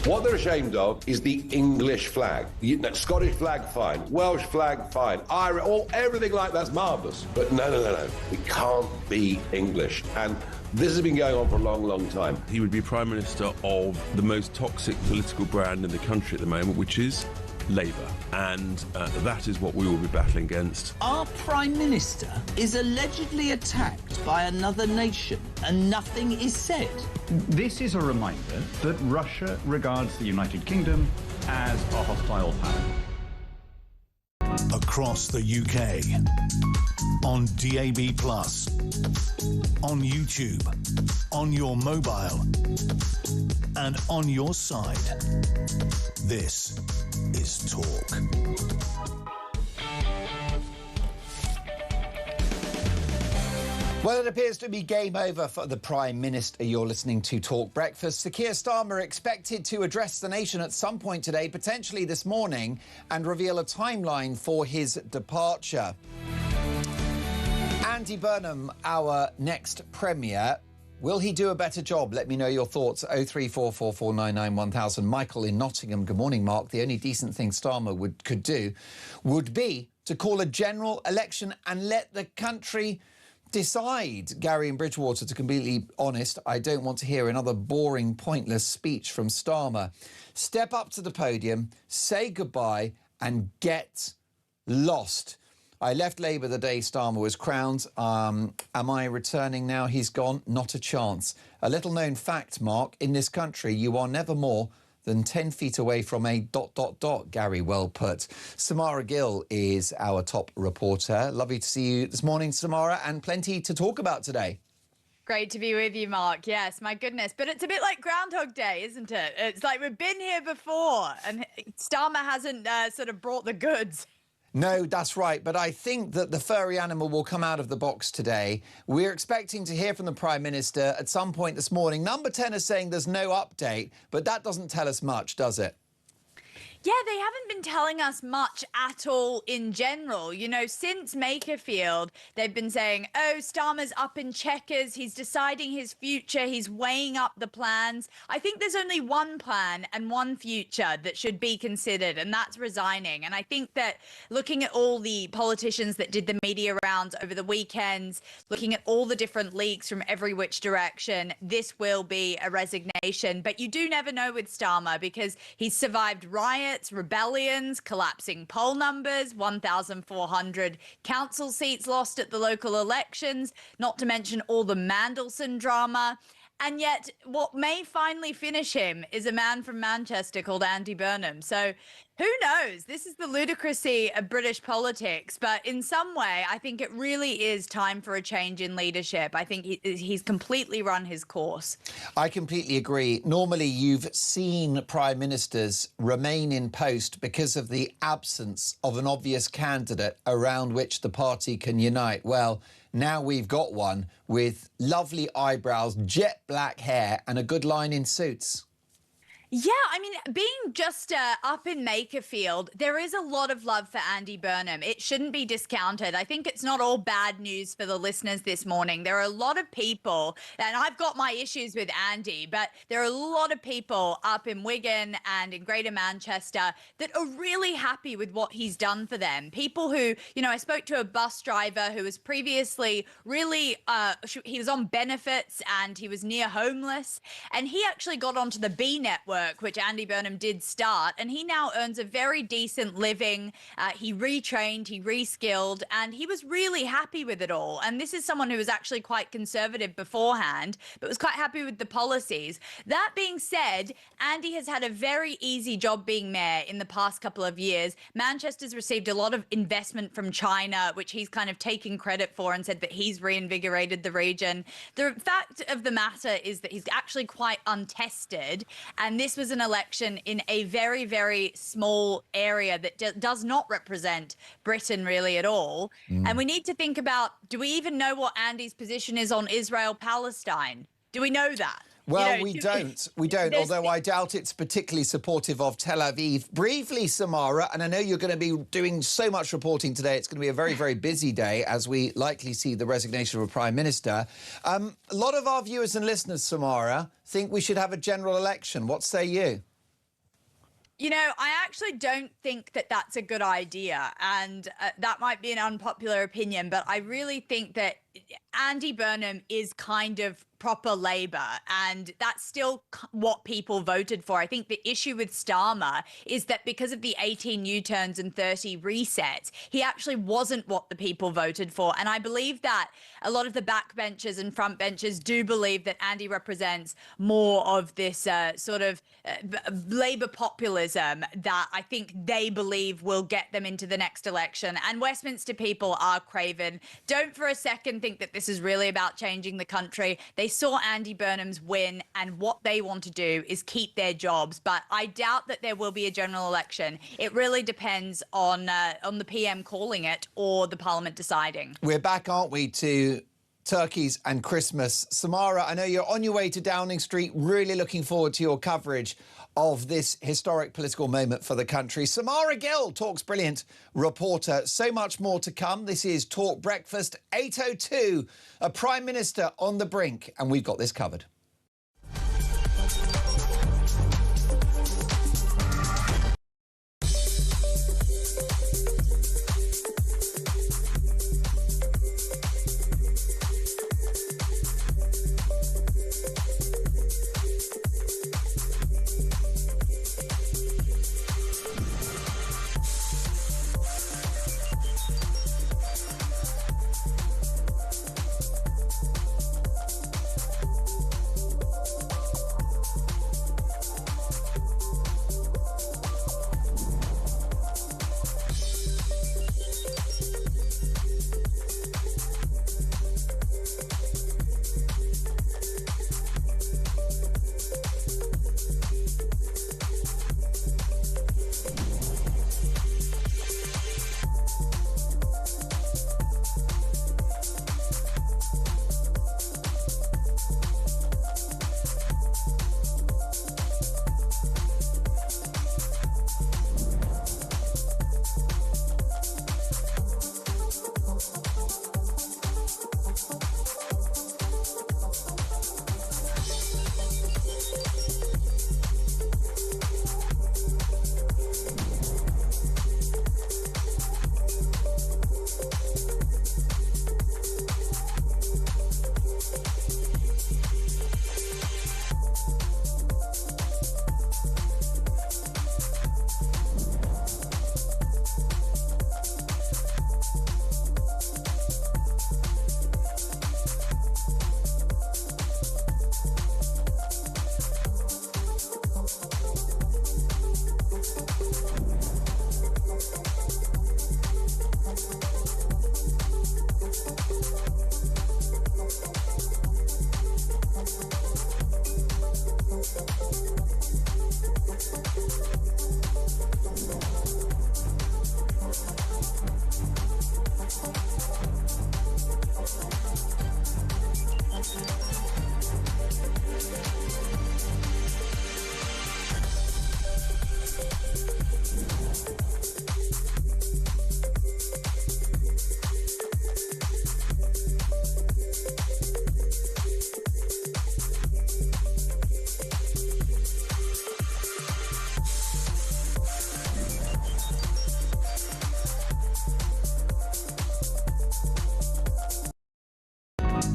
[SPEAKER 14] What they're ashamed of is the English flag. Scottish flag, fine. Welsh flag, fine. Irish, everything like that's marvellous. But no. We can't be English. And this has been going on for a long, long time.
[SPEAKER 8] He would be Prime Minister of the most toxic political brand in the country at the moment, which is Labour. And that is what we will be battling against.
[SPEAKER 12] Our Prime Minister is allegedly attacked by another nation and nothing is said.
[SPEAKER 13] This is a reminder that Russia regards the United Kingdom as a hostile power.
[SPEAKER 9] Across the UK, on DAB+, on YouTube, on your mobile, and on your side. This is Talk.
[SPEAKER 10] Well, it appears to be game over for the Prime Minister. You're listening to Talk Breakfast. Sir Keir Starmer expected to address the nation at some point today, potentially this morning, and reveal a timeline for his departure. Andy Burnham, our next Premier. Will he do a better job? Let me know your thoughts. 03444991000. Michael in Nottingham. Good morning, Mark. The only decent thing Starmer could do would be to call a general election and let the country decide. Gary in Bridgewater, to be completely honest, I don't want to hear another boring, pointless speech from Starmer. Step up to the podium, say goodbye and get lost. I left Labour the day Starmer was crowned. Am I returning now he's gone? Not a chance. A little known fact, Mark, in this country you are never more than 10 feet away from a ... Gary, well put. Samara Gill is our top reporter. Lovely to see you this morning, Samara, and plenty to talk about today.
[SPEAKER 15] Great to be with you, Mark. Yes, my goodness. But it's a bit like Groundhog Day, isn't it? It's like we've been here before and Starmer hasn't sort of brought the goods.
[SPEAKER 10] No, that's right. But I think that the furry animal will come out of the box today. We're expecting to hear from the Prime Minister at some point this morning. Number 10 is saying there's no update, but that doesn't tell us much, does it?
[SPEAKER 15] Yeah, they haven't been telling us much at all in general. You know, since Makerfield, they've been saying, oh, Starmer's up in checkers, he's deciding his future, he's weighing up the plans. I think there's only one plan and one future that should be considered, and that's resigning. And I think that looking at all the politicians that did the media rounds over the weekends, looking at all the different leaks from every which direction, this will be a resignation. But you do never know with Starmer because he's survived riots, rebellions, collapsing poll numbers, 1,400 council seats lost at the local elections, not to mention all the Mandelson drama. And yet what may finally finish him is a man from Manchester called Andy Burnham. So who knows? This is the ludicrousy of British politics. But in some way, I think it really is time for a change in leadership. I think he's completely run his course.
[SPEAKER 10] I completely agree. Normally, you've seen prime ministers remain in post because of the absence of an obvious candidate around which the party can unite. Well, now we've got one with lovely eyebrows, jet black hair and a good line in suits.
[SPEAKER 15] Yeah, I mean, being just up in Makerfield, there is a lot of love for Andy Burnham. It shouldn't be discounted. I think it's not all bad news for the listeners this morning. There are a lot of people, and I've got my issues with Andy, but there are a lot of people up in Wigan and in Greater Manchester that are really happy with what he's done for them. People who, you know, I spoke to a bus driver who was previously really, he was on benefits and he was near homeless, and he actually got onto the B network, which Andy Burnham did start, and he now earns a very decent living. He retrained, he reskilled, and he was really happy with it all. And this is someone who was actually quite conservative beforehand, but was quite happy with the policies. That being said, Andy has had a very easy job being mayor in the past couple of years. Manchester's received a lot of investment from China, which he's kind of taken credit for and said that he's reinvigorated the region. The fact of the matter is that he's actually quite untested, and this was an election in a very, very small area that does not represent Britain really at all. And we need to think about, do we even know what Andy's position is on Israel-Palestine? Do we know that?
[SPEAKER 10] Well,
[SPEAKER 15] you know,
[SPEAKER 10] we don't, although I doubt it's particularly supportive of Tel Aviv. Briefly, Samara, and I know you're going to be doing so much reporting today, it's going to be a very, very busy day as we likely see the resignation of a Prime Minister. A lot of our viewers and listeners, Samara, think we should have a general election. What say you?
[SPEAKER 15] You know, I actually don't think that that's a good idea, and that might be an unpopular opinion, but I really think that Andy Burnham is kind of proper Labour, and that's still what people voted for. I think the issue with Starmer is that because of the 18 U-turns and 30 resets, he actually wasn't what the people voted for. And I believe that a lot of the backbenchers and frontbenchers do believe that Andy represents more of this sort of Labour populism that I think they believe will get them into the next election. And Westminster people are craven. Don't for a second think that this is really about changing the country. They saw Andy Burnham's win, and what they want to do is keep their jobs. But I doubt that there will be a general election. It really depends on the PM calling it or the Parliament deciding.
[SPEAKER 10] We're back, aren't we, to turkeys and Christmas. Samara, I know you're on your way to Downing Street, really looking forward to your coverage of this historic political moment for the country. Samara Gill, Talk's brilliant reporter. So much more to come. This is Talk Breakfast, 8:02, a Prime Minister on the brink, and we've got this covered.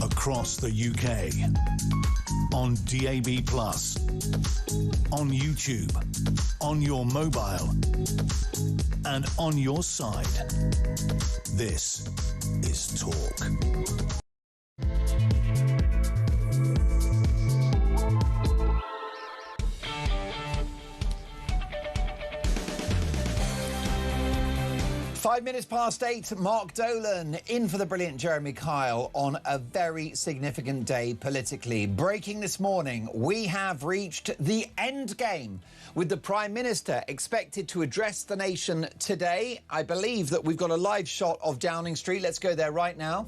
[SPEAKER 9] Across the UK, on DAB+, on YouTube, on your mobile, and on your side. This is Talk.
[SPEAKER 10] Five minutes past 8, Mark Dolan in for the brilliant Jeremy Kyle on a very significant day politically. Breaking this morning, we have reached the end game with the Prime Minister expected to address the nation today. I believe that we've got a live shot of Downing Street. Let's go there right now.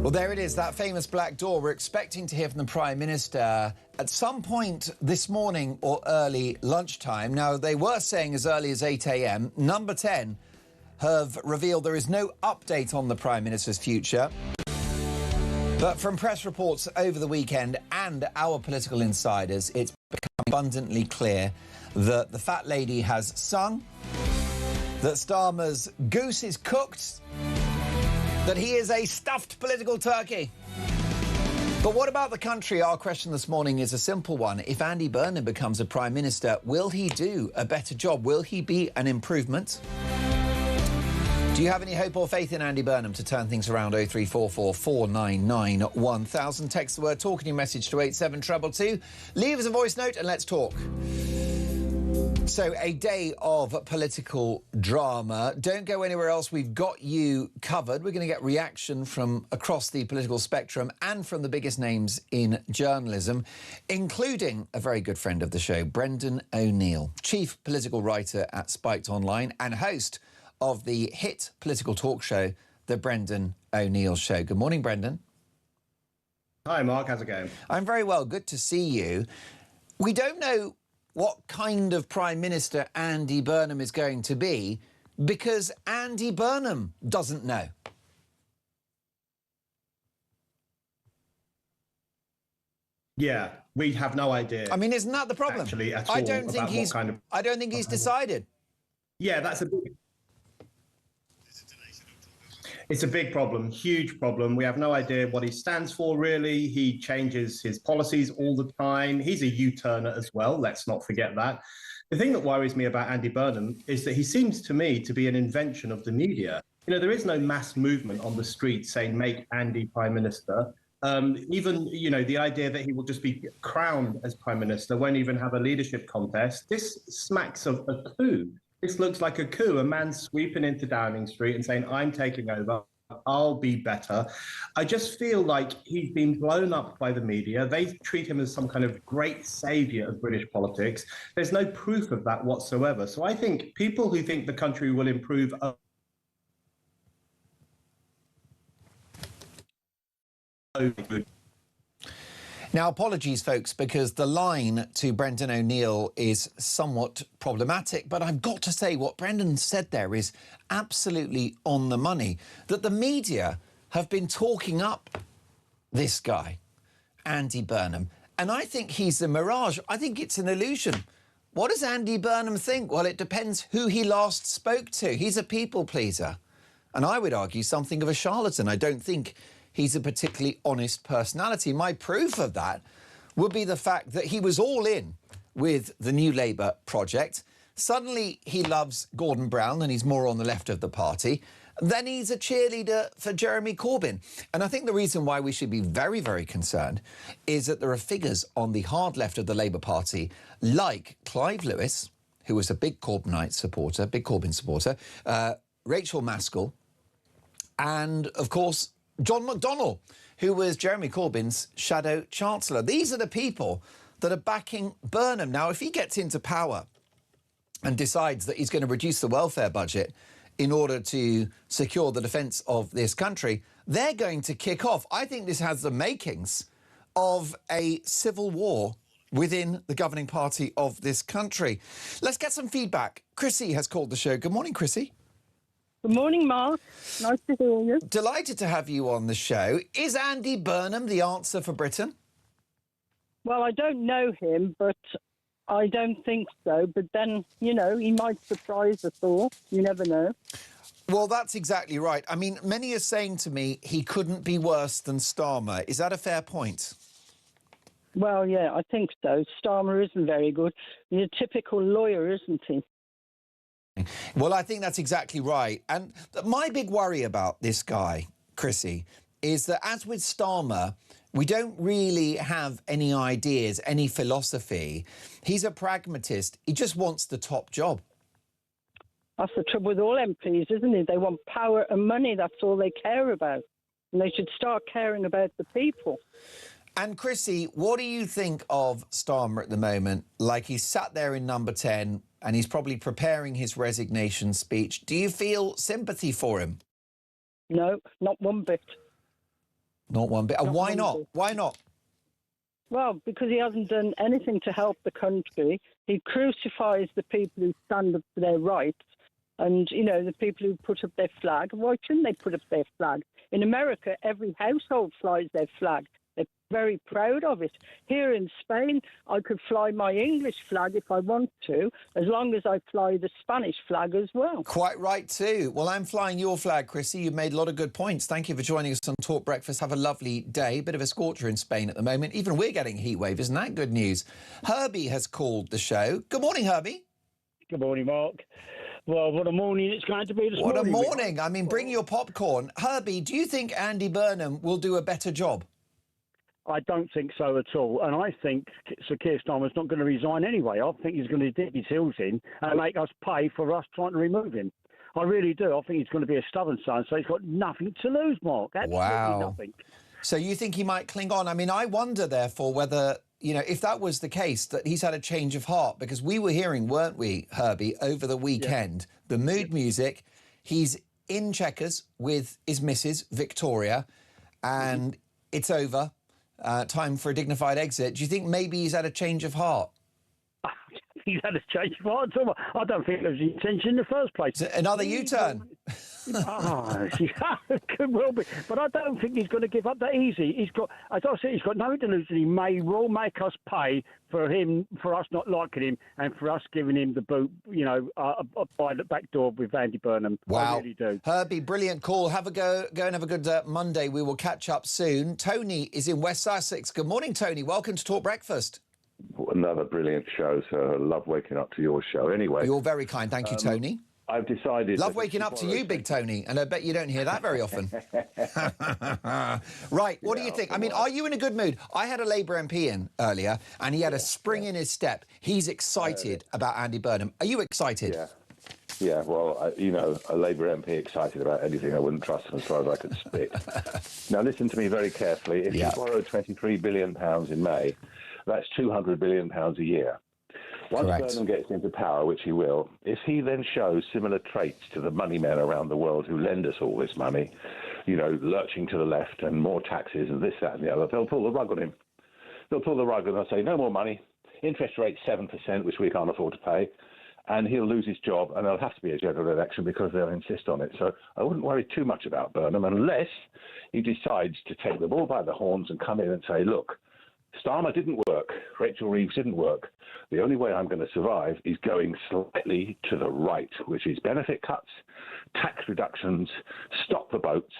[SPEAKER 10] Well, there it is, that famous black door. We're expecting to hear from the Prime Minister at some point this morning or early lunchtime. Now, they were saying as early as 8 a.m. Number 10 have revealed there is no update on the Prime Minister's future. But from press reports over the weekend and our political insiders, it's become abundantly clear that the fat lady has sung, that Starmer's goose is cooked, that he is a stuffed political turkey. But what about the country? Our question this morning is a simple one. If Andy Burnham becomes a Prime Minister, will he do a better job? Will he be an improvement? Do you have any hope or faith in Andy Burnham to turn things around? 0344 499 1000. Text the word talk in your message to 87222. Leave us a voice note and let's talk. So, a day of political drama. Don't go anywhere else. We've got you covered. We're going to get reaction from across the political spectrum and from the biggest names in journalism, including a very good friend of the show, Brendan O'Neill, chief political writer at Spiked Online and host of the hit political talk show, The Brendan O'Neill Show. Good morning, Brendan.
[SPEAKER 16] Hi, Mark. How's it going?
[SPEAKER 10] I'm very well. Good to see you. We don't know what kind of Prime Minister Andy Burnham is going to be because Andy Burnham doesn't know.
[SPEAKER 16] Yeah, we have no idea.
[SPEAKER 10] I mean, isn't that the problem?
[SPEAKER 16] Actually, at
[SPEAKER 10] I
[SPEAKER 16] all
[SPEAKER 10] don't think
[SPEAKER 16] about
[SPEAKER 10] he's.
[SPEAKER 16] what kind of.
[SPEAKER 10] I don't think he's decided.
[SPEAKER 16] Yeah, that's a big. It's a big problem, huge problem. We have no idea what he stands for, really. He changes his policies all the time. He's a U-turner as well. Let's not forget that. The thing that worries me about Andy Burnham is that he seems to me to be an invention of the media. You know, there is no mass movement on the street saying, make Andy Prime Minister. Even, you know, the idea that he will just be crowned as Prime Minister, won't even have a leadership contest. This smacks of a coup. This looks like a coup, a man sweeping into Downing Street and saying, I'm taking over, I'll be better. I just feel like he's been blown up by the media. They treat him as some kind of great savior of British politics. There's no proof of that whatsoever. So I think people who think the country will improve
[SPEAKER 10] Now, apologies, folks, because the line to Brendan O'Neill is somewhat problematic, but I've got to say what Brendan said there is absolutely on the money, that the media have been talking up this guy, Andy Burnham, and I think he's a mirage. I think it's an illusion. What does Andy Burnham think? Well, it depends who he last spoke to. He's a people pleaser, and I would argue something of a charlatan. I don't think he's a particularly honest personality. My proof of that would be the fact that he was all in with the New Labour project. Suddenly he loves Gordon Brown and he's more on the left of the party. Then he's a cheerleader for Jeremy Corbyn. And I think the reason why we should be very, very concerned is that there are figures on the hard left of the Labour Party like Clive Lewis, who was a big Corbyn supporter, Rachel Maskell, and, of course, John McDonnell, who was Jeremy Corbyn's shadow chancellor. These are the people that are backing Burnham. Now, if he gets into power and decides that he's going to reduce the welfare budget in order to secure the defence of this country, they're going to kick off. I think this has the makings of a civil war within the governing party of this country. Let's get some feedback. Chrissy has called the show. Good morning, Chrissy.
[SPEAKER 17] Good morning, Mark. Nice to hear you.
[SPEAKER 10] Delighted to have you on the show. Is Andy Burnham the answer for Britain?
[SPEAKER 17] Well, I don't know him, but I don't think so. But then, you know, he might surprise us all. You never know.
[SPEAKER 10] Well, that's exactly right. I mean, many are saying to me he couldn't be worse than Starmer. Is that a fair point?
[SPEAKER 17] Well, yeah, I think so. Starmer isn't very good. He's a typical lawyer, isn't he?
[SPEAKER 10] Well, I think that's exactly right. And my big worry about this guy, Chrissy, is that as with Starmer, we don't really have any ideas, any philosophy. He's a pragmatist. He just wants the top job.
[SPEAKER 17] That's the trouble with all MPs, isn't it? They want power and money. That's all they care about. And they should start caring about the people.
[SPEAKER 10] And Chrissy, what do you think of Starmer at the moment? Like, he's sat there in number 10 and he's probably preparing his resignation speech. Do you feel sympathy for him?
[SPEAKER 17] No, not one bit.
[SPEAKER 10] Not one bit. And why not? Why not?
[SPEAKER 17] Well, because he hasn't done anything to help the country. He crucifies the people who stand up for their rights and, you know, the people who put up their flag. Why shouldn't they put up their flag? In America, every household flies their flag. They're very proud of it. Here in Spain, I could fly my English flag if I want to, as long as I fly the Spanish flag as well.
[SPEAKER 10] Quite right too. Well, I'm flying your flag, Chrissy. You've made a lot of good points. Thank you for joining us on Talk Breakfast. Have a lovely day. Bit of a scorcher in Spain at the moment. Even we're getting a heat wave. Isn't that good news? Herbie has called the show. Good morning, Herbie.
[SPEAKER 18] Good morning, Mark. Well, what a morning it's going to be this morning.
[SPEAKER 10] What a morning. I mean, bring your popcorn. Herbie, do you think Andy Burnham will do a better job?
[SPEAKER 18] I don't think so at all. And I think Sir Keir Starmer's not going to resign anyway. I think he's going to dig his heels in and make us pay for us trying to remove him. I really do. I think he's going to be a stubborn son, so he's got nothing to lose, Mark. Absolutely nothing.
[SPEAKER 10] So you think he might cling on? I mean, I wonder, therefore, whether, you know, if that was the case, that he's had a change of heart, because we were hearing, weren't we, Herbie, over the weekend, the mood music. He's in Chequers with his missus, Victoria, and it's over. time for a dignified exit. Do you think maybe he's had a change of heart?
[SPEAKER 18] He's had a change of heart. I don't think there was the intention in the first place.
[SPEAKER 10] Another U-turn.
[SPEAKER 18] Could well be. But I don't think he's going to give up that easy. He's got, as I said, he's got nothing to lose. He will make us pay for us not liking him, and for us giving him the boot, by the back door with Andy Burnham.
[SPEAKER 10] Wow.
[SPEAKER 18] I really do.
[SPEAKER 10] Herbie, brilliant call. Have a go and have a good Monday. We will catch up soon. Tony is in West Sussex. Good morning, Tony. Welcome to Talk Breakfast.
[SPEAKER 11] Another brilliant show, so I love waking up to your show. Anyway,
[SPEAKER 10] you're very kind. Thank you, Tony.
[SPEAKER 11] I've decided...
[SPEAKER 10] Love waking up to you, Big Tony, and I bet you don't hear that very often. Right, what do you think? I mean, are you in a good mood? I had a Labour MP in earlier, and he had a spring in his step. He's excited about Andy Burnham. Are you excited?
[SPEAKER 11] Yeah, well, a Labour MP excited about anything, I wouldn't trust him as far as I could spit. Now, listen to me very carefully. If you borrow £23 billion in May, that's £200 billion a year. Once Burnham gets into power, which he will, if he then shows similar traits to the money men around the world who lend us all this money, lurching to the left and more taxes and this, that and the other, they'll pull the rug on him. They'll pull the rug and they'll say, no more money, interest rate 7%, which we can't afford to pay, and he'll lose his job, and there'll have to be a general election because they'll insist on it. So I wouldn't worry too much about Burnham unless he decides to take the bull by the horns and come in and say, look, Starmer didn't work. Rachel Reeves didn't work. The only way I'm going to survive is going slightly to the right, which is benefit cuts, tax reductions, stop the boats,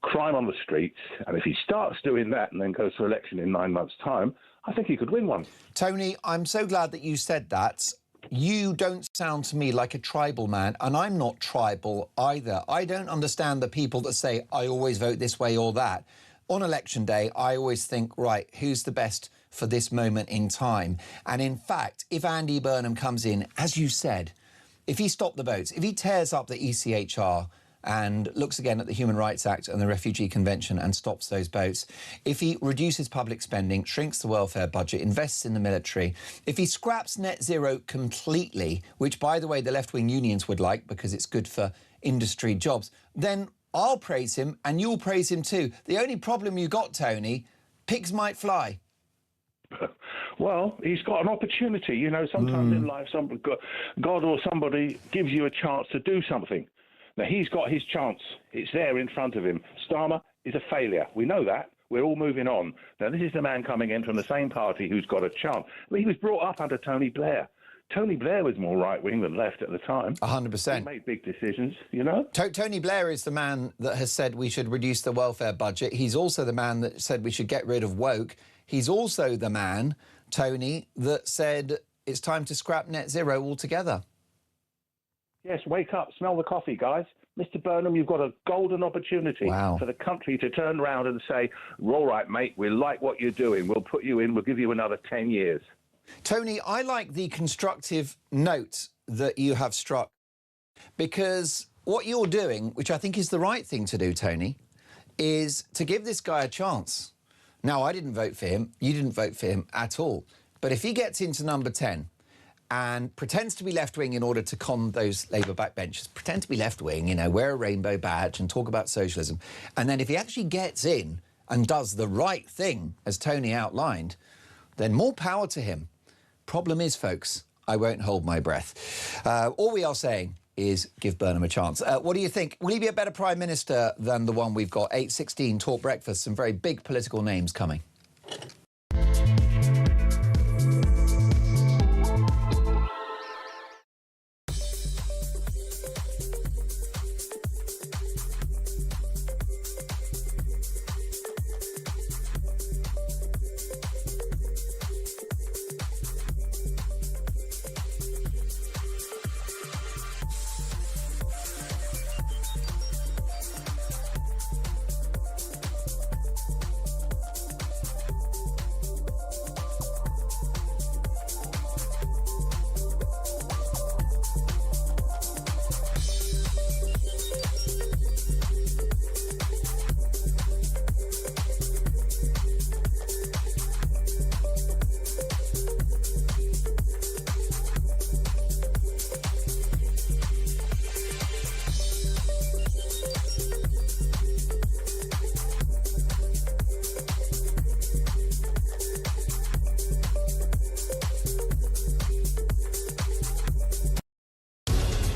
[SPEAKER 11] crime on the streets. And if he starts doing that and then goes to election in 9 months' time, I think he could win one.
[SPEAKER 10] Tony, I'm so glad that you said that. You don't sound to me like a tribal man, and I'm not tribal either. I don't understand the people that say, I always vote this way or that. On election day, I always think, right, who's the best for this moment in time? And in fact, if Andy Burnham comes in, as you said, if he stopped the votes, if he tears up the ECHR and looks again at the Human Rights Act and the Refugee Convention and stops those votes, if he reduces public spending, shrinks the welfare budget, invests in the military, if he scraps net zero completely, which, by the way, the left-wing unions would like because it's good for industry jobs, then I'll praise him and you'll praise him too. The only problem you got, Tony, pigs might fly.
[SPEAKER 11] Well, he's got an opportunity. Sometimes in life, God or somebody gives you a chance to do something. Now, he's got his chance. It's there in front of him. Starmer is a failure. We know that. We're all moving on. Now, this is the man coming in from the same party who's got a chance. He was brought up under Tony Blair. Tony Blair was more right-wing than left at the time.
[SPEAKER 10] 100%.
[SPEAKER 11] He made big decisions,
[SPEAKER 10] Tony Blair is the man that has said we should reduce the welfare budget. He's also the man that said we should get rid of woke. He's also the man, Tony, that said it's time to scrap net zero altogether.
[SPEAKER 11] Yes, wake up, smell the coffee, guys. Mr. Burnham, you've got a golden opportunity for the country to turn around and say, all right, mate, we like what you're doing. We'll put you in. We'll give you another 10 years.
[SPEAKER 10] Tony, I like the constructive note that you have struck, because what you're doing, which I think is the right thing to do, Tony, is to give this guy a chance. Now, I didn't vote for him. You didn't vote for him at all. But if he gets into number 10 and pretends to be left-wing in order to con those Labour backbenchers, pretend to be left-wing, wear a rainbow badge and talk about socialism, and then if he actually gets in and does the right thing, as Tony outlined, then more power to him. Problem is, folks, I won't hold my breath. All we are saying is give Burnham a chance. What do you think? Will he be a better Prime Minister than the one we've got? 8:16, Talk Breakfast, some very big political names coming.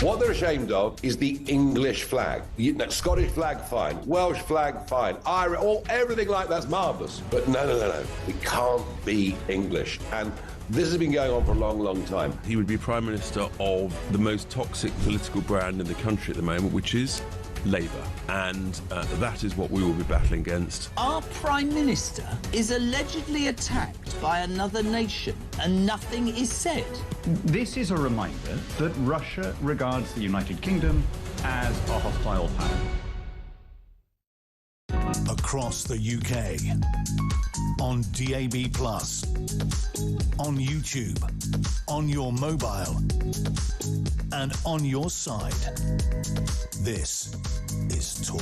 [SPEAKER 14] What they're ashamed of is the English flag. Scottish flag, fine. Welsh flag, fine. Irish, everything like that's marvellous. But no. We can't be English. And this has been going on for a long, long time.
[SPEAKER 8] He would be Prime Minister of the most toxic political brand in the country at the moment, which is Labour. And that is what we will be battling against.
[SPEAKER 12] Our Prime Minister is allegedly attacked by another nation and nothing is said.
[SPEAKER 13] This is a reminder that Russia regards the United Kingdom as a hostile power.
[SPEAKER 9] Across the UK, on DAB+, on YouTube, on your mobile, and on your side. This is Talk.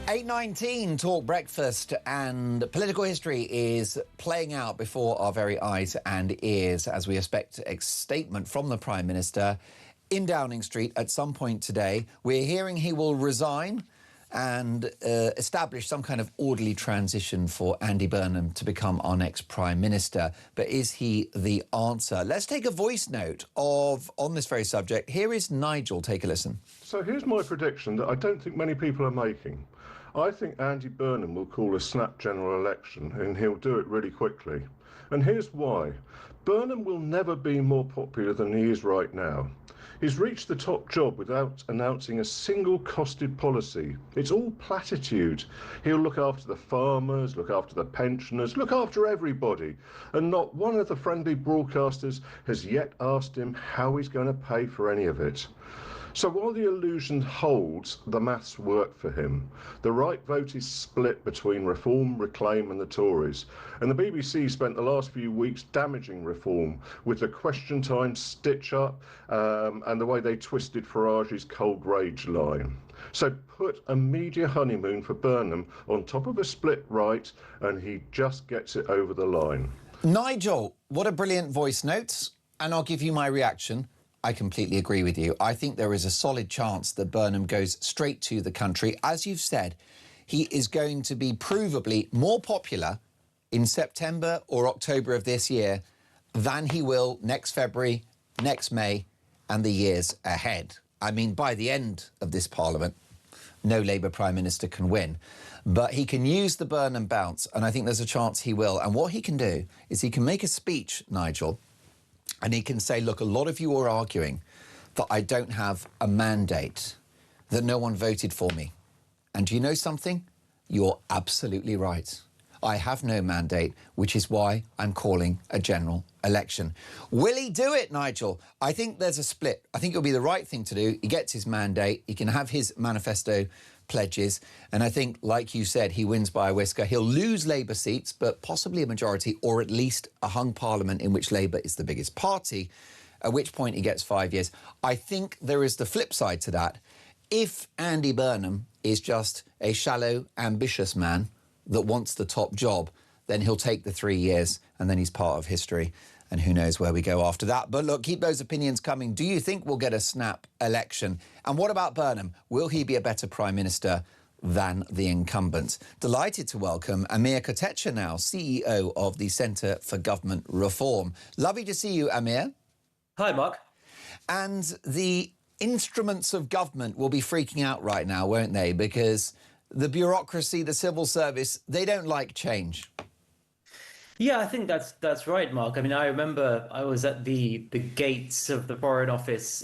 [SPEAKER 10] $8.19 Talk Breakfast, and political history is playing out before our very eyes and ears as we expect a statement from the Prime Minister in Downing Street at some point today. We're hearing he will resign and establish some kind of orderly transition for Andy Burnham to become our next Prime Minister. But is he the answer? Let's take a voice note on this very subject. Here is Nigel. Take a listen.
[SPEAKER 1] So here's my prediction that I don't think many people are making. I think Andy Burnham will call a snap general election, and he'll do it really quickly. And here's why. Burnham will never be more popular than he is right now. He's reached the top job without announcing a single costed policy. It's all platitude. He'll look after the farmers, look after the pensioners, look after everybody. And not one of the friendly broadcasters has yet asked him how he's going to pay for any of it. So while the illusion holds, the maths work for him. The right vote is split between Reform, Reclaim and the Tories. And the BBC spent the last few weeks damaging Reform with the Question Time stitch-up and the way they twisted Farage's cold rage line. So put a media honeymoon for Burnham on top of a split right and he just gets it over the line.
[SPEAKER 10] Nigel, what a brilliant voice note. And I'll give you my reaction. I completely agree with you. I think there is a solid chance that Burnham goes straight to the country. As you've said, he is going to be provably more popular in September or October of this year than he will next February, next May, and the years ahead. I mean, by the end of this Parliament, no Labour Prime Minister can win. But he can use the Burnham bounce, and I think there's a chance he will. And what he can do is he can make a speech, Nigel, and he can say, look, a lot of you are arguing that I don't have a mandate, that no one voted for me. And do you know something? You're absolutely right. I have no mandate, which is why I'm calling a general election. Will he do it, Nigel? I think there's a split. I think it'll be the right thing to do. He gets his mandate. He can have his manifesto pledges. And I think, like you said, he wins by a whisker. He'll lose Labour seats, but possibly a majority, or at least a hung parliament in which Labour is the biggest party, at which point he gets 5 years. I think there is the flip side to that. If Andy Burnham is just a shallow, ambitious man that wants the top job, then he'll take the 3 years and then he's part of history. And who knows where we go after that. But look, keep those opinions coming. Do you think we'll get a snap election? And what about Burnham? Will he be a better Prime Minister than the incumbent? Delighted to welcome Amir Kotecha now, CEO of the Centre for Government Reform. Lovely to see you, Amir.
[SPEAKER 19] Hi, Mark.
[SPEAKER 10] And the instruments of government will be freaking out right now, won't they? Because the bureaucracy, the civil service, they don't like change.
[SPEAKER 19] Yeah, I think that's right, Mark. I mean, I remember I was at the gates of the Foreign Office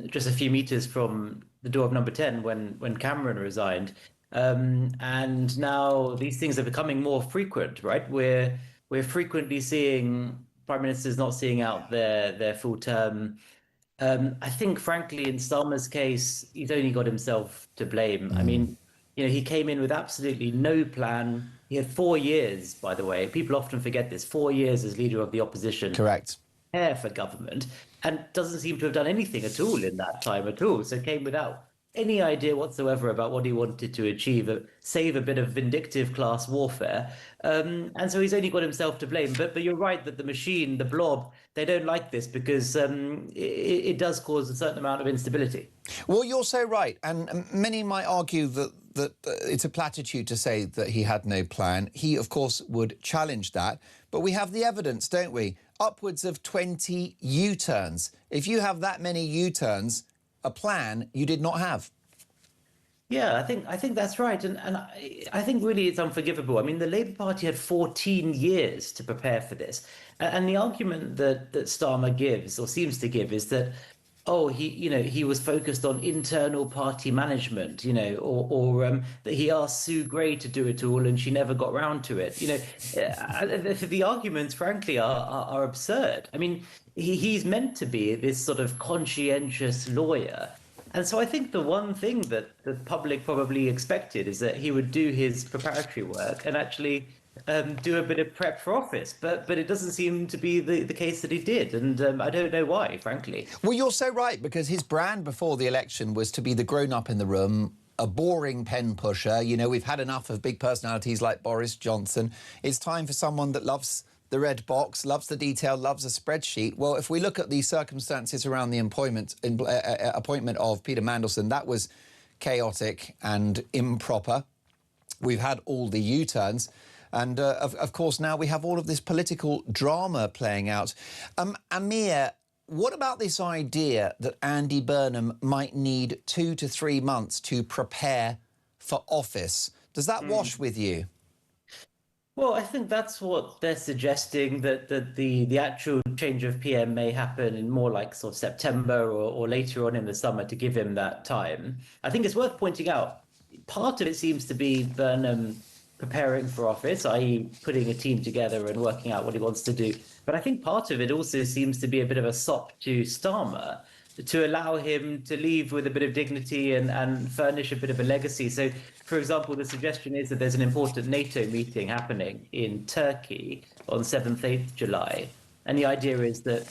[SPEAKER 19] just a few meters from the door of number 10 when Cameron resigned. And now these things are becoming more frequent, right? We're frequently seeing prime ministers not seeing out their full term. I think, frankly, in Starmer's case, he's only got himself to blame. I mean, you know, he came in with absolutely no plan. He had 4 years, by the way. People often forget this. 4 years as leader of the opposition.
[SPEAKER 10] Correct.
[SPEAKER 19] Care for government, and doesn't seem to have done anything at all in that time at all. So came without any idea whatsoever about what he wanted to achieve, save a bit of vindictive class warfare. And so he's only got himself to blame. But you're right that the machine, the blob, they don't like this because it does cause a certain amount of instability.
[SPEAKER 10] Well, you're so right. And many might argue that it's a platitude to say that he had no plan. He, of course, would challenge that. But we have the evidence, don't we? Upwards of 20 U-turns. If you have that many U-turns, a plan you did not have.
[SPEAKER 19] Yeah, I think that's right. And I think really it's unforgivable. I mean, the Labour Party had 14 years to prepare for this. And the argument that Starmer gives, or seems to give, is that, oh, he was focused on internal party management, or that he asked Sue Gray to do it all and she never got round to it. The arguments, frankly, are absurd. I mean, he's meant to be this sort of conscientious lawyer. And so I think the one thing that the public probably expected is that he would do his preparatory work and actually do a bit of prep for office. But it doesn't seem to be the case that he did. And I don't know why, frankly.
[SPEAKER 10] Well, you're so right, because his brand before the election was to be the grown-up in the room, a boring pen pusher. We've had enough of big personalities like Boris Johnson. It's time for someone that loves the red box, loves the detail, loves a spreadsheet. Well, if we look at the circumstances around the appointment of Peter Mandelson, that was chaotic and improper. We've had all the U-turns. And, of course, now we have all of this political drama playing out. Amir, what about this idea that Andy Burnham might need 2 to 3 months to prepare for office? Does that wash with you?
[SPEAKER 19] Well, I think that's what they're suggesting, that the actual change of PM may happen in more like sort of September or later on in the summer to give him that time. I think it's worth pointing out, part of it seems to be Burnham preparing for office, i.e. putting a team together and working out what he wants to do. But I think part of it also seems to be a bit of a sop to Starmer, to allow him to leave with a bit of dignity and furnish a bit of a legacy. So, for example, the suggestion is that there's an important NATO meeting happening in Turkey on 7th, 8th July. And the idea is that,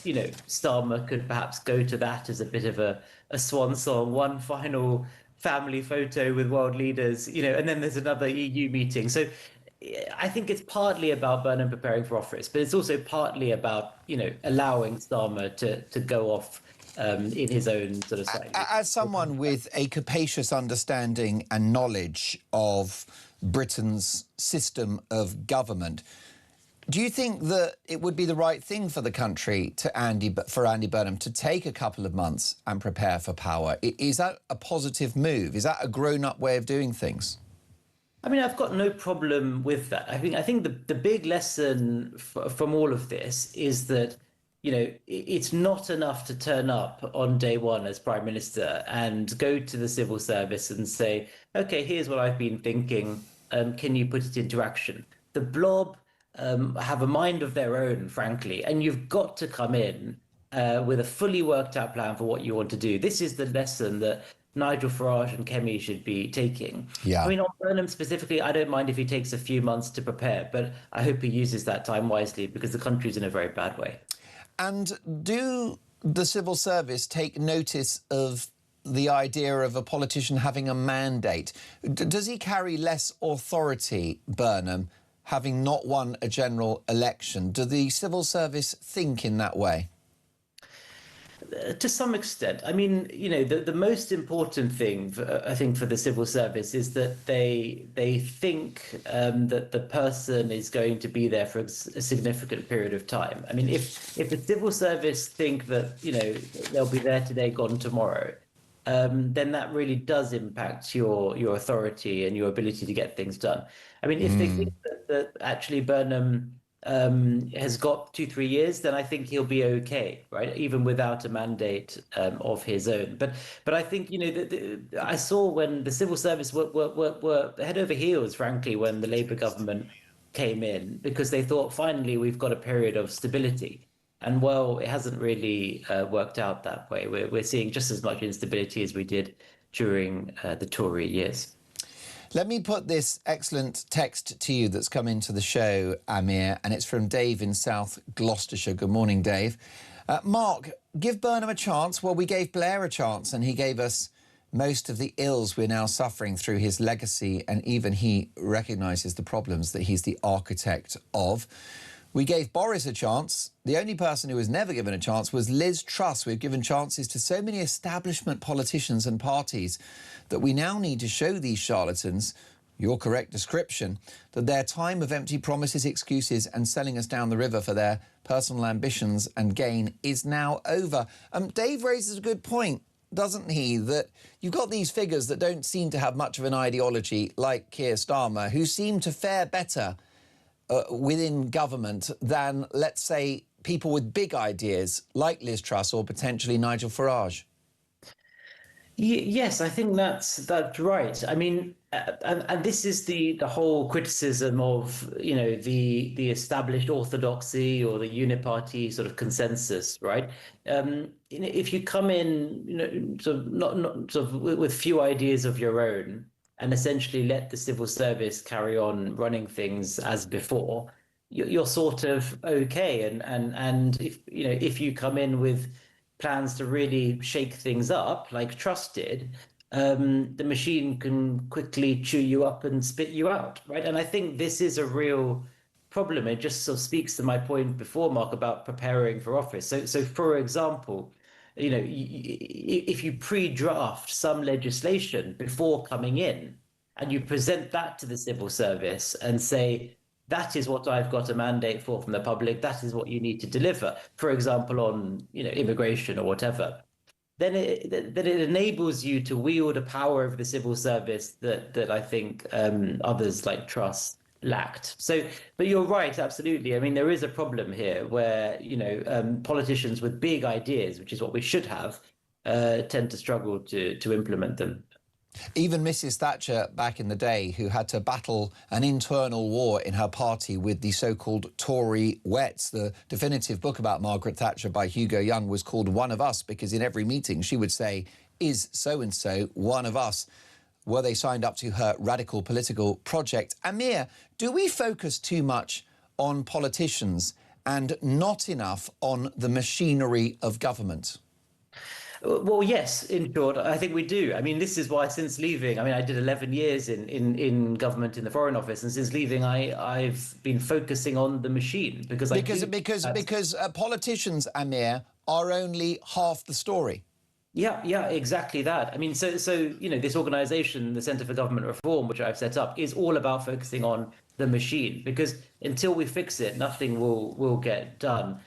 [SPEAKER 19] Starmer could perhaps go to that as a bit of a swan song, one final family photo with world leaders, and then there's another EU meeting. So I think it's partly about Burnham preparing for office, but it's also partly about, allowing Starmer to go off in his own sort of slightly.
[SPEAKER 10] As someone with a capacious understanding and knowledge of Britain's system of government, do you think that it would be the right thing for the country for Andy Burnham to take a couple of months and prepare for power? Is that a positive move? Is that a grown-up way of doing things?
[SPEAKER 19] I mean, I've got no problem with that. I think the big lesson from all of this is that, it's not enough to turn up on day one as Prime Minister and go to the civil service and say, OK, here's what I've been thinking. Can you put it into action? The blob have a mind of their own, frankly, and you've got to come in with a fully worked out plan for what you want to do. This is the lesson that Nigel Farage and Kemi should be taking.
[SPEAKER 10] Yeah.
[SPEAKER 19] I mean, on Burnham specifically, I don't mind if he takes a few months to prepare, but I hope he uses that time wisely because the country's in a very bad way.
[SPEAKER 10] And do the civil service take notice of the idea of a politician having a mandate? Does he carry less authority, Burnham, having not won a general election? Do the civil service think in that way?
[SPEAKER 19] To some extent. I mean, the most important thing, I think, for the civil service is that they think that the person is going to be there for a significant period of time. I mean, if the civil service think that, they'll be there today, gone tomorrow, then that really does impact your authority and your ability to get things done. I mean, if they think that actually Burnham has got 2-3 years, then I think he'll be okay, right? Even without a mandate of his own. But I think, I saw when the civil service were head over heels, frankly, when the Labour government came in, because they thought, finally, we've got a period of stability. And, well, it hasn't really worked out that way. We're seeing just as much instability as we did during the Tory years.
[SPEAKER 10] Let me put this excellent text to you that's come into the show, Amir, and it's from Dave in South Gloucestershire. Good morning, Dave. Mark, give Burnham a chance. Well, we gave Blair a chance and he gave us most of the ills we're now suffering through his legacy, and even he recognises the problems that he's the architect of. We gave Boris a chance. The only person who was never given a chance was Liz Truss. We've given chances to so many establishment politicians and parties that we now need to show these charlatans, your correct description, that their time of empty promises, excuses and selling us down the river for their personal ambitions and gain is now over. Dave raises a good point, doesn't he, that you've got these figures that don't seem to have much of an ideology, like Keir Starmer, who seem to fare better within government than, let's say, people with big ideas like Liz Truss or potentially Nigel Farage.
[SPEAKER 19] Yes, I think that's right. I mean, and this is the whole criticism of, you know, the established orthodoxy or the uniparty sort of consensus, right? If you come in, you know, sort of not sort of with few ideas of your own, and essentially let the civil service carry on running things as before, you're sort of okay. And if, you know, if you come in with plans to really shake things up, like Truss did, the machine can quickly chew you up and spit you out, right? And I think this is a real problem. It just sort of speaks to my point before, Mark, about preparing for office. So for example, you know, if you pre-draft some legislation before coming in and you present that to the civil service and say, that is what I've got a mandate for from the public, that is what you need to deliver, for example, on, you know, immigration or whatever, then it enables you to wield a power over the civil service that I think others like Truss lacked. So, but you're right, absolutely. I mean, there is a problem here where, you know, politicians with big ideas, which is what we should have, tend to struggle to implement them.
[SPEAKER 10] Even Mrs. Thatcher back in the day, who had to battle an internal war in her party with the so-called Tory Wets. The definitive book about Margaret Thatcher by Hugo Young was called One of Us, because in every meeting she would say, is so-and-so one of us? Were they signed up to her radical political project? Amir, do we focus too much on politicians and not enough on the machinery of government?
[SPEAKER 19] Well, yes, in short, I think we do. I mean, this is why since leaving, I mean, I did 11 years in government in the Foreign Office, and since leaving, I've been focusing on the machine because
[SPEAKER 10] politicians, Amir, are only half the story.
[SPEAKER 19] Yeah, exactly that. I mean, so you know, this organisation, the Centre for Government Reform, which I've set up, is all about focusing on the machine, because until we fix it, nothing will get done.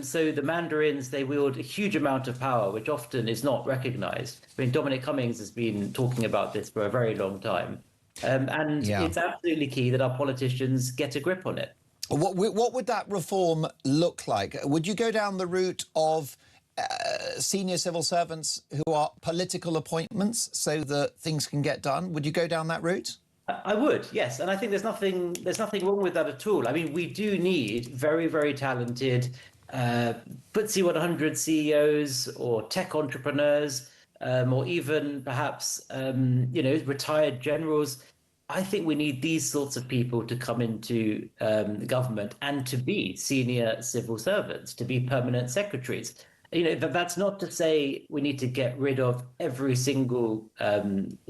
[SPEAKER 19] So the mandarins, they wield a huge amount of power, which often is not recognised. I mean, Dominic Cummings has been talking about this for a very long time. It's absolutely key that our politicians get a grip on it.
[SPEAKER 10] What would that reform look like? Would you go down the route of senior civil servants who are political appointments so that things can get done? Would you go down that route?
[SPEAKER 19] I would, yes, and I think there's nothing wrong with that at all. I mean, we do need very, very talented FTSE 100 CEOs or tech entrepreneurs, or even perhaps you know, retired generals. I think we need these sorts of people to come into the government and to be senior civil servants, to be permanent secretaries. You know, that's not to say we need to get rid of every single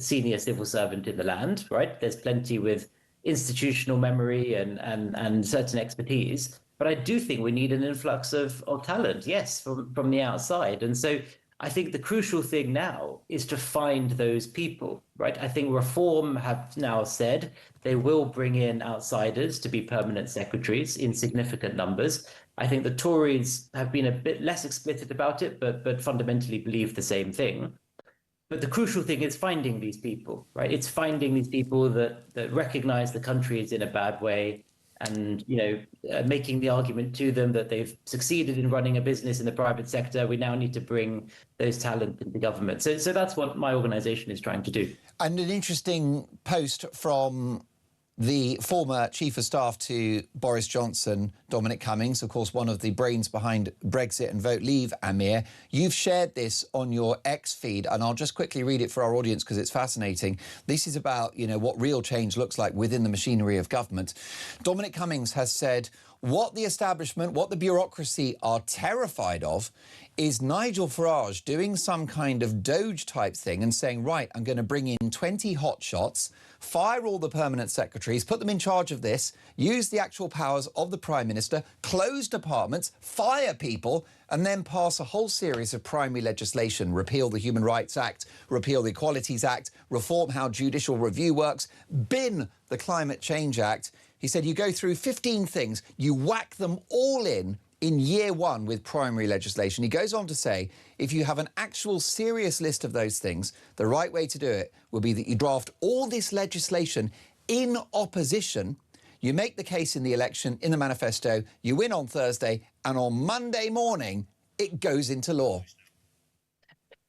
[SPEAKER 19] senior civil servant in the land, right? There's plenty with institutional memory and certain expertise. But I do think we need an influx of talent, yes, from the outside. And so I think the crucial thing now is to find those people, right? I think Reform have now said they will bring in outsiders to be permanent secretaries in significant numbers. I think the Tories have been a bit less explicit about it, but fundamentally believe the same thing. But the crucial thing is finding these people, right? It's finding these people that recognise the country is in a bad way, and, you know, making the argument to them that they've succeeded in running a business in the private sector. We now need to bring those talent into government. So that's what my organisation is trying to do.
[SPEAKER 10] And an interesting post from the former Chief of Staff to Boris Johnson, Dominic Cummings, of course, one of the brains behind Brexit and Vote Leave, Amir. You've shared this on your X feed, and I'll just quickly read it for our audience because it's fascinating. This is about, you know, what real change looks like within the machinery of government. Dominic Cummings has said what the establishment, what the bureaucracy are terrified of is Nigel Farage doing some kind of Doge type thing and saying, right, I'm going to bring in 20 hotshots, fire all the permanent secretaries, put them in charge of this, use the actual powers of the Prime Minister, close departments, fire people, and then pass a whole series of primary legislation, repeal the Human Rights Act, repeal the Equalities Act, reform how judicial review works, bin the Climate Change Act. He said you go through 15 things, you whack them all in year one with primary legislation. He goes on to say, if you have an actual serious list of those things, the right way to do it will be that you draft all this legislation in opposition, you make the case in the election, in the manifesto, you win on Thursday, and on Monday morning, it goes into law.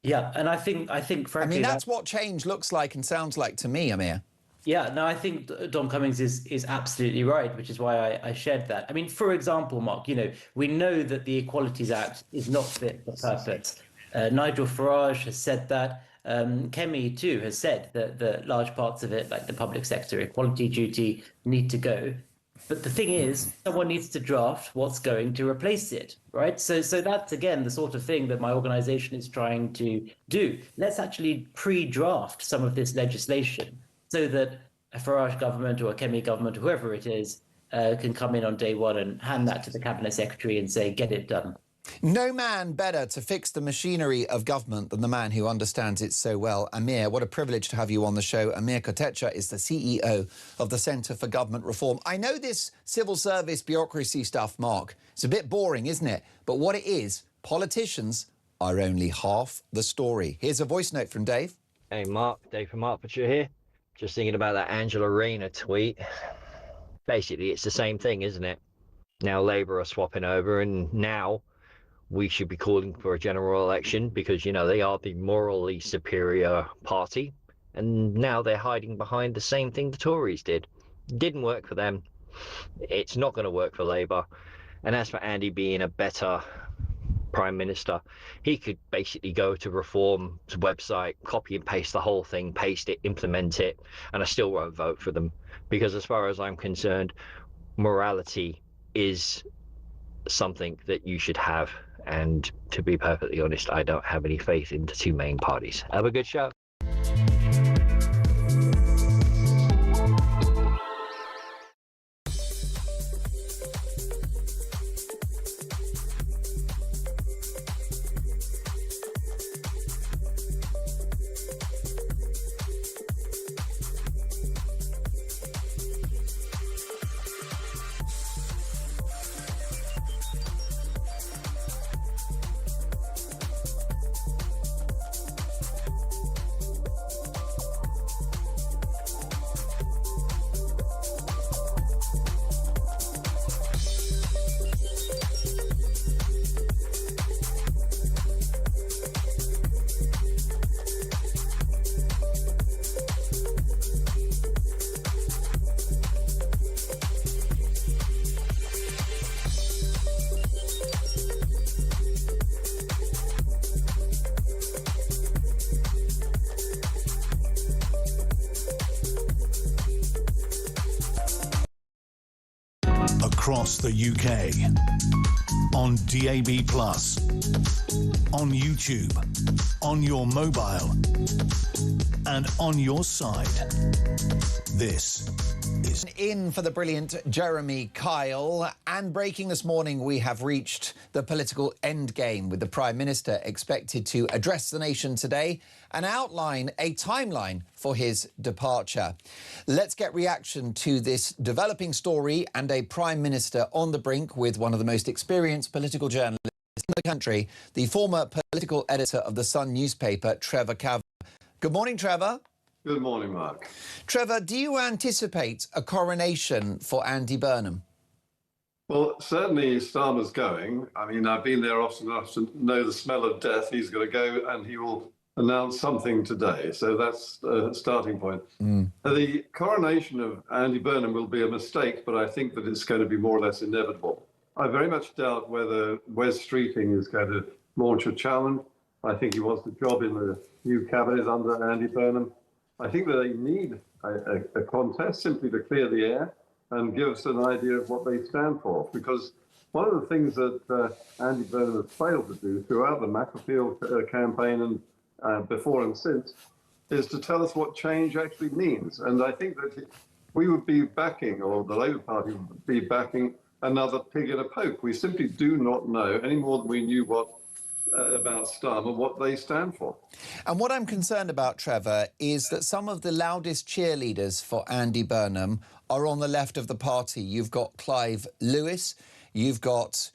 [SPEAKER 19] Yeah, and I think frankly...
[SPEAKER 10] I mean, that's what change looks like and sounds like to me, Amir.
[SPEAKER 19] Yeah, no, I think Dom Cummings is absolutely right, which is why I shared that. I mean, for example, Mark, you know, we know that the Equalities Act is not fit for purpose. Nigel Farage has said that. Kemi, too, has said that large parts of it, like the public sector equality duty, need to go. But the thing is, someone needs to draft what's going to replace it, right? So that's, again, the sort of thing that my organisation is trying to do. Let's actually pre-draft some of this legislation so that a Farage government or a Kemi government, whoever it is, can come in on day one and hand that to the Cabinet Secretary and say, get it done.
[SPEAKER 10] No man better to fix the machinery of government than the man who understands it so well. Amir, what a privilege to have you on the show. Amir Kotecha is the CEO of the Centre for Government Reform. I know this civil service bureaucracy stuff, Mark. It's a bit boring, isn't it? But what it is, politicians are only half the story. Here's a voice note from Dave.
[SPEAKER 20] Hey, Mark. Dave from Hertfordshire here. Just thinking about that Angela Rayner tweet. Basically, it's the same thing, isn't it? Now Labour are swapping over, and now we should be calling for a general election because, you know, they are the morally superior party. And now they're hiding behind the same thing the Tories did. Didn't work for them. It's not going to work for Labour. And as for Andy being a better Prime Minister, he could basically go to Reform's website, copy and paste the whole thing, paste it, implement it, and I still won't vote for them. Because as far as I'm concerned, morality is something that you should have. And to be perfectly honest, I don't have any faith in the two main parties. Have a good show.
[SPEAKER 9] Across the UK, on DAB+, on YouTube, on your mobile, and on your side. This is
[SPEAKER 10] in for the brilliant Jeremy Kyle. And breaking this morning, we have reached the political endgame with the Prime Minister expected to address the nation today and outline a timeline for his departure. Let's get reaction to this developing story and a Prime Minister on the brink with one of the most experienced political journalists in the country, the former political editor of the Sun newspaper, Trevor Cavan. Good morning, Trevor.
[SPEAKER 21] Good morning, Mark.
[SPEAKER 10] Trevor, do you anticipate a coronation for Andy Burnham?
[SPEAKER 21] Well, certainly Starmer's going. I mean, I've been there often enough to know the smell of death. He's going to go and he will announce something today. So that's a starting point. The coronation of Andy Burnham will be a mistake, but I think that it's going to be more or less inevitable. I very much doubt whether Wes Streeting is going to launch a challenge. I think he wants the job in the new cabinet under Andy Burnham. I think that they need a contest simply to clear the air and give us an idea of what they stand for. Because one of the things that Andy Burnham has failed to do throughout the Macclesfield campaign and before and since is to tell us what change actually means. And I think that we would be backing, or the Labour Party would be backing, another pig in a poke. We simply do not know any more than we knew about Starmer, what they stand for.
[SPEAKER 10] And what I'm concerned about, Trevor, is that some of the loudest cheerleaders for Andy Burnham are on the left of the party. You've got Clive Lewis, you've got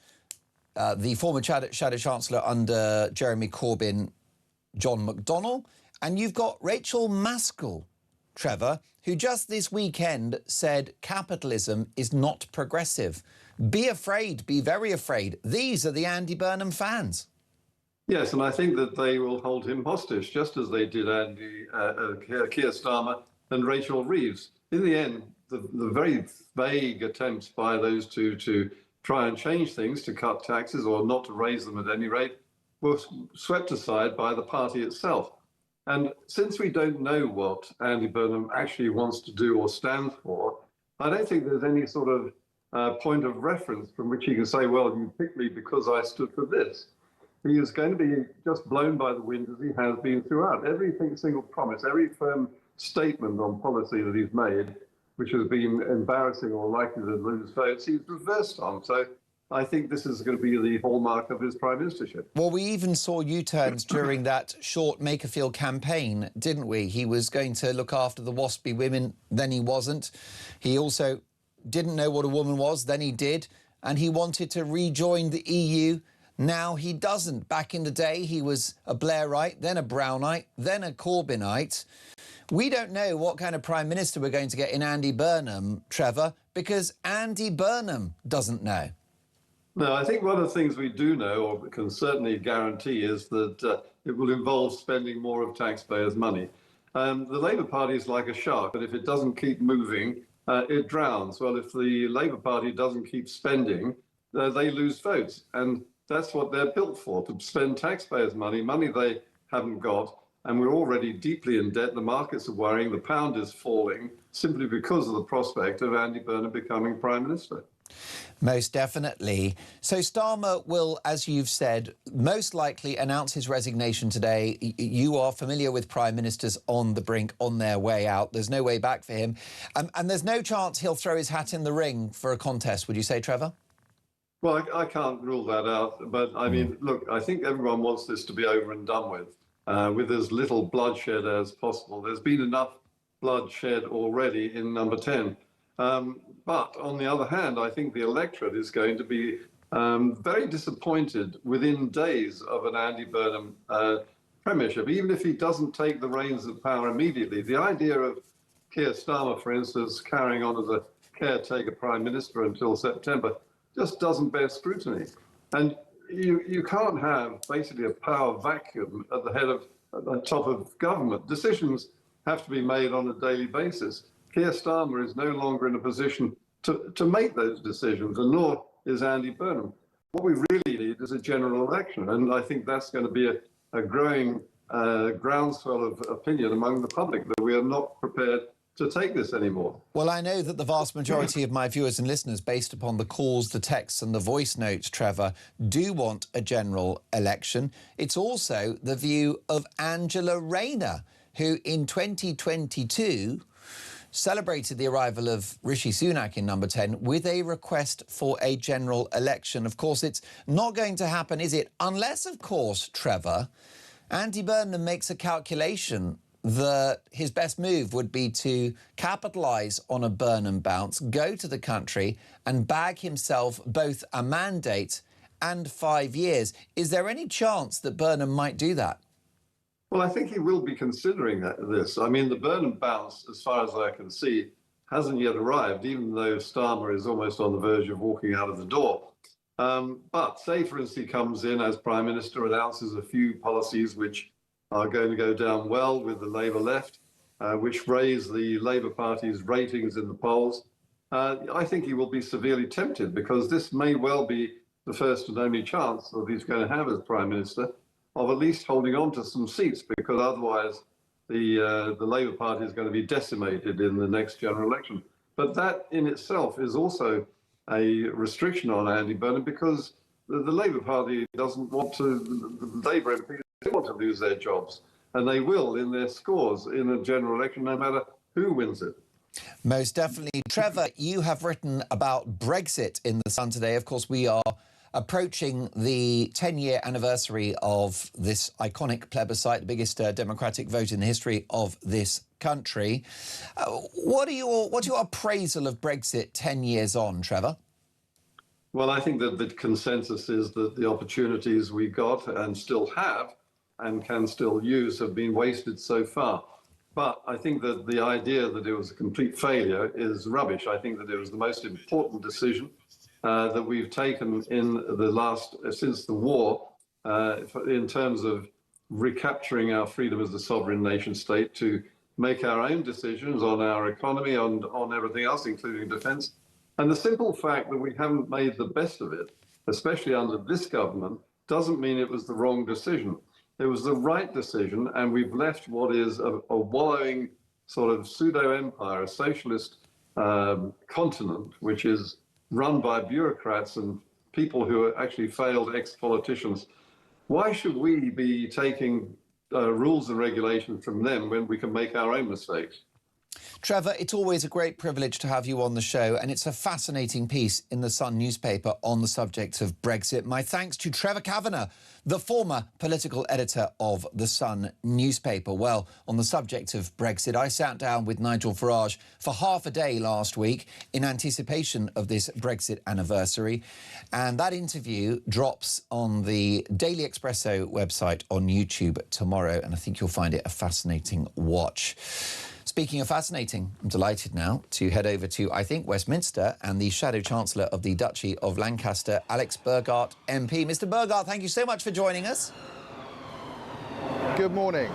[SPEAKER 10] the former Shadow Chancellor under Jeremy Corbyn, John McDonnell, and you've got Rachel Maskell, Trevor, who just this weekend said capitalism is not progressive. Be afraid, be very afraid. These are the Andy Burnham fans.
[SPEAKER 21] Yes, and I think that they will hold him hostage, just as they did Keir Starmer and Rachel Reeves. In the end, the very vague attempts by those two to try and change things, to cut taxes or not to raise them at any rate, were swept aside by the party itself. And since we don't know what Andy Burnham actually wants to do or stands for, I don't think there's any sort of point of reference from which he can say, well, you picked me because I stood for this. He is going to be just blown by the wind as he has been throughout. Every single promise, every firm statement on policy that he's made, which has been embarrassing or likely to lose votes, he's reversed on. So I think this is going to be the hallmark of his prime ministership.
[SPEAKER 10] Well, we even saw U-turns during that short Makerfield campaign, didn't we? He was going to look after the waspy women, then he wasn't. He also didn't know what a woman was, then he did. And he wanted to rejoin the EU. Now he doesn't. Back in the day, he was a Blairite, then a Brownite, then a Corbynite. We don't know what kind of Prime Minister we're going to get in Andy Burnham, Trevor, because Andy Burnham doesn't know.
[SPEAKER 21] No, I think one of the things we do know, or can certainly guarantee, is that it will involve spending more of taxpayers' money. The Labour Party is like a shark, but if it doesn't keep moving, it drowns. Well, if the Labour Party doesn't keep spending, they lose votes. And that's what they're built for, to spend taxpayers' money they haven't got. And we're already deeply in debt. The markets are worrying. The pound is falling simply because of the prospect of Andy Burnham becoming Prime Minister.
[SPEAKER 10] Most definitely. So Starmer will, as you've said, most likely announce his resignation today. You are familiar with Prime Ministers on the brink, on their way out. There's no way back for him. And there's no chance he'll throw his hat in the ring for a contest, would you say, Trevor?
[SPEAKER 21] Well, I can't rule that out. But, I mean, look, I think everyone wants this to be over and done with as little bloodshed as possible. There's been enough bloodshed already in number 10. But on the other hand, I think the electorate is going to be very disappointed within days of an Andy Burnham premiership, even if he doesn't take the reins of power immediately. The idea of Keir Starmer, for instance, carrying on as a caretaker prime minister until September just doesn't bear scrutiny. And you can't have basically a power vacuum at the top of government. Decisions have to be made on a daily basis. Keir Starmer is no longer in a position to make those decisions, and nor is Andy Burnham. What we really need is a general election, and I think that's going to be a growing groundswell of opinion among the public that we are not prepared to take this anymore.
[SPEAKER 10] Well, I know that the vast majority of my viewers and listeners, based upon the calls, the texts and the voice notes, Trevor, do want a general election. It's also the view of Angela Rayner, who in 2022 celebrated the arrival of Rishi Sunak in number 10 with a request for a general election. Of course, it's not going to happen, is it? Unless, of course, Trevor, Andy Burnham makes a calculation that his best move would be to capitalise on a Burnham bounce, go to the country and bag himself both a mandate and 5 years. Is there any chance that Burnham might do that?
[SPEAKER 21] Well, I think he will be considering this. I mean, the Burnham bounce, as far as I can see, hasn't yet arrived, even though Starmer is almost on the verge of walking out of the door. But say, for instance, he comes in as Prime Minister, announces a few policies which are going to go down well with the Labour left, which raise the Labour Party's ratings in the polls. I think he will be severely tempted, because this may well be the first and only chance that he's going to have as Prime Minister of at least holding on to some seats, because otherwise the Labour Party is going to be decimated in the next general election. But that in itself is also a restriction on Andy Burnham, because the Labour Party doesn't want to, the Labour MPs don't want to lose their jobs, and they will in their scores in a general election, no matter who wins it.
[SPEAKER 10] Most definitely. Trevor, you have written about Brexit in The Sun today. Of course, we are approaching the 10-year anniversary of this iconic plebiscite, the biggest democratic vote in the history of this country. What's your appraisal of Brexit 10 years on, Trevor?
[SPEAKER 21] Well, I think that the consensus is that the opportunities we got and still have and can still use have been wasted so far. But I think that the idea that it was a complete failure is rubbish. I think that it was the most important decision that we've taken in the last, since the war, in terms of recapturing our freedom as a sovereign nation state to make our own decisions on our economy, on everything else, including defense. And the simple fact that we haven't made the best of it, especially under this government, doesn't mean it was the wrong decision. It was the right decision, and we've left what is a wallowing sort of pseudo-empire, a socialist continent, which is run by bureaucrats and people who are actually failed ex-politicians. Why should we be taking rules and regulations from them when we can make our own mistakes?
[SPEAKER 10] Trevor, it's always a great privilege to have you on the show, and it's a fascinating piece in The Sun newspaper on the subject of Brexit. My thanks to Trevor Kavanagh, the former political editor of The Sun newspaper. Well, on the subject of Brexit, I sat down with Nigel Farage for half a day last week in anticipation of this Brexit anniversary, and that interview drops on the Daily Expresso website on YouTube tomorrow, and I think you'll find it a fascinating watch. Speaking of fascinating, I'm delighted now to head over to, I think, Westminster and the Shadow Chancellor of the Duchy of Lancaster, Alex Burghardt, MP. Mr. Burghardt, thank you so much for joining us.
[SPEAKER 2] Good morning.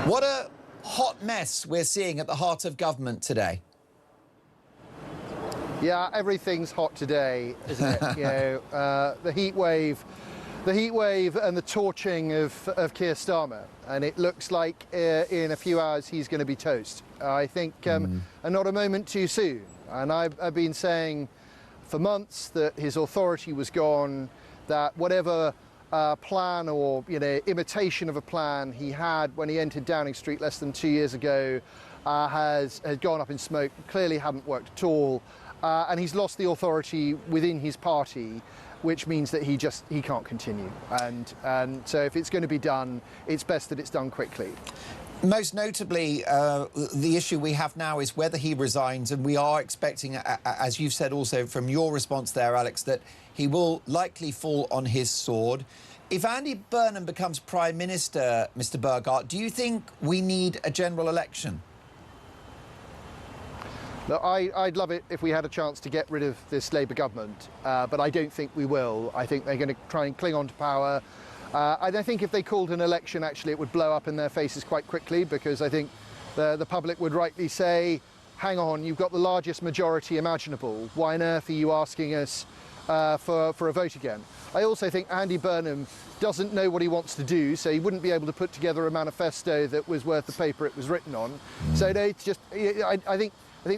[SPEAKER 10] What a hot mess we're seeing at the heart of government today.
[SPEAKER 2] Yeah, everything's hot today, isn't it? You know, the heat wave and the torching of Keir Starmer, and it looks like in a few hours he's going to be toast. I think not a moment too soon. And I've been saying for months that his authority was gone, that whatever plan or imitation of a plan he had when he entered Downing Street less than 2 years ago has gone up in smoke, clearly hadn't worked at all, and he's lost the authority within his party, which means that he can't continue. And so if it's going to be done, it's best that it's done quickly.
[SPEAKER 10] Most notably, the issue we have now is whether he resigns, and we are expecting, as you've said also from your response there, Alex, that he will likely fall on his sword. If Andy Burnham becomes Prime Minister, Mr. Burghardt, do you think we need a general election?
[SPEAKER 2] Look, I'd love it if we had a chance to get rid of this Labour government, but I don't think we will. I think they're going to try and cling on to power. I don't think if they called an election, actually, it would blow up in their faces quite quickly, because I think the public would rightly say, hang on, you've got the largest majority imaginable. Why on earth are you asking us for a vote again? I also think Andy Burnham doesn't know what he wants to do, so he wouldn't be able to put together a manifesto that was worth the paper it was written on. So it's just, I think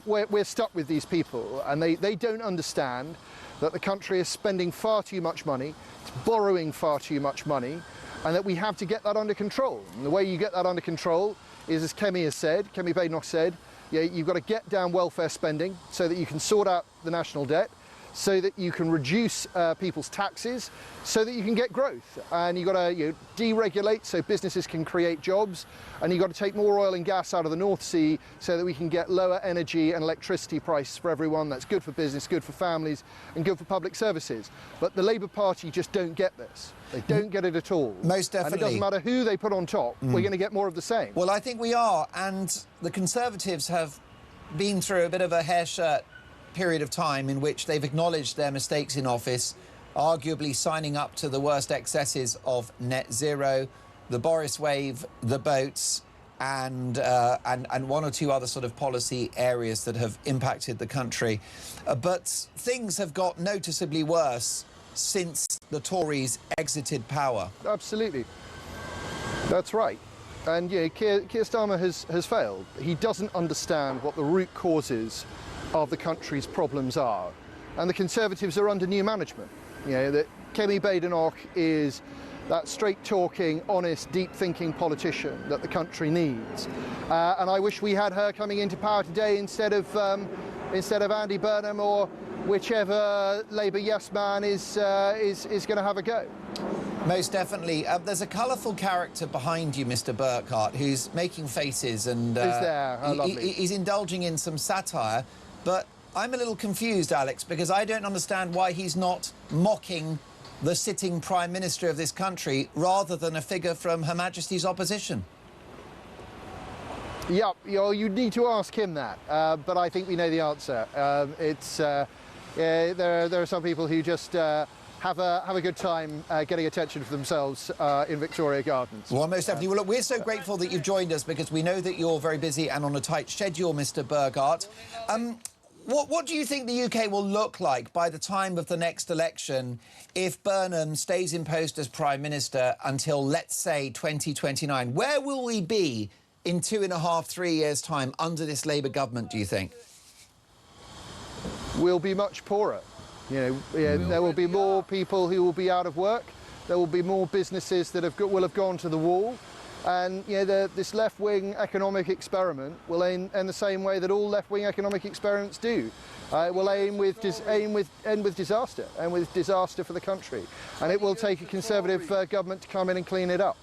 [SPEAKER 2] we're stuck with these people, and they don't understand that the country is spending far too much money, it's borrowing far too much money, and that we have to get that under control. And the way you get that under control is, as Kemi Badenoch said, you've got to get down welfare spending so that you can sort out the national debt, so that you can reduce people's taxes, so that you can get growth. And you've got to deregulate so businesses can create jobs, and you've got to take more oil and gas out of the North Sea so that we can get lower energy and electricity prices for everyone. That's good for business, good for families, and good for public services. But the Labour Party just don't get this. They don't get it at all.
[SPEAKER 10] Most definitely.
[SPEAKER 2] And it doesn't matter who they put on top, we're going to get more of the same.
[SPEAKER 10] Well, I think we are, and the Conservatives have been through a bit of a hair shirt period of time in which they've acknowledged their mistakes in office, arguably signing up to the worst excesses of net zero, the Boris wave, the boats, and one or two other sort of policy areas that have impacted the country. But things have got noticeably worse since the Tories exited power.
[SPEAKER 2] Absolutely. That's right. And yeah, Keir Starmer has failed. He doesn't understand what the root causes of the country's problems are. And the Conservatives are under new management. You know, that Kemi Badenoch is that straight-talking, honest, deep-thinking politician that the country needs. And I wish we had her coming into power today instead of Andy Burnham or whichever Labour yes man is going to have a go.
[SPEAKER 10] Most definitely. There's a colourful character behind you, Mr. Burkhardt, who's making faces and
[SPEAKER 2] Is there? How lovely.
[SPEAKER 10] he's indulging in some satire. But I'm a little confused, Alex, because I don't understand why he's not mocking the sitting Prime Minister of this country rather than a figure from Her Majesty's opposition.
[SPEAKER 2] Yeah, you need to ask him that, but I think we know the answer. There are some people who just have a good time getting attention for themselves in Victoria Gardens.
[SPEAKER 10] Well, most definitely. Well, look, we're so grateful that you've joined us because we know that you're very busy and on a tight schedule, Mr. Burkhardt. What do you think the UK will look like by the time of the next election if Burnham stays in post as Prime Minister until, let's say, 2029? Where will we be in 2.5, 3 years' time under this Labour government, do you think?
[SPEAKER 2] We'll be much poorer. You know, there will be more people who will be out of work. There will be more businesses that will have gone to the wall. And you know, this left-wing economic experiment will end the same way that all left-wing economic experiments do. It will end with disaster, and with disaster for the country. And it will take a Conservative government to come in and clean it up.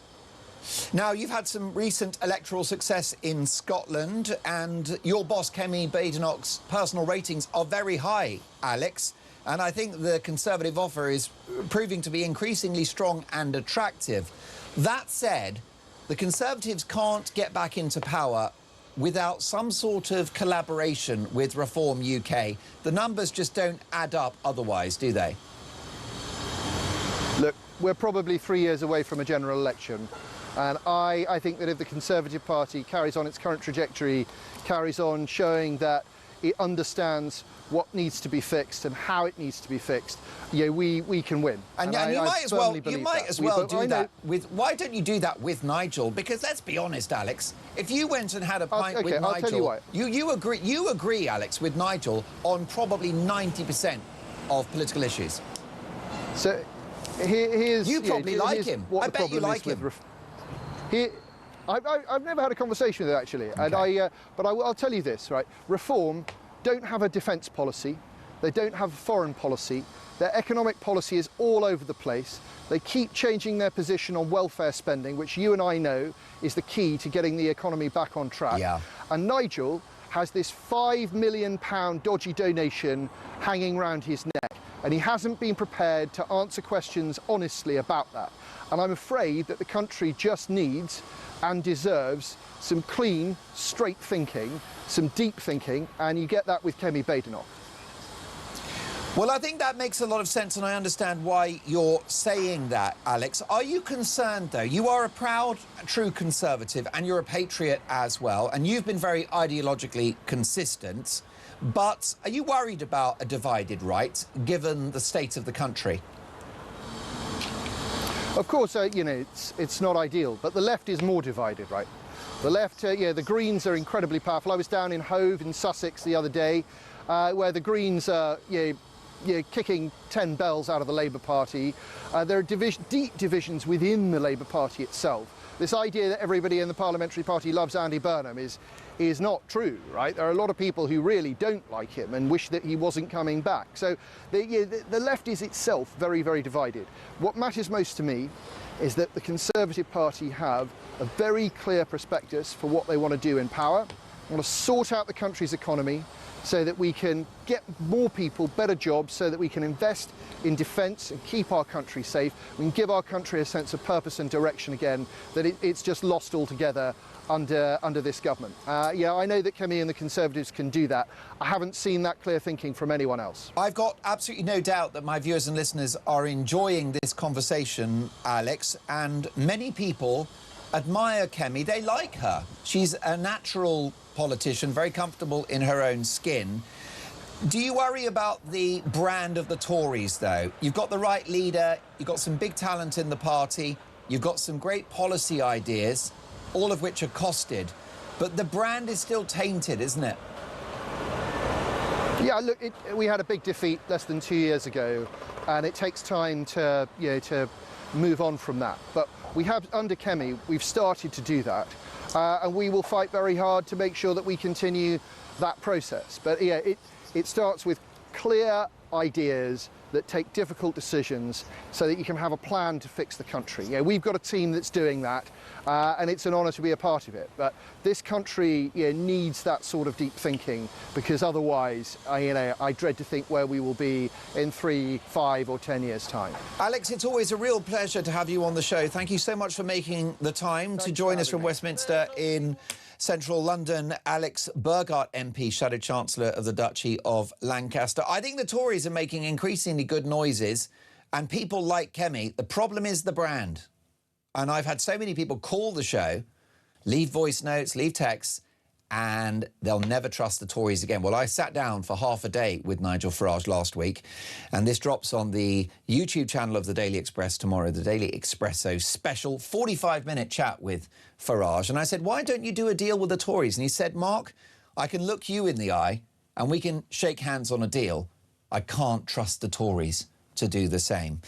[SPEAKER 10] Now, you've had some recent electoral success in Scotland, and your boss, Kemi Badenoch's personal ratings are very high, Alex. And I think the Conservative offer is proving to be increasingly strong and attractive. That said, the Conservatives can't get back into power without some sort of collaboration with Reform UK. The numbers just don't add up otherwise, do they?
[SPEAKER 2] Look, we're probably 3 years away from a general election. And I think that if the Conservative Party carries on its current trajectory, carries on showing that it understands what needs to be fixed and how it needs to be fixed, yeah, we can win.
[SPEAKER 10] And you might as well do that with. Why don't you do that with Nigel? Because let's be honest, Alex. If you went and had a pint with Nigel,
[SPEAKER 2] I'll tell you what.
[SPEAKER 10] You agree, Alex, with Nigel on probably 90% of political issues.
[SPEAKER 2] So here's
[SPEAKER 10] you probably like him. I bet you like him.
[SPEAKER 2] I've never had a conversation with him, actually.
[SPEAKER 10] Okay.
[SPEAKER 2] And but I'll tell you this, right? Reform don't have a defence policy. They don't have a foreign policy. Their economic policy is all over the place. They keep changing their position on welfare spending, which you and I know is the key to getting the economy back on track.
[SPEAKER 10] Yeah.
[SPEAKER 2] And Nigel has this £5 million dodgy donation hanging around his neck, and he hasn't been prepared to answer questions honestly about that. And I'm afraid that the country just needs and deserves some clean, straight thinking, some deep thinking, and you get that with Kemi Badenoch.
[SPEAKER 10] Well, I think that makes a lot of sense, and I understand why you're saying that, Alex. Are you concerned, though? You are a proud, true Conservative, and you're a patriot as well, and you've been very ideologically consistent. But are you worried about a divided right, given the state of the country?
[SPEAKER 2] Of course, you know, it's not ideal, but the left is more divided, right? The left, yeah, the Greens are incredibly powerful. I was down in Hove in Sussex the other day, where the Greens are, kicking 10 bells out of the Labour Party. There are deep divisions within the Labour Party itself. This idea that everybody in the Parliamentary Party loves Andy Burnham is not true, right? There are a lot of people who really don't like him and wish that he wasn't coming back. So the left is itself very, very divided. What matters most to me is that the Conservative Party have a very clear prospectus for what they want to do in power. They want to sort out the country's economy so that we can get more people better jobs, so that we can invest in defence and keep our country safe. We can give our country a sense of purpose and direction again that it's just lost altogether under this government. Yeah, I know that Kemi and the Conservatives can do that. I haven't seen that clear thinking from anyone else.
[SPEAKER 10] I've got absolutely no doubt that my viewers and listeners are enjoying this conversation, Alex, and many people admire Kemi. They like her. She's a natural politician, very comfortable in her own skin. Do you worry about the brand of the Tories, though? You've got the right leader, you've got some big talent in the party, you've got some great policy ideas, all of which are costed, but the brand is still tainted, isn't it?
[SPEAKER 2] Yeah, look, we had a big defeat less than 2 years ago, and it takes time to, to move on from that. But we have, under Kemi, we've started to do that, and we will fight very hard to make sure that we continue that process. But yeah, it starts with clear ideas that take difficult decisions so that you can have a plan to fix the country. Yeah, we've got a team that's doing that, and it's an honour to be a part of it. But this country needs that sort of deep thinking, because otherwise, I dread to think where we will be in 3, 5 or 10 years' time.
[SPEAKER 10] Alex, it's always a real pleasure to have you on the show. Thank you so much for making the time to join us from Westminster in central London. Alex Burghardt MP, Shadow Chancellor of the Duchy of Lancaster. I think the Tories are making increasingly good noises, and people like Kemi. The problem is the brand. And I've had so many people call the show, leave voice notes, leave texts, and they'll never trust the Tories again. Well, I sat down for half a day with Nigel Farage last week, and this drops on the YouTube channel of the Daily Express tomorrow, the Daily Expresso special 45-minute chat with Farage. And I said, why don't you do a deal with the Tories? And he said, Mark, I can look you in the eye and we can shake hands on a deal. I can't trust the Tories to do the same.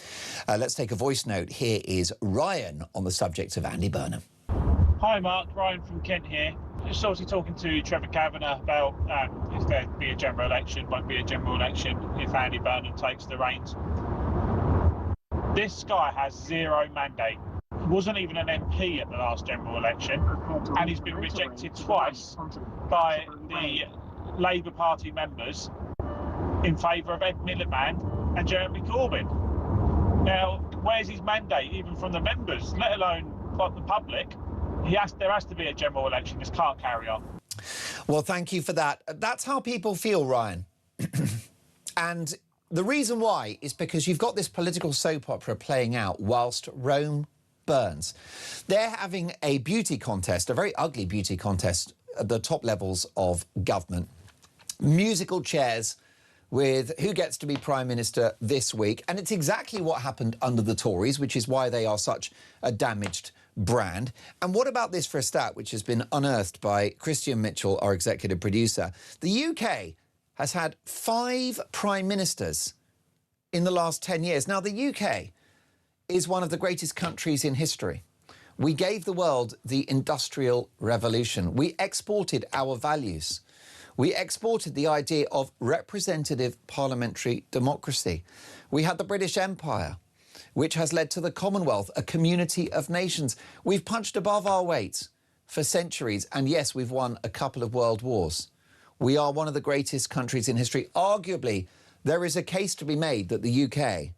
[SPEAKER 10] Let's take a voice note. Here is Ryan on the subject of Andy Burnham.
[SPEAKER 4] Hi Mark, Ryan from Kent here. Just obviously talking to Trevor Kavanagh about if there be a general election, won't be a general election if Andy Burnham takes the reins. This guy has zero mandate. He wasn't even an MP at the last general election, and he's been rejected twice by the Labour Party members in favour of Ed Miliband and Jeremy Corbyn. Now, where's his mandate, even from the members, let alone the public? There has to be a general election. This can't carry on.
[SPEAKER 10] Well, thank you for that. That's how people feel, Ryan. And the reason why is because you've got this political soap opera playing out whilst Rome burns. They're having a beauty contest, a very ugly beauty contest at the top levels of government. Musical chairs with who gets to be Prime Minister this week. And it's exactly what happened under the Tories, which is why they are such a damaged brand. And what about this for a stat, which has been unearthed by Christian Mitchell, our executive producer? The UK has had 5 prime ministers in the last 10 years. Now, the UK is one of the greatest countries in history. We gave the world the Industrial Revolution. We exported our values. We exported the idea of representative parliamentary democracy. We had the British Empire, which has led to the Commonwealth, a community of nations. We've punched above our weight for centuries, and yes, we've won a couple of world wars. We are one of the greatest countries in history. Arguably, there is a case to be made that the UK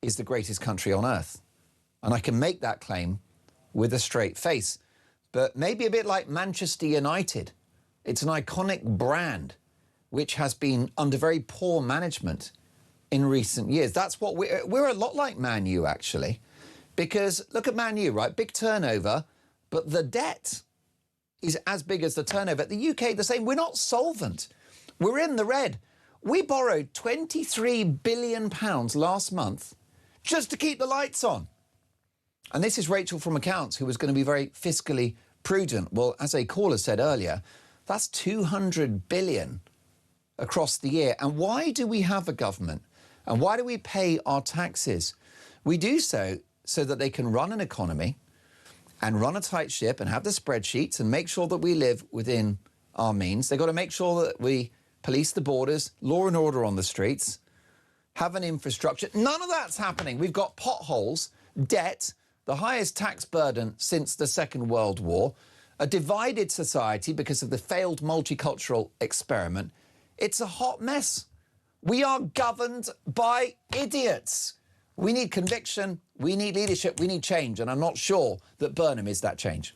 [SPEAKER 10] is the greatest country on earth. And I can make that claim with a straight face. But maybe a bit like Manchester United, it's an iconic brand which has been under very poor management in recent years. That's what we're a lot like Man U, actually, because look at Man U, right? Big turnover, but the debt is as big as the turnover. The UK, the same. We're not solvent. We're in the red. We borrowed £23 billion last month just to keep the lights on. And this is Rachel from Accounts, who was going to be very fiscally prudent. Well, as a caller said earlier, that's 200 billion across the year. And why do we have a government? And why do we pay our taxes? We do so that they can run an economy and run a tight ship and have the spreadsheets and make sure that we live within our means. They've got to make sure that we police the borders, law and order on the streets, have an infrastructure. None of that's happening. We've got potholes, debt, the highest tax burden since the Second World War, a divided society because of the failed multicultural experiment. It's a hot mess. We are governed by idiots. We need conviction, we need leadership, we need change, and I'm not sure that Burnham is that change.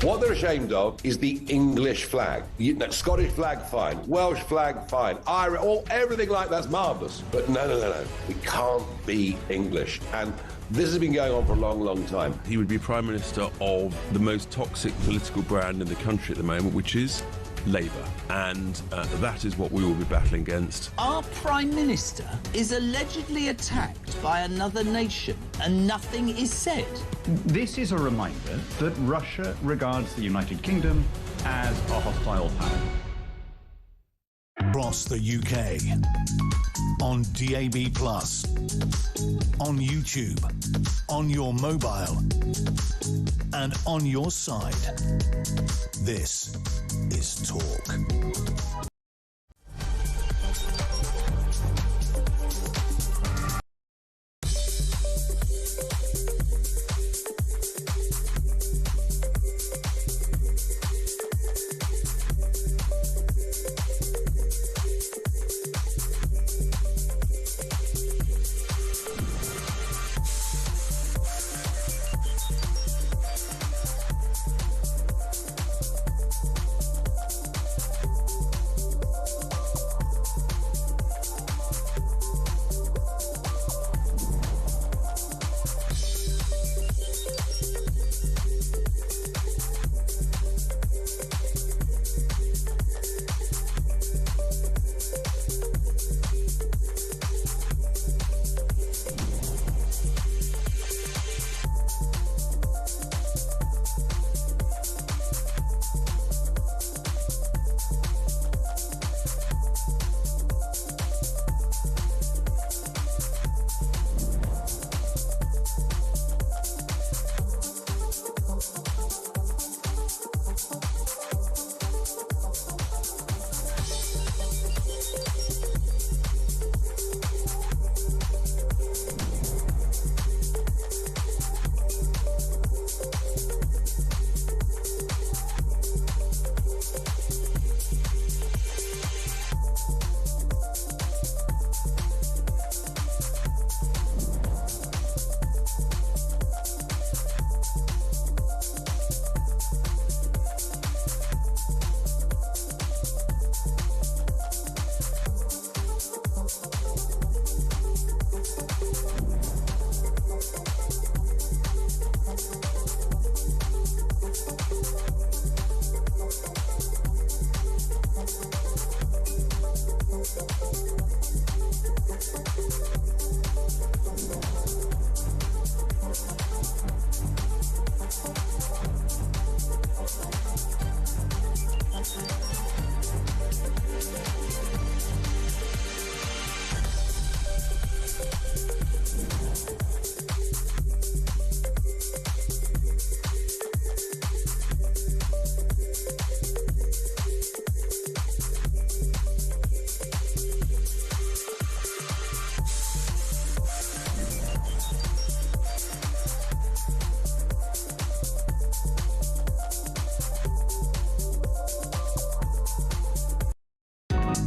[SPEAKER 14] What they're ashamed of is the English flag. Scottish flag, fine. Welsh flag, fine. Irish, everything like that's marvellous. But no. We can't be English. And this has been going on for a long, long time.
[SPEAKER 8] He would be Prime Minister of the most toxic political brand in the country at the moment, which is Labour. And that is what we will be battling against.
[SPEAKER 12] Our Prime Minister is allegedly attacked by another nation and nothing is said.
[SPEAKER 13] This is a reminder that Russia regards the United Kingdom as a hostile power.
[SPEAKER 9] Across the UK, on DAB+, on YouTube, on your mobile, and on your side. This is Talk.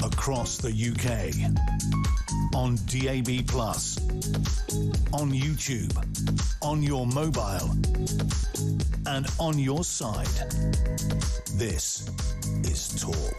[SPEAKER 9] Across the UK, on DAB+, on YouTube, on your mobile, and on your side. This is Talk.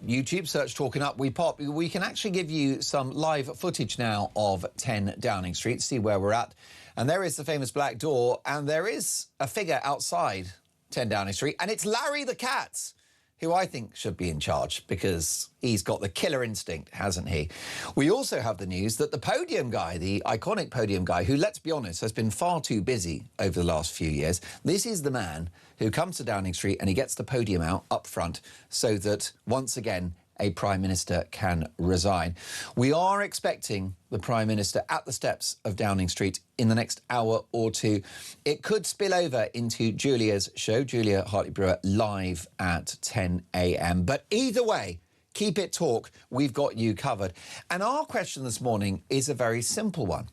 [SPEAKER 10] YouTube, search Talking Up, we pop. We can actually give you some live footage now of 10 Downing Street, see where we're at. And there is the famous black door, and there is a figure outside 10 Downing Street, and it's Larry the Cat, who I think should be in charge because he's got the killer instinct, hasn't he? We also have the news that the podium guy, the iconic podium guy, who, let's be honest, has been far too busy over the last few years, this is the man who comes to Downing Street and he gets the podium out up front so that, once again, a Prime Minister can resign. We are expecting the Prime Minister at the steps of Downing Street in the next hour or two. It could spill over into Julia's show, Julia Hartley-Brewer, live at 10 a.m. But either way, keep it Talk, we've got you covered. And our question this morning is a very simple one.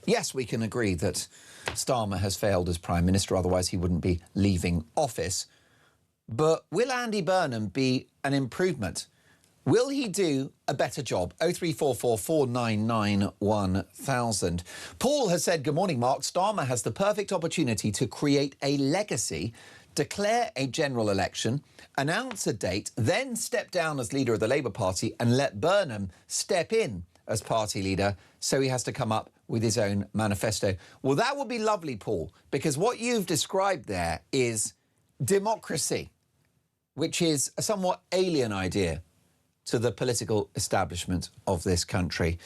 [SPEAKER 10] Yes, we can agree that Starmer has failed as Prime Minister, otherwise he wouldn't be leaving office. But will Andy Burnham be an improvement Will he do a better job? 0344 499 1000. Paul has said, good morning, Mark. Starmer has the perfect opportunity to create a legacy, declare a general election, announce a date, then step down as leader of the Labour Party and let Burnham step in as party leader, so he has to come up with his own manifesto. Well, that would be lovely, Paul, because what you've described there is democracy, which is a somewhat alien idea to the political establishment of this country.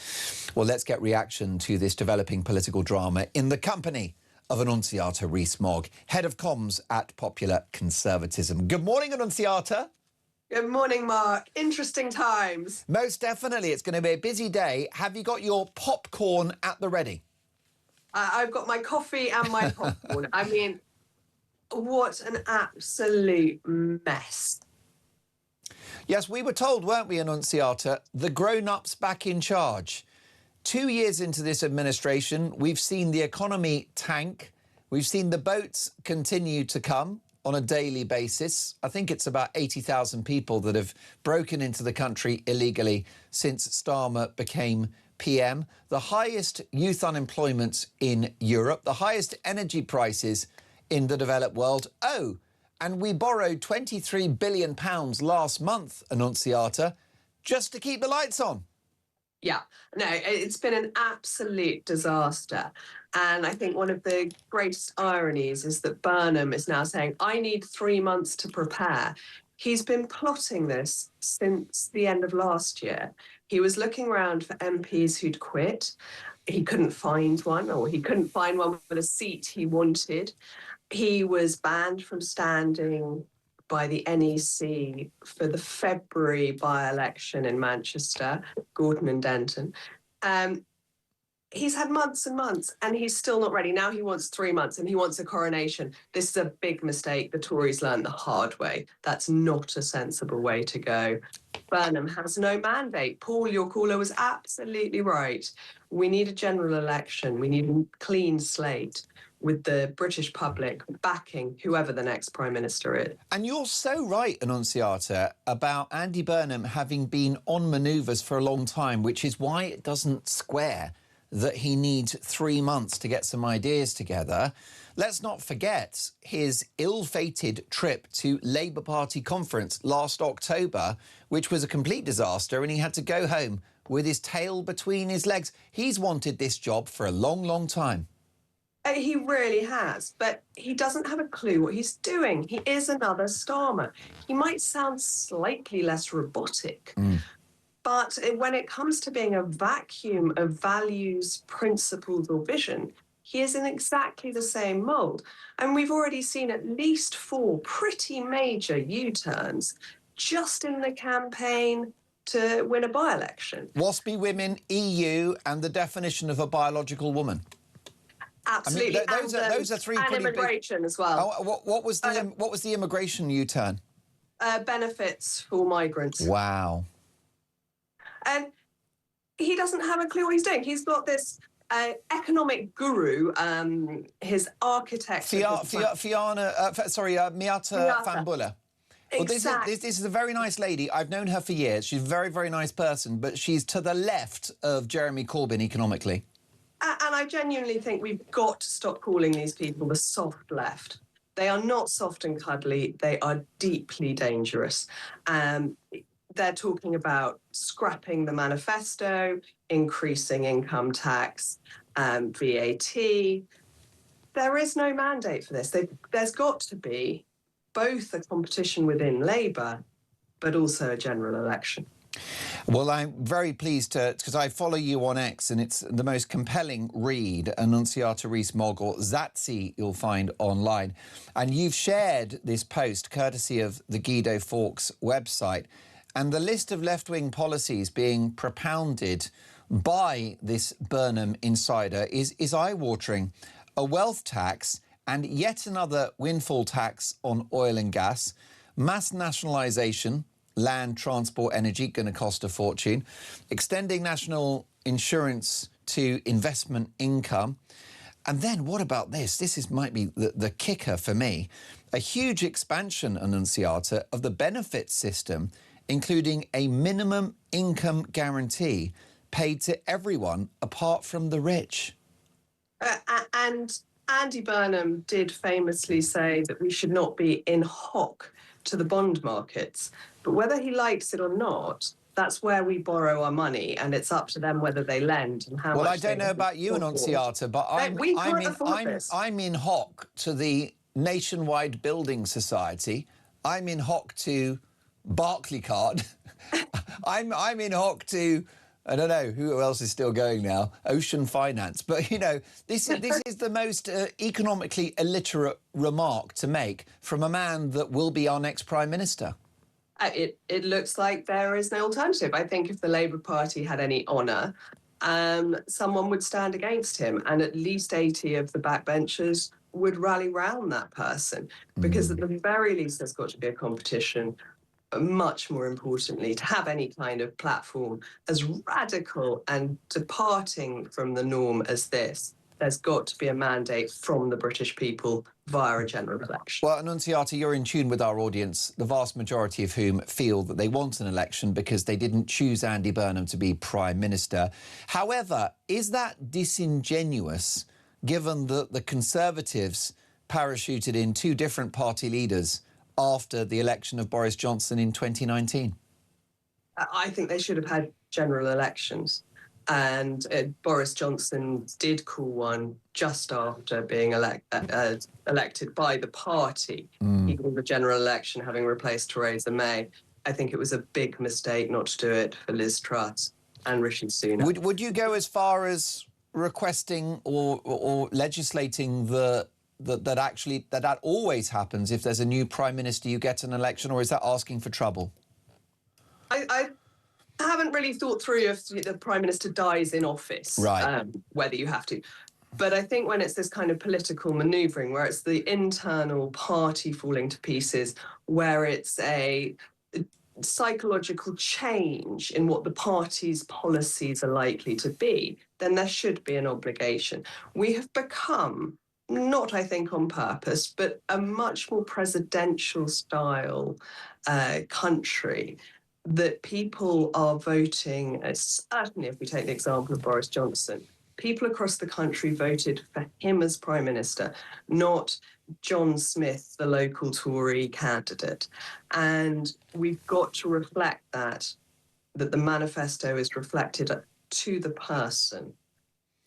[SPEAKER 10] Well, let's get reaction to this developing political drama in the company of Annunziata Rees-Mogg, head of comms at Popular Conservatism. Good morning, Annunziata.
[SPEAKER 5] Good morning, Mark. Interesting times.
[SPEAKER 10] Most definitely. It's going to be a busy day. Have you got your popcorn at the ready?
[SPEAKER 5] I've got my coffee and my popcorn. I mean, what an absolute mess.
[SPEAKER 10] Yes, we were told, weren't we, Annunziata, the grown-ups back in charge. 2 years into this administration, we've seen the economy tank. We've seen the boats continue to come on a daily basis. I think it's about 80,000 people that have broken into the country illegally since Starmer became PM. The highest youth unemployment in Europe, the highest energy prices in the developed world. Oh, and we borrowed £23 billion last month, Annunziata, just to keep the lights on.
[SPEAKER 5] Yeah, no, it's been an absolute disaster. And I think one of the greatest ironies is that Burnham is now saying, I need 3 months to prepare. He's been plotting this since the end of last year. He was looking around for MPs who'd quit. He couldn't find one, or he couldn't find one with a seat he wanted. He was banned from standing by the NEC for the February by-election in Manchester, Gorton and Denton. He's had months and months, and he's still not ready. Now he wants 3 months, and he wants a coronation. This is a big mistake the Tories learned the hard way. That's not a sensible way to go. Burnham has no mandate. Paul, your caller was absolutely right. We need a general election. We need a clean slate with the British public backing whoever the next Prime Minister is.
[SPEAKER 10] And you're so right, Annunziata, about Andy Burnham having been on manoeuvres for a long time, which is why it doesn't square that he needs 3 months to get some ideas together. Let's not forget his ill-fated trip to Labour Party conference last October, which was a complete disaster, and he had to go home with his tail between his legs. He's wanted this job for a long, long time.
[SPEAKER 5] He really has, but he doesn't have a clue what he's doing. He is another Starmer. He might sound slightly less robotic, but when it comes to being a vacuum of values, principles or vision, he is in exactly the same mould. And we've already seen at least 4 pretty major U-turns just in the campaign to win a by-election.
[SPEAKER 10] Waspy women, EU and the definition of a biological woman.
[SPEAKER 5] Absolutely.
[SPEAKER 10] I mean, those are 3
[SPEAKER 5] and
[SPEAKER 10] pretty
[SPEAKER 5] immigration
[SPEAKER 10] big...
[SPEAKER 5] as well.
[SPEAKER 10] Oh, what was the immigration U-turn?
[SPEAKER 5] Benefits for migrants.
[SPEAKER 10] Wow. And
[SPEAKER 5] he doesn't have a clue what he's doing. He's got this economic guru, his architect.
[SPEAKER 10] Miata Fambulla. Well,
[SPEAKER 5] Exactly.
[SPEAKER 10] this is a very nice lady. I've known her for years. She's a very, very nice person, but she's to the left of Jeremy Corbyn economically.
[SPEAKER 5] And I genuinely think we've got to stop calling these people the soft left. They are not soft and cuddly. They are deeply dangerous. They're talking about scrapping the manifesto, increasing income tax, VAT. There is no mandate for this. There's got to be both a competition within Labour, but also a general election.
[SPEAKER 10] Well, I'm very pleased to, because I follow you on X, and it's the most compelling read, Annunziata Rees-Mogg, or Zazi, you'll find online. And you've shared this post, courtesy of the Guido Fawkes website, and the list of left-wing policies being propounded by this Burnham insider is eye-watering. A wealth tax and yet another windfall tax on oil and gas, mass nationalisation, land, transport, energy, going to cost a fortune, extending national insurance to investment income. And then what about this? This might be the kicker for me. A huge expansion, Annunziata, of the benefits system including a minimum income guarantee paid to everyone apart from the rich.
[SPEAKER 5] And Andy Burnham did famously say that we should not be in hock to the bond markets. But whether he likes it or not, that's where we borrow our money, and it's up to them whether they lend and how much.
[SPEAKER 10] Well, I don't know about you, Annunziata, but I'm in hock to the Nationwide Building Society. I'm in hock to Barclaycard. I'm in hock to, I don't know who else is still going now, Ocean Finance. But you know, this is the most economically illiterate remark to make from a man that will be our next Prime Minister.
[SPEAKER 5] It looks like there is no alternative. I think if the Labour Party had any honour, someone would stand against him, and at least 80 of the backbenchers would rally round that person, because at the very least there's got to be a competition. Much more importantly, to have any kind of platform as radical and departing from the norm as this, there's got to be a mandate from the British people via a general election.
[SPEAKER 10] Well, Annunziata, you're in tune with our audience, the vast majority of whom feel that they want an election because they didn't choose Andy Burnham to be Prime Minister. However, is that disingenuous, given that the Conservatives parachuted in two different party leaders after the election of Boris Johnson in 2019?
[SPEAKER 5] I think they should have had general elections. And Boris Johnson did call one just after being elected by the party. He called the general election, having replaced Theresa May. I think it was a big mistake not to do it for Liz Truss and Rishi Sunak.
[SPEAKER 10] Would you go as far as requesting or legislating that always happens if there's a new Prime Minister, you get an election, or is that asking for trouble?
[SPEAKER 5] I haven't really thought through if the Prime Minister dies in office,
[SPEAKER 10] right.
[SPEAKER 5] Whether you have to. But I think when it's this kind of political manoeuvring, where it's the internal party falling to pieces, where it's a psychological change in what the party's policies are likely to be, then there should be an obligation. We have become, not I think on purpose, but a much more presidential style country, that people are voting, certainly if we take the example of Boris Johnson, people across the country voted for him as Prime Minister, not John Smith, the local Tory candidate. And we've got to reflect that the manifesto is reflected to the person,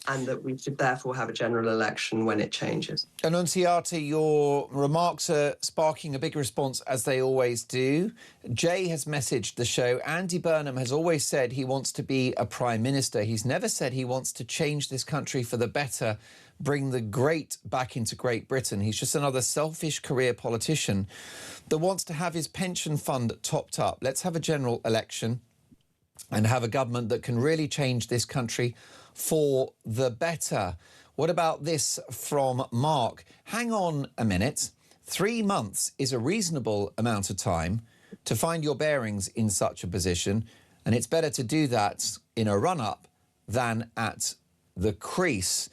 [SPEAKER 5] and that we should therefore have a general election when it changes.
[SPEAKER 10] Annunziata, your remarks are sparking a big response, as they always do. Jay has messaged the show. Andy Burnham has always said he wants to be a Prime Minister. He's never said he wants to change this country for the better, bring the great back into Great Britain. He's just another selfish career politician that wants to have his pension fund topped up. Let's have a general election and have a government that can really change this country for the better. What about this from Mark? Hang on a minute. 3 months is a reasonable amount of time to find your bearings in such a position, and it's better to do that in a run-up than at the crease.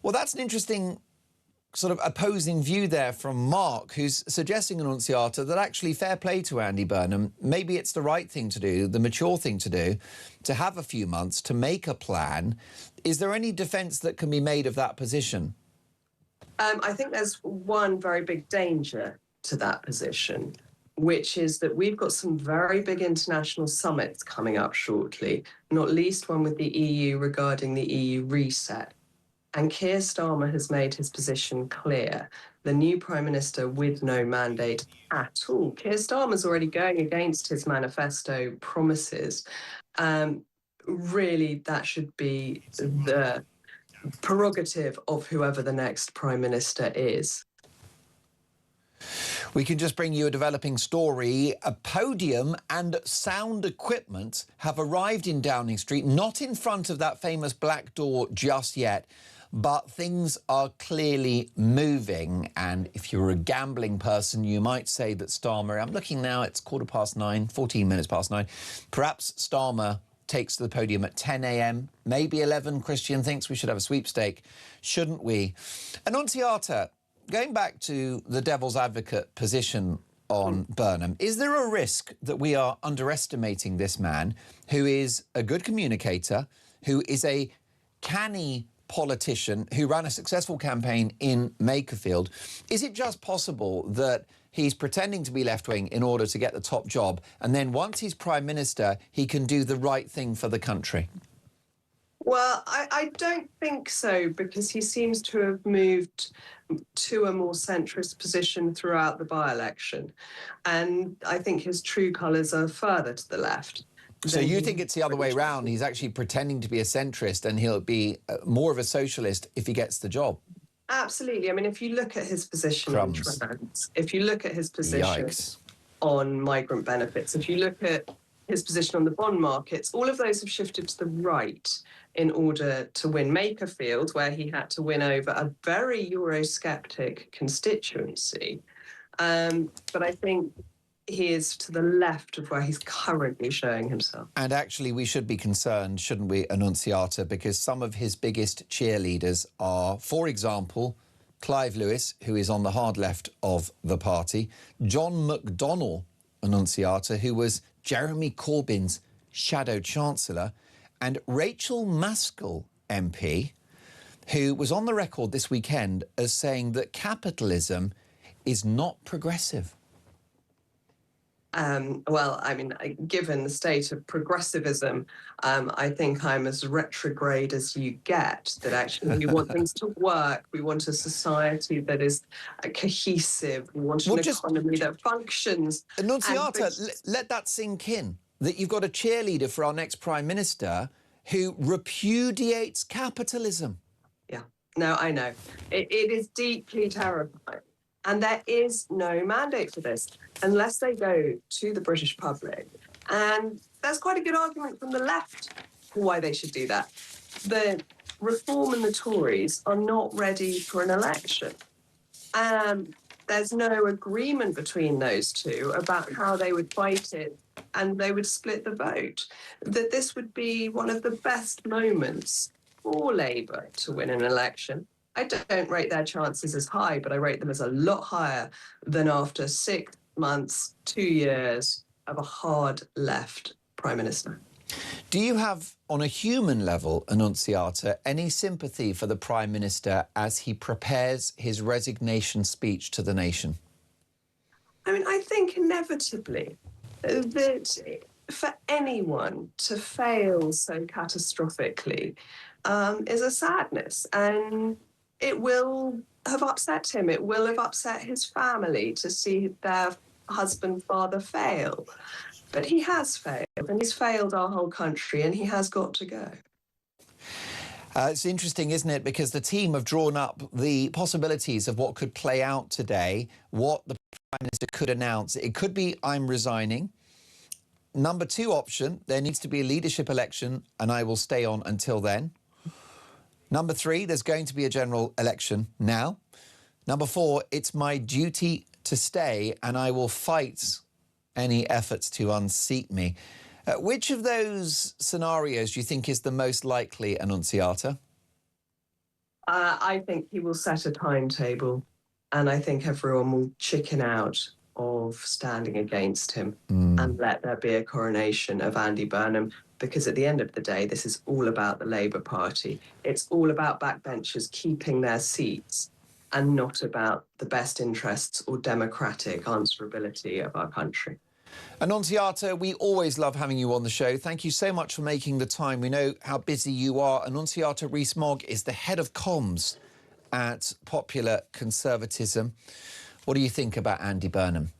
[SPEAKER 10] Well, that's an interesting sort of opposing view there from Mark, who's suggesting, Annunziata, that actually fair play to Andy Burnham. Maybe it's the right thing to do, the mature thing to do, to have a few months to make a plan. Is there any defence that can be made of that position?
[SPEAKER 5] I think there's one very big danger to that position, which is that we've got some very big international summits coming up shortly, not least one with the EU regarding the EU reset. And Keir Starmer has made his position clear. The new Prime Minister with no mandate at all. Keir Starmer's already going against his manifesto promises. Really, that should be the prerogative of whoever the next Prime Minister is.
[SPEAKER 10] We can just bring you a developing story. A podium and sound equipment have arrived in Downing Street, not in front of that famous black door just yet, but things are clearly moving. And if you're a gambling person, you might say that Starmer, I'm looking now, it's 9:15, 14 minutes past 9. Perhaps Starmer takes to the podium at 10 a.m, maybe 11. Christian thinks we should have a sweepstake, shouldn't we? Annunziata, going back to the devil's advocate position on Burnham. Is there a risk that we are underestimating this man, who is a good communicator, who is a canny politician, who ran a successful campaign in Makerfield? Is it just possible that he's pretending to be left-wing in order to get the top job, and then once he's Prime Minister, he can do the right thing for the country?
[SPEAKER 5] Well, I don't think so, because he seems to have moved to a more centrist position throughout the by-election. And I think his true colours are further to the left.
[SPEAKER 10] So you think it's the other way round? He's actually pretending to be a centrist and he'll be more of a socialist if he gets the job?
[SPEAKER 5] Absolutely. I mean, if you look at his position on trans, if you look at his position on migrant benefits, if you look at his position on the bond markets, all of those have shifted to the right in order to win Makerfield, where he had to win over a very Eurosceptic constituency. But I think he is to the left of where he's currently showing himself.
[SPEAKER 10] And actually, we should be concerned, shouldn't we, Annunziata, because some of his biggest cheerleaders are, for example, Clive Lewis, who is on the hard left of the party, John McDonnell, Annunziata, who was Jeremy Corbyn's shadow chancellor, and Rachel Maskell MP, who was on the record this weekend as saying that capitalism is not progressive.
[SPEAKER 5] Well, I mean, given the state of progressivism, I think I'm as retrograde as you get, that actually we want things to work. We want a society that is cohesive. We want an economy that functions.
[SPEAKER 10] Annunziata, let that sink in, that you've got a cheerleader for our next Prime Minister who repudiates capitalism.
[SPEAKER 5] Yeah, no, I know. It is deeply terrifying. And there is no mandate for this unless they go to the British public. And there's quite a good argument from the left for why they should do that. The Reform and the Tories are not ready for an election. There's no agreement between those two about how they would fight it, and they would split the vote. That this would be one of the best moments for Labour to win an election. I don't rate their chances as high, but I rate them as a lot higher than after 6 months, 2 years of a hard left Prime Minister.
[SPEAKER 10] Do you have, on a human level, Annunziata, any sympathy for the Prime Minister as he prepares his resignation speech to the nation?
[SPEAKER 5] I mean, I think inevitably that for anyone to fail so catastrophically is a sadness, and it will have upset him. It will have upset his family to see their husband, father fail. But he has failed, and he's failed our whole country, and he has got to go.
[SPEAKER 10] It's interesting, isn't it? Because the team have drawn up the possibilities of what could play out today, what the Prime Minister could announce. It could be, I'm resigning. Number 2 option, there needs to be a leadership election, and I will stay on until then. Number 3, there's going to be a general election now. Number 4, it's my duty to stay, and I will fight any efforts to unseat me. Which of those scenarios do you think is the most likely, Annunziata?
[SPEAKER 5] I think he will set a timetable, and I think everyone will chicken out of standing against him and let there be a coronation of Andy Burnham, because at the end of the day, this is all about the Labour Party. It's all about backbenchers keeping their seats and not about the best interests or democratic answerability of our country.
[SPEAKER 10] Annunziata, we always love having you on the show. Thank you so much for making the time. We know how busy you are. Annunziata Rees-Mogg is the head of comms at Popular Conservatism. What do you think about Andy Burnham?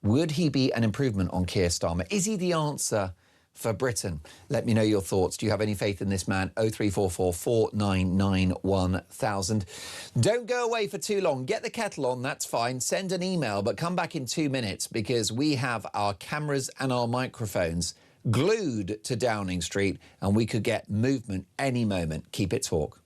[SPEAKER 10] Would he be an improvement on Keir Starmer? Is he the answer for Britain? Let me know your thoughts. Do you have any faith in this man? 0344 499 1000. Don't go away for too long. Get the kettle on, that's fine. Send an email, but come back in 2 minutes, because we have our cameras and our microphones glued to Downing Street, and we could get movement any moment. Keep it talk.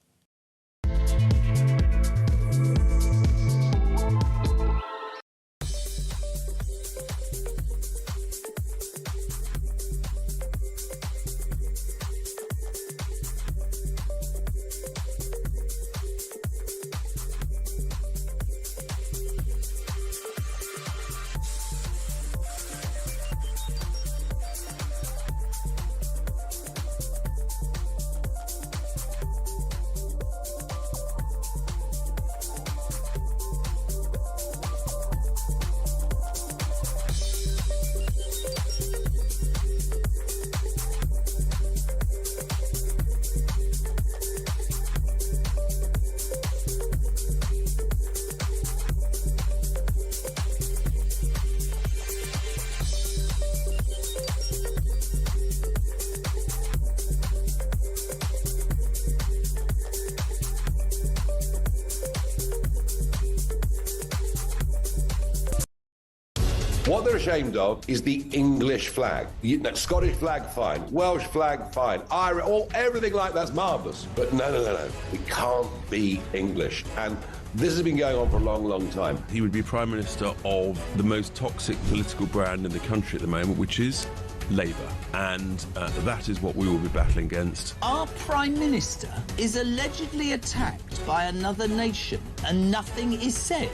[SPEAKER 14] What they're ashamed of is the English flag. Scottish flag, fine. Welsh flag, fine. Irish, everything like that's marvellous. But no. We can't be English. And this has been going on for a long, long time.
[SPEAKER 8] He would be Prime Minister of the most toxic political brand in the country at the moment, which is Labour. And that is what we will be battling against.
[SPEAKER 12] Our Prime Minister is allegedly attacked by another nation and nothing is said.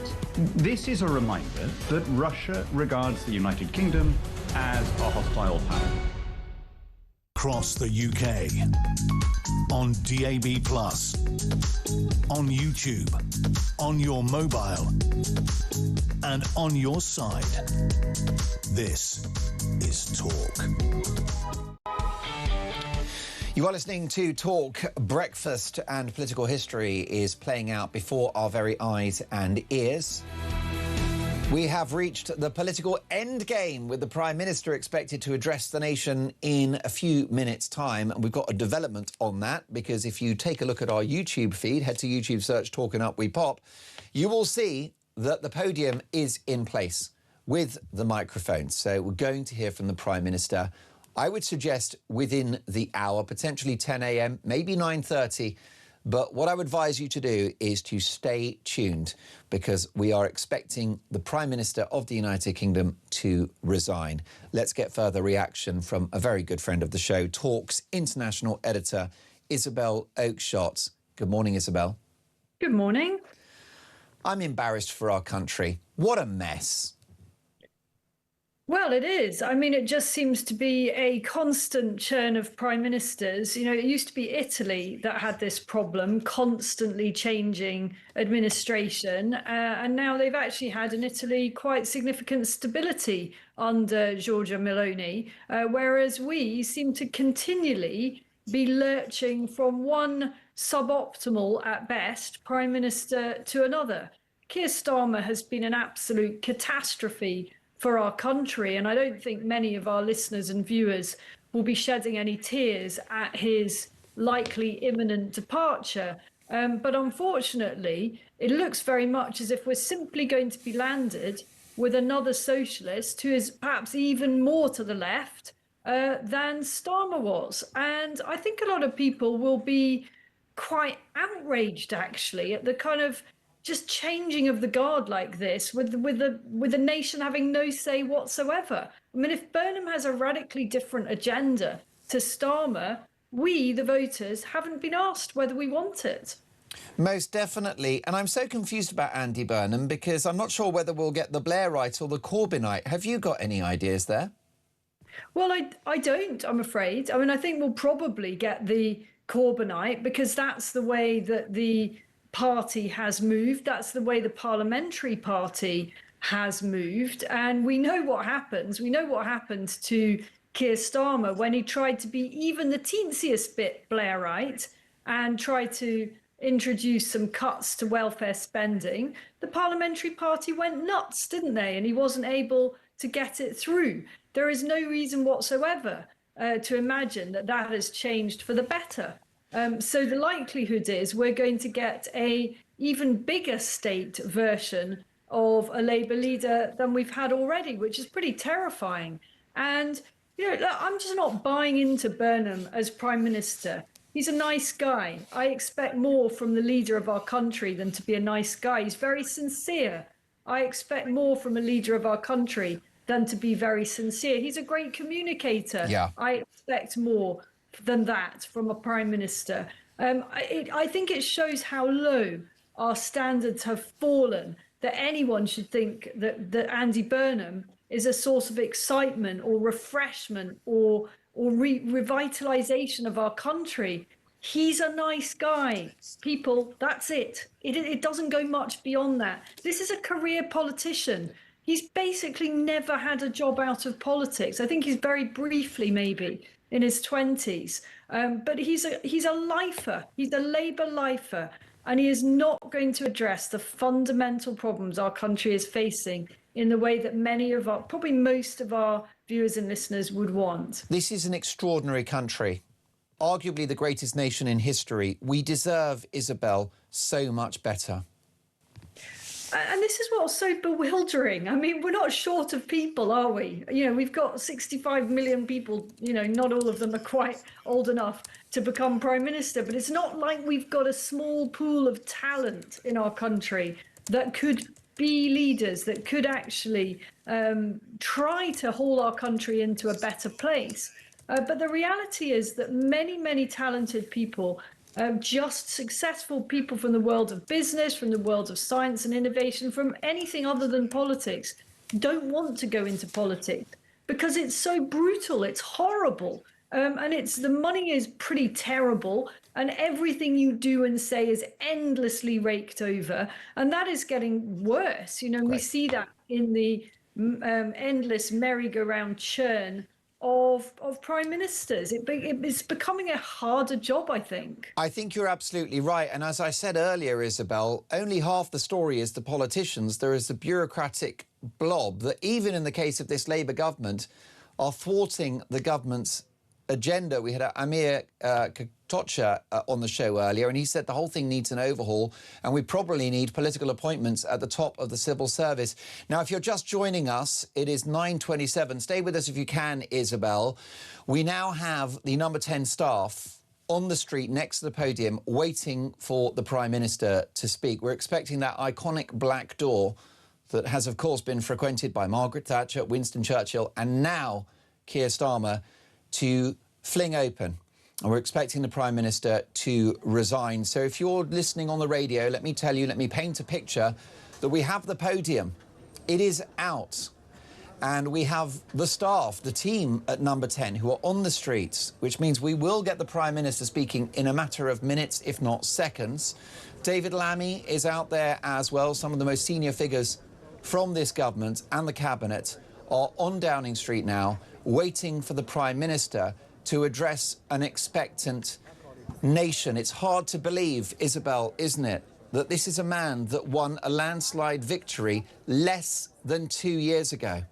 [SPEAKER 13] This is a reminder that Russia regards the United Kingdom as a hostile power.
[SPEAKER 9] Across the UK, on DAB+, on YouTube, on your mobile, and on your side. This is Talk.
[SPEAKER 10] You are listening to Talk. Breakfast and political history is playing out before our very eyes and ears. We have reached the political endgame with the Prime Minister expected to address the nation in a few minutes' time. And we've got a development on that because if you take a look at our YouTube feed, head to YouTube, search Talk and Up We Pop, you will see that the podium is in place with the microphone. So we're going to hear from the Prime Minister, I would suggest within the hour, potentially 10 a.m, maybe 9:30. But what I would advise you to do is to stay tuned because we are expecting the Prime Minister of the United Kingdom to resign. Let's get further reaction from a very good friend of the show, Talk's international editor, Isabel Oakeshott. Good morning, Isabel.
[SPEAKER 6] Good morning.
[SPEAKER 10] I'm embarrassed for our country. What a mess.
[SPEAKER 6] Well, it is. I mean, it just seems to be a constant churn of prime ministers. You know, it used to be Italy that had this problem, constantly changing administration. And now they've actually had in Italy quite significant stability under Giorgia Meloni, whereas we seem to continually be lurching from one suboptimal, at best, prime minister to another. Keir Starmer has been an absolute catastrophe for our country, and I don't think many of our listeners and viewers will be shedding any tears at his likely imminent departure. But unfortunately, it looks very much as if we're simply going to be landed with another socialist who is perhaps even more to the left than Starmer was. And I think a lot of people will be quite outraged, actually, at the kind of just changing of the guard like this with the nation having no say whatsoever. I mean, if Burnham has a radically different agenda to Starmer, we, the voters, haven't been asked whether we want it.
[SPEAKER 10] Most definitely. And I'm so confused about Andy Burnham because I'm not sure whether we'll get the Blairite or the Corbynite. Have you got any ideas there?
[SPEAKER 6] Well, I don't, I'm afraid. I mean, I think we'll probably get the Corbynite because that's the way that the party has moved. That's the way the parliamentary party has moved. And we know what happens. We know what happened to Keir Starmer when he tried to be even the teensiest bit Blairite and tried to introduce some cuts to welfare spending. The parliamentary party went nuts, didn't they? And he wasn't able to get it through. There is no reason whatsoever to imagine that that has changed for the better. So the likelihood is we're going to get a even bigger state version of a Labour leader than we've had already, which is pretty terrifying. And, you know, I'm just not buying into Burnham as Prime Minister. He's a nice guy. I expect more from the leader of our country than to be a nice guy. He's very sincere. I expect more from a leader of our country than to be very sincere. He's a great communicator.
[SPEAKER 10] Yeah.
[SPEAKER 6] I expect more than that from a prime minister. I think it shows how low our standards have fallen that anyone should think that Andy Burnham is a source of excitement or refreshment or revitalization of our country. He's a nice guy. People, that's it. It doesn't go much beyond that. This is a career politician. He's basically never had a job out of politics. I think he's very briefly maybe in his 20s. But he's a lifer. He's a Labour lifer. And he is not going to address the fundamental problems our country is facing in the way that many of our, probably most of our viewers and listeners would want.
[SPEAKER 10] This is an extraordinary country, arguably the greatest nation in history. We deserve, Isabel, so much better.
[SPEAKER 6] And this is what's so bewildering. I mean, we're not short of people, are we? You know, we've got 65 million people, you know, not all of them are quite old enough to become prime minister, but it's not like we've got a small pool of talent in our country that could be leaders, that could actually try to haul our country into a better place. But the reality is that many, many talented people, just successful people from the world of business, from the world of science and innovation, from anything other than politics, don't want to go into politics because it's so brutal, it's horrible, and the money is pretty terrible, and everything you do and say is endlessly raked over, and that is getting worse. You know, we see that in the endless merry-go-round churn of prime ministers. It's becoming a harder job, I think.
[SPEAKER 10] I think you're absolutely right. And as I said earlier, Isabel, only half the story is the politicians. There is the bureaucratic blob that, even in the case of this Labour government, are thwarting the government's agenda. We had Amir Katocha on the show earlier, and he said the whole thing needs an overhaul, and we probably need political appointments at the top of the civil service. Now, if you're just joining us, it is 9:27. Stay with us if you can, Isabel. We now have the number 10 staff on the street next to the podium waiting for the Prime Minister to speak. We're expecting that iconic black door that has, of course, been frequented by Margaret Thatcher, Winston Churchill, and now Keir Starmer, to fling open. And we're expecting the Prime Minister to resign. So if you're listening on the radio, let me tell you, let me paint a picture that we have the podium. It is out. And we have the staff, the team at number 10 who are on the streets, which means we will get the Prime Minister speaking in a matter of minutes, if not seconds. David Lammy is out there as well. Some of the most senior figures from this government and the Cabinet are on Downing Street now, waiting for the Prime Minister to address an expectant nation. It's hard to believe, Isabel, isn't it, that this is a man that won a landslide victory less than 2 years ago?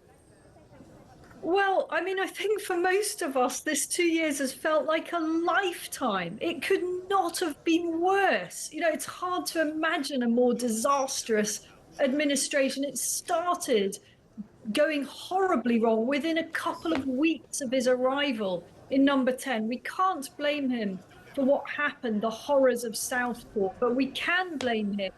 [SPEAKER 6] Well, I mean, I think for most of us, this 2 years has felt like a lifetime. It could not have been worse. You know, it's hard to imagine a more disastrous administration. It started going horribly wrong within a couple of weeks of his arrival in number 10. We can't blame him for what happened, the horrors of Southport, but we can blame him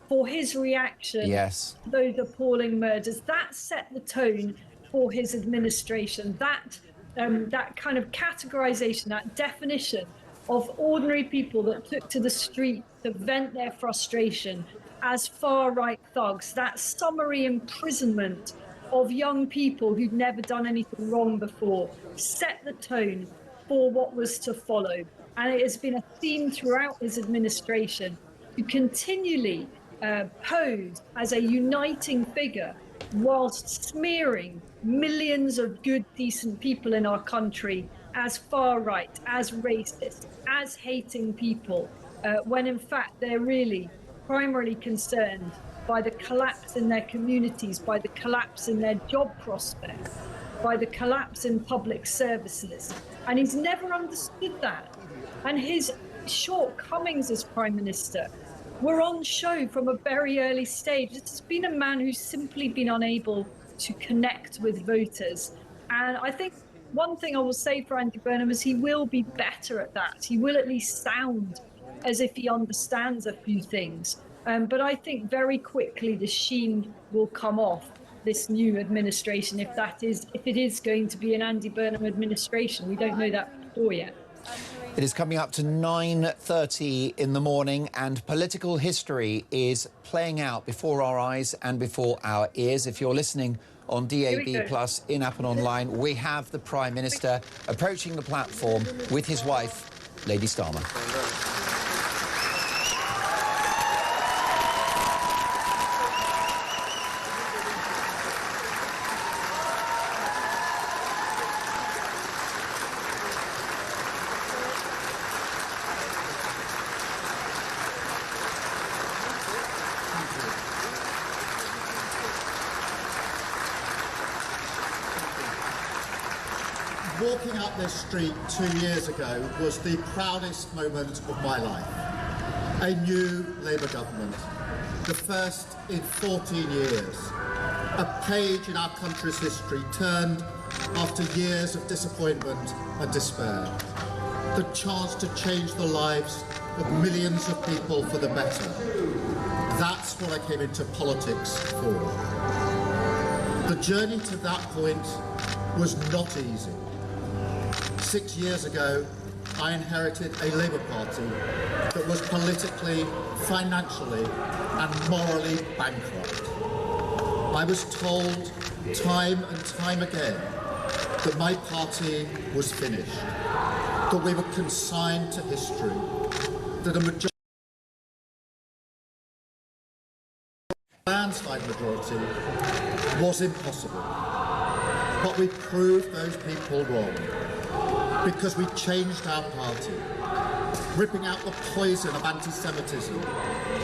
[SPEAKER 6] for his reaction to those appalling murders. That set the tone for his administration. That kind of categorization, that definition of ordinary people that took to the street to vent their frustration as far-right thugs, that summary imprisonment of young people who'd never done anything wrong before, set the tone for what was to follow. And it has been a theme throughout his administration to continually pose as a uniting figure whilst smearing millions of good, decent people in our country as far-right, as racist, as hating people, when in fact they're really primarily concerned by the collapse in their communities, by the collapse in their job prospects, by the collapse in public services. And he's never understood that. And his shortcomings as Prime Minister were on show from a very early stage. This has been a man who's simply been unable to connect with voters. And I think one thing I will say for Andy Burnham is he will be better at that. He will at least sound as if he understands a few things. But I think very quickly the sheen will come off this new administration if it is going to be an Andy Burnham administration. We don't know that for sure yet.
[SPEAKER 10] It is coming up to 9:30 in the morning, and political history is playing out before our eyes and before our ears. If you're listening on DAB+, in-app and online, we have the Prime Minister approaching the platform with his wife, Lady Starmer.
[SPEAKER 3] Walking up this street 2 years ago was the proudest moment of my life. A new Labour government, the first in 14 years. A page in our country's history turned after years of disappointment and despair. The chance to change the lives of millions of people for the better. That's what I came into politics for. The journey to that point was not easy. 6 years ago, I inherited a Labour Party that was politically, financially and morally bankrupt. I was told time and time again that my party was finished, that we were consigned to history, that a landslide majority was impossible. But we proved those people wrong, because we changed our party, ripping out the poison of anti-Semitism,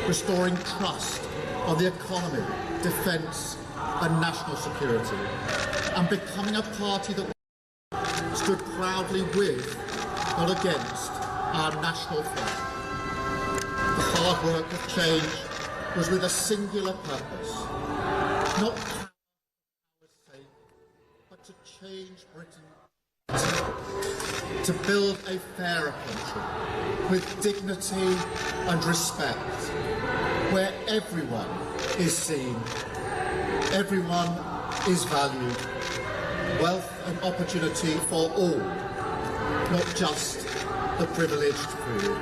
[SPEAKER 3] restoring trust on the economy, defence and national security, and becoming a party that stood proudly with, not against, our national flag. The hard work of change was with a singular purpose, not power's sake, but to change Britain, to build a fairer country with dignity and respect, where everyone is seen, everyone is valued, wealth and opportunity for all, not just the privileged few.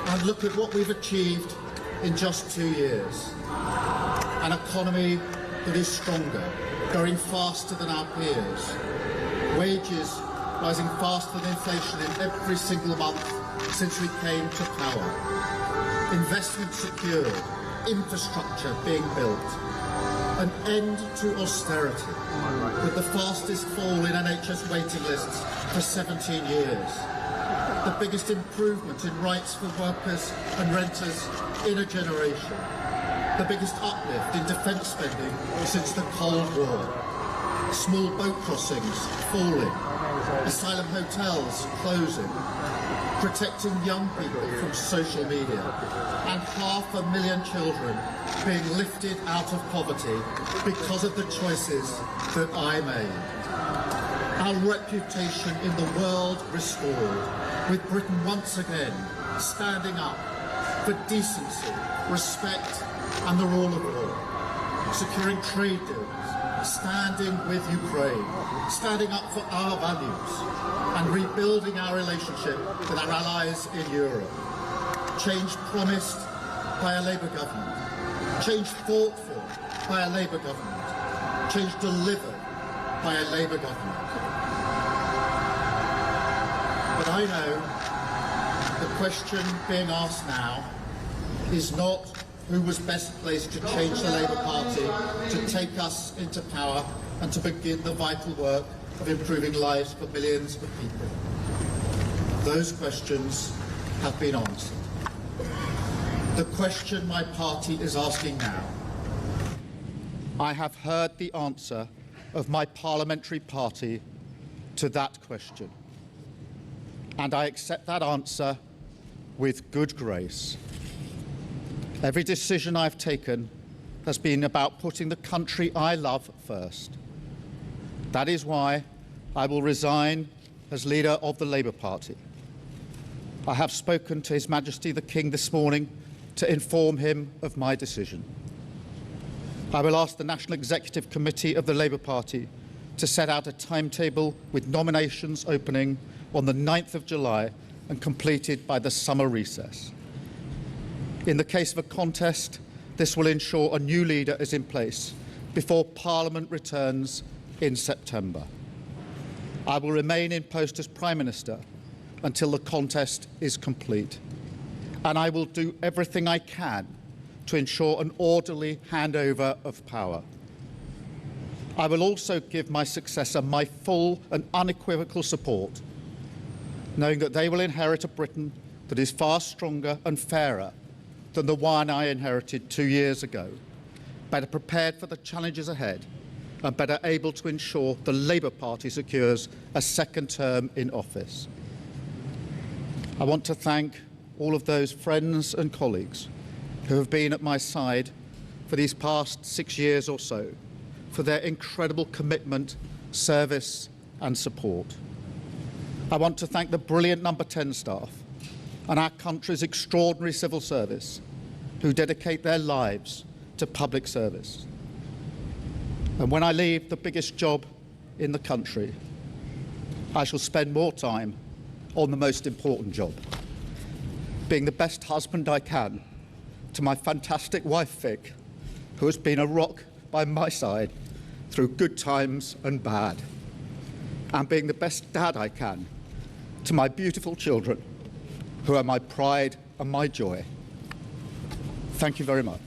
[SPEAKER 3] And look at what we've achieved in just 2 years. An economy that is stronger, growing faster than our peers. Wages rising faster than inflation in every single month since we came to power. Investment secured, infrastructure being built. An end to austerity, with the fastest fall in NHS waiting lists for 17 years. The biggest improvement in rights for workers and renters in a generation. The biggest uplift in defence spending since the Cold War. Small boat crossings falling. Asylum hotels closing. Protecting young people from social media. And 500,000 children being lifted out of poverty because of the choices that I made. Our reputation in the world restored, with Britain once again standing up for decency, respect and the rule of law, securing trade deals, standing with Ukraine, standing up for our values and rebuilding our relationship with our allies in Europe. Change promised by a Labour government, change fought for by a Labour government, change delivered by a Labour government. But I know the question being asked now is not who was best placed to change the Labour Party, to take us into power and to begin the vital work of improving lives for millions of people. Those questions have been answered. The question my party is asking now. I have heard the answer of my parliamentary party to that question, and I accept that answer with good grace. Every decision I've taken has been about putting the country I love first. That is why I will resign as leader of the Labour Party. I have spoken to His Majesty the King this morning to inform him of my decision. I will ask the National Executive Committee of the Labour Party to set out a timetable with nominations opening on the 9th of July and completed by the summer recess. In the case of a contest, this will ensure a new leader is in place before Parliament returns in September. I will remain in post as Prime Minister until the contest is complete, and I will do everything I can to ensure an orderly handover of power. I will also give my successor my full and unequivocal support, knowing that they will inherit a Britain that is far stronger and fairer than the one I inherited 2 years ago, better prepared for the challenges ahead and better able to ensure the Labour Party secures a second term in office. I want to thank all of those friends and colleagues
[SPEAKER 7] who have been at my side for these past 6 years or so, for their incredible commitment, service and support. I want to thank the brilliant Number 10 staff and our country's extraordinary civil service who dedicate their lives to public service. And when I leave the biggest job in the country, I shall spend more time on the most important job, being the best husband I can to my fantastic wife, Vic, who has been a rock by my side through good times and bad, and being the best dad I can to my beautiful children, who are my pride and my joy. Thank you very much.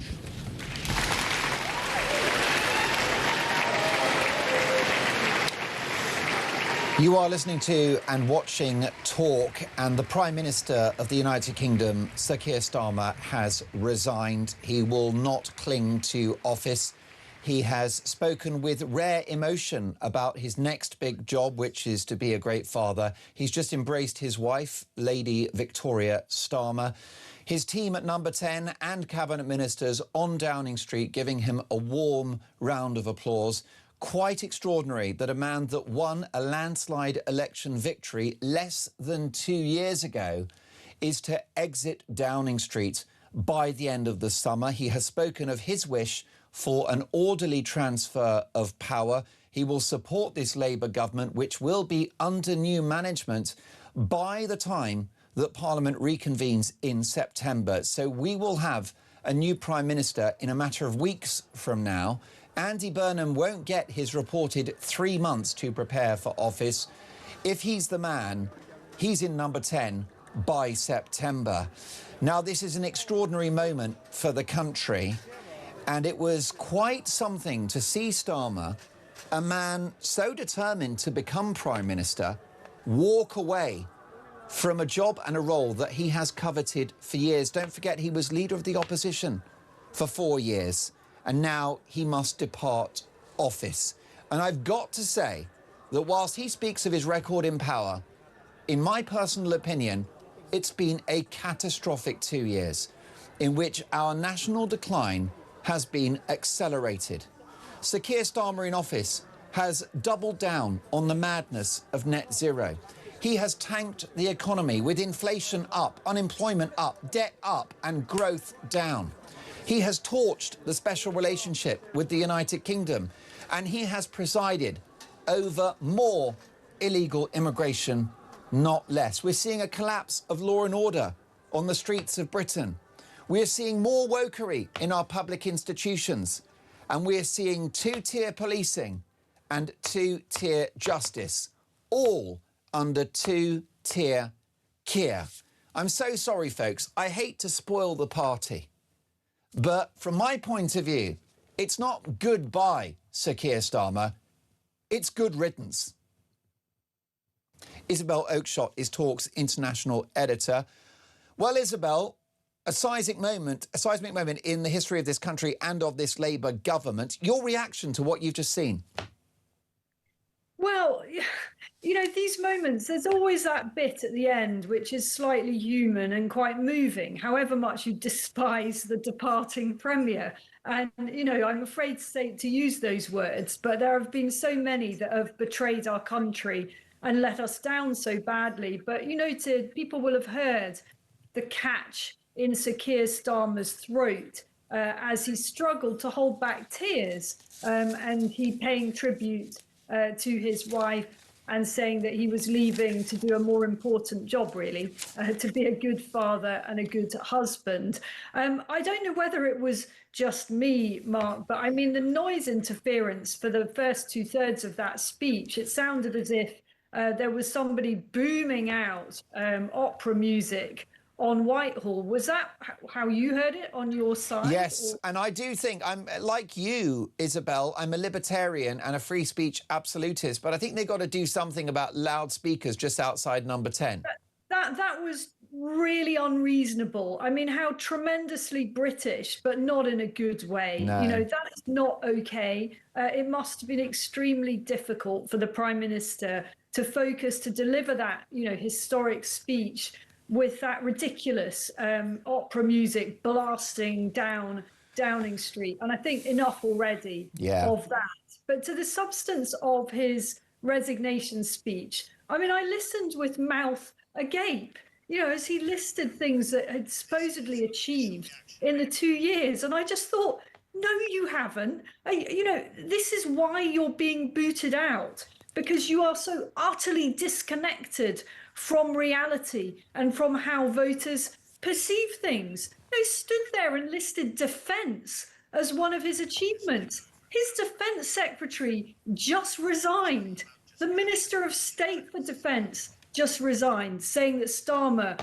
[SPEAKER 10] You are listening to and watching Talk, and the Prime Minister of the United Kingdom, Sir Keir Starmer, has resigned. He will not cling to office. He has spoken with rare emotion about his next big job, which is to be a great father. He's just embraced his wife, Lady Victoria Starmer. His team at Number 10 and cabinet ministers on Downing Street giving him a warm round of applause. Quite extraordinary that a man that won a landslide election victory less than 2 years ago is to exit Downing Street by the end of the summer. He has spoken of his wish for an orderly transfer of power. He will support this Labour government, which will be under new management by the time that Parliament reconvenes in September. So we will have a new Prime Minister in a matter of weeks from now. Andy Burnham won't get his reported 3 months to prepare for office. If he's the man, he's in Number 10 by September. Now, this is an extraordinary moment for the country, and it was quite something to see Starmer, a man so determined to become Prime Minister, walk away from a job and a role that he has coveted for years. Don't forget, he was Leader of the Opposition for 4 years. And now he must depart office. And I've got to say that whilst he speaks of his record in power, in my personal opinion, it's been a catastrophic 2 years in which our national decline has been accelerated. Sir Keir Starmer in office has doubled down on the madness of net zero. He has tanked the economy with inflation up, unemployment up, debt up and growth down. He has torched the special relationship with the United Kingdom, and he has presided over more illegal immigration, not less. We're seeing a collapse of law and order on the streets of Britain. We're seeing more wokery in our public institutions, and we're seeing two-tier policing and two-tier justice, all under two-tier Keir. I'm so sorry, folks. I hate to spoil the party. But from my point of view, it's not goodbye, Sir Keir Starmer. It's good riddance. Isabel Oakeshott is Talk's international editor. Well, Isabel, a seismic moment in the history of this country and of this Labour government. Your reaction to what you've just seen?
[SPEAKER 6] Well, you know, these moments, there's always that bit at the end which is slightly human and quite moving, however much you despise the departing Premier. And, you know, I'm afraid to use those words, but there have been so many that have betrayed our country and let us down so badly. But you noted, people will have heard the catch in Sir Keir Starmer's throat as he struggled to hold back tears, and he paying tribute to his wife and saying that he was leaving to do a more important job, really, to be a good father and a good husband. I don't know whether it was just me, Mark, but I mean, the noise interference for the first 2/3 of that speech, it sounded as if there was somebody booming out opera music on Whitehall. Was that how you heard it on your side?
[SPEAKER 10] Yes, and I do think, I'm like you, Isabel, I'm a libertarian and a free speech absolutist, but I think they've got to do something about loudspeakers just outside Number 10.
[SPEAKER 6] That was really unreasonable. I mean, how tremendously British, but not in a good way.
[SPEAKER 10] No.
[SPEAKER 6] You know, that is not okay. It must have been extremely difficult for the Prime Minister to focus, to deliver that, you know, historic speech with that ridiculous opera music blasting down Downing Street. And I think enough already of that. But to the substance of his resignation speech, I mean, I listened with mouth agape, you know, as he listed things that had supposedly achieved in the 2 years. And I just thought, no, you haven't. You know, this is why you're being booted out, because you are so utterly disconnected from reality and from how voters perceive things. He stood there and listed defence as one of his achievements. His defence secretary just resigned. The Minister of State for Defence just resigned, saying that Starmer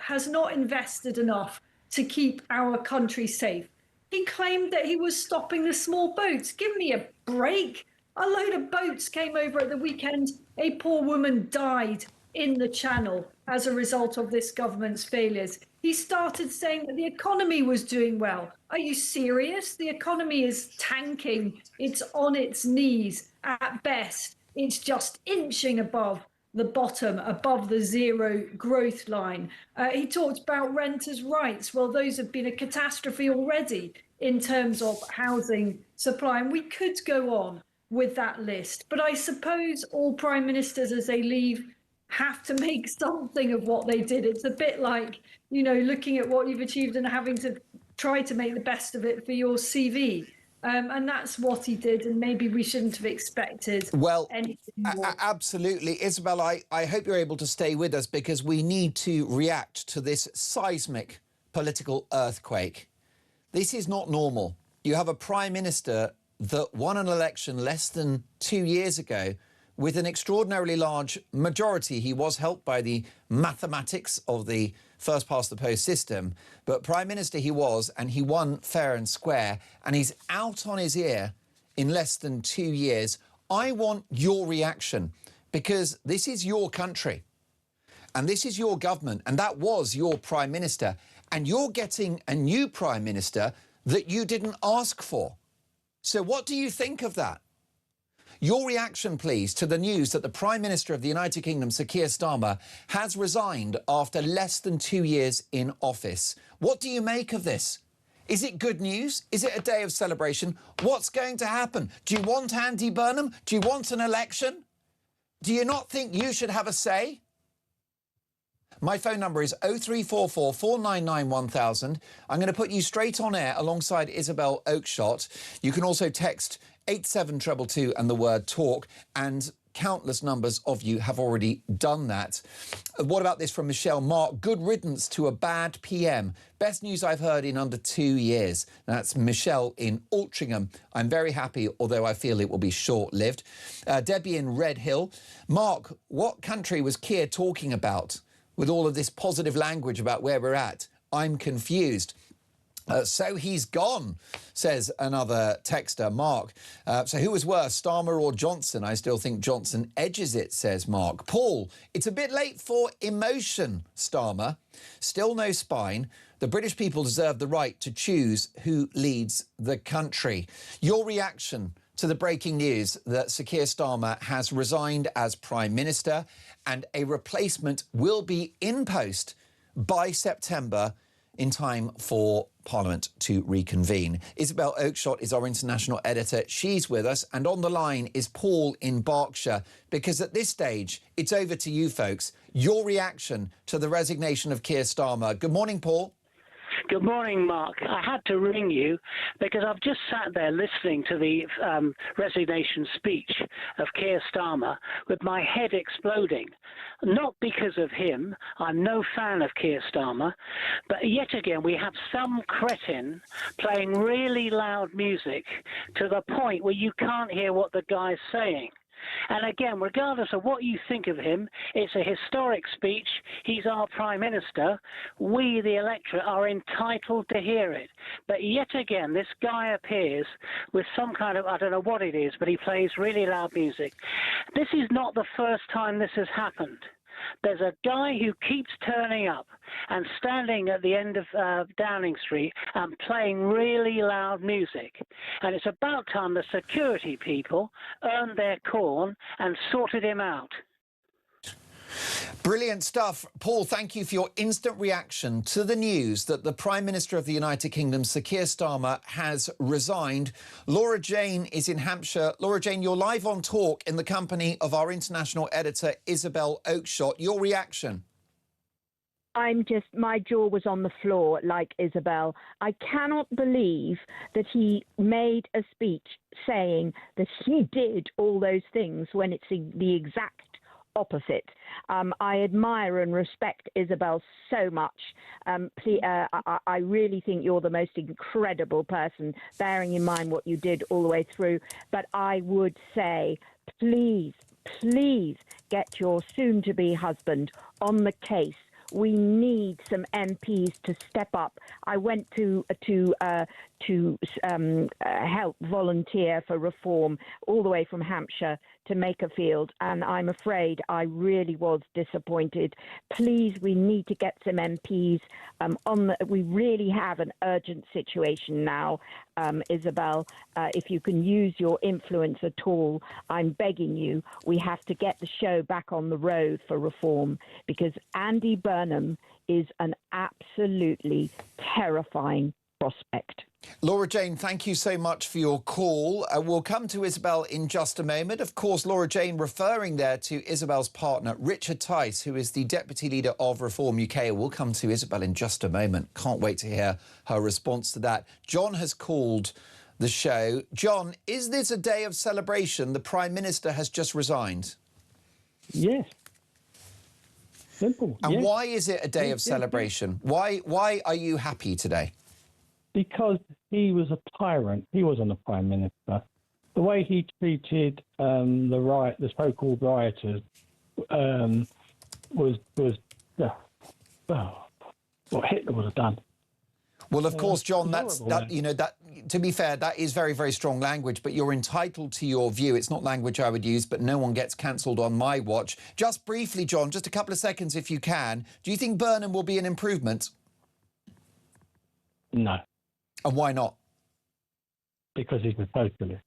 [SPEAKER 6] has not invested enough to keep our country safe. He claimed that he was stopping the small boats. Give me a break. A load of boats came over at the weekend. A poor woman died in the Channel as a result of this government's failures. He started saying that the economy was doing well. Are you serious? The economy is tanking. It's on its knees at best. It's just inching above the bottom, above the zero growth line. He talked about renters' rights. Well, those have been a catastrophe already in terms of housing supply. And we could go on with that list. But I suppose all prime ministers, as they leave, have to make something of what they did. It's a bit like, you know, looking at what you've achieved and having to try to make the best of it for your CV. And that's what he did, and maybe we shouldn't have expected anything more.
[SPEAKER 10] Absolutely. Isabel, I hope you're able to stay with us, because we need to react to this seismic political earthquake. This is not normal. You have a prime minister that won an election less than 2 years ago with an extraordinarily large majority. He was helped by the mathematics of the first past the post system, but prime minister he was, and he won fair and square, and he's out on his ear in less than 2 years. I want your reaction, because this is your country and this is your government, and that was your prime minister, and you're getting a new prime minister that you didn't ask for. So what do you think of that? Your reaction, please, to the news that the Prime Minister of the United Kingdom, Sir Keir Starmer, has resigned after less than 2 years in office. What do you make of this? Is it good news? Is it a day of celebration? What's going to happen? Do you want Andy Burnham? Do you want an election? Do you not think you should have a say? My phone number is 0344 499 1000. I'm going to put you straight on air alongside Isabel Oakeshott. You can also text 87222 and the word talk, and countless numbers of you have already done that. What about this from Michelle? Mark, good riddance to a bad PM. Best news I've heard in under 2 years. That's Michelle in Altrincham. I'm very happy, although I feel it will be short-lived. Debbie in Red Hill. Mark, what country was Keir talking about with all of this positive language about where we're at? I'm confused. So he's gone, says another texter, Mark. So who was worse, Starmer or Johnson? I still think Johnson edges it, says Mark. Paul, it's a bit late for emotion, Starmer. Still no spine. The British people deserve the right to choose who leads the country. Your reaction to the breaking news that Sir Keir Starmer has resigned as Prime Minister and a replacement will be in post by September in time for Parliament to reconvene. Isabel Oakeshott is our international editor. She's with us, and on the line is Paul in Berkshire, because at this stage, it's over to you folks. Your reaction to the resignation of Keir Starmer. Good morning, Paul.
[SPEAKER 15] Good morning, Mark. I had to ring you because I've just sat there listening to the resignation speech of Keir Starmer with my head exploding. Not because of him. I'm no fan of Keir Starmer. But yet again, we have some cretin playing really loud music to the point where you can't hear what the guy's saying. And again, regardless of what you think of him, it's a historic speech. He's our Prime Minister. We, the electorate, are entitled to hear it. But yet again, this guy appears with some kind of, I don't know what it is, but he plays really loud music. This is not the first time this has happened. There's a guy who keeps turning up and standing at the end of Downing Street and playing really loud music. And it's about time the security people earned their corn and sorted him out.
[SPEAKER 10] Brilliant stuff. Paul, thank you for your instant reaction to the news that the Prime Minister of the United Kingdom, Sir Keir Starmer, has resigned. Laura Jane is in Hampshire. Laura Jane, you're live on Talk in the company of our international editor, Isabel Oakeshott. Your reaction?
[SPEAKER 16] My jaw was on the floor like Isabel. I cannot believe that he made a speech saying that he did all those things when it's the exact opposite. I admire and respect Isabel so much. I really think you're the most incredible person, bearing in mind what you did all the way through. But I would say, please, please get your soon-to-be husband on the case. We need some MPs to step up. I went to help volunteer for reform all the way from Hampshire to Makerfield, and I'm afraid I really was disappointed. Please, we need to get some MPs we really have an urgent situation now, Isabel. If you can use your influence at all, I'm begging you, we have to get the show back on the road for reform, because Andy Burnham is an absolutely terrifying prospect.
[SPEAKER 10] Laura Jane, thank you so much for your call. We'll come to Isabel in just a moment. Of course, Laura Jane referring there to Isabel's partner, Richard Tice, who is the Deputy Leader of Reform UK. We'll come to Isabel in just a moment. Can't wait to hear her response to that. John has called the show. John, is this a day of celebration? The Prime Minister has just resigned.
[SPEAKER 18] Yes. Simple.
[SPEAKER 10] And
[SPEAKER 18] yes.
[SPEAKER 10] why is it a day of celebration? Yes. Why are you happy today?
[SPEAKER 18] Because he was a tyrant. He wasn't a prime minister. The way he treated the so-called rioters was what Hitler would have done.
[SPEAKER 10] Well, of course, John, to be fair, that is very, very strong language, but you're entitled to your view. It's not language I would use, but no one gets cancelled on my watch. Just briefly, John, just a couple of seconds if you can. Do you think Burnham will be an improvement?
[SPEAKER 18] No.
[SPEAKER 10] And why not?
[SPEAKER 18] Because he's a socialist.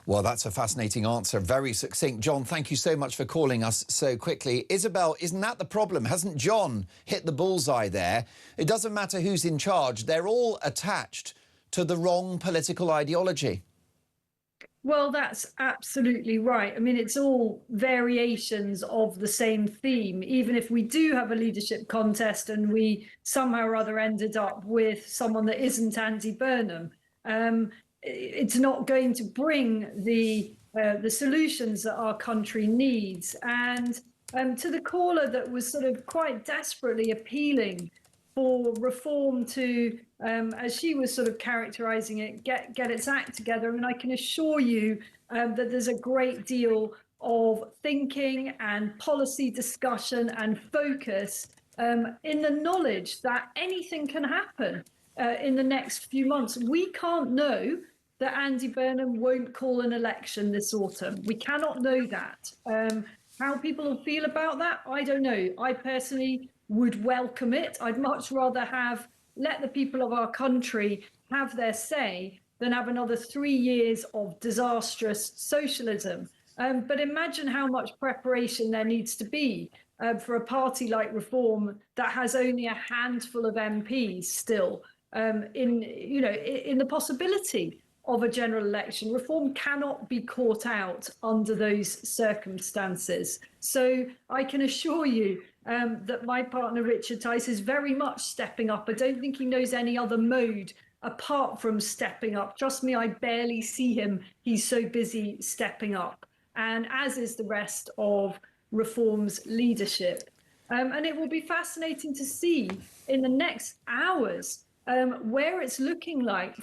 [SPEAKER 10] Well, that's a fascinating answer. Very succinct. John, thank you so much for calling us so quickly. Isabel, isn't that the problem? Hasn't John hit the bullseye there? It doesn't matter who's in charge. They're all attached to the wrong political ideology.
[SPEAKER 6] Well, that's absolutely right. I mean, it's all variations of the same theme. Even if we do have a leadership contest and we somehow or other ended up with someone that isn't Andy Burnham, it's not going to bring the solutions that our country needs. And to the caller that was sort of quite desperately appealing for reform to, as she was sort of characterising it, get its act together. I mean, I can assure you that there's a great deal of thinking and policy discussion and focus in the knowledge that anything can happen in the next few months. We can't know that Andy Burnham won't call an election this autumn. We cannot know that. How people will feel about that, I don't know. I personally would welcome it. I'd much rather let the people of our country have their say than have another 3 years of disastrous socialism. But imagine how much preparation there needs to be for a party like Reform that has only a handful of MPs still in the possibility of a general election. Reform cannot be caught out under those circumstances. So I can assure you that my partner Richard Tice is very much stepping up. I don't think he knows any other mode apart from stepping up. Trust me, I barely see him. He's so busy stepping up, and as is the rest of Reform's leadership. And it will be fascinating to see in the next hours where it's looking like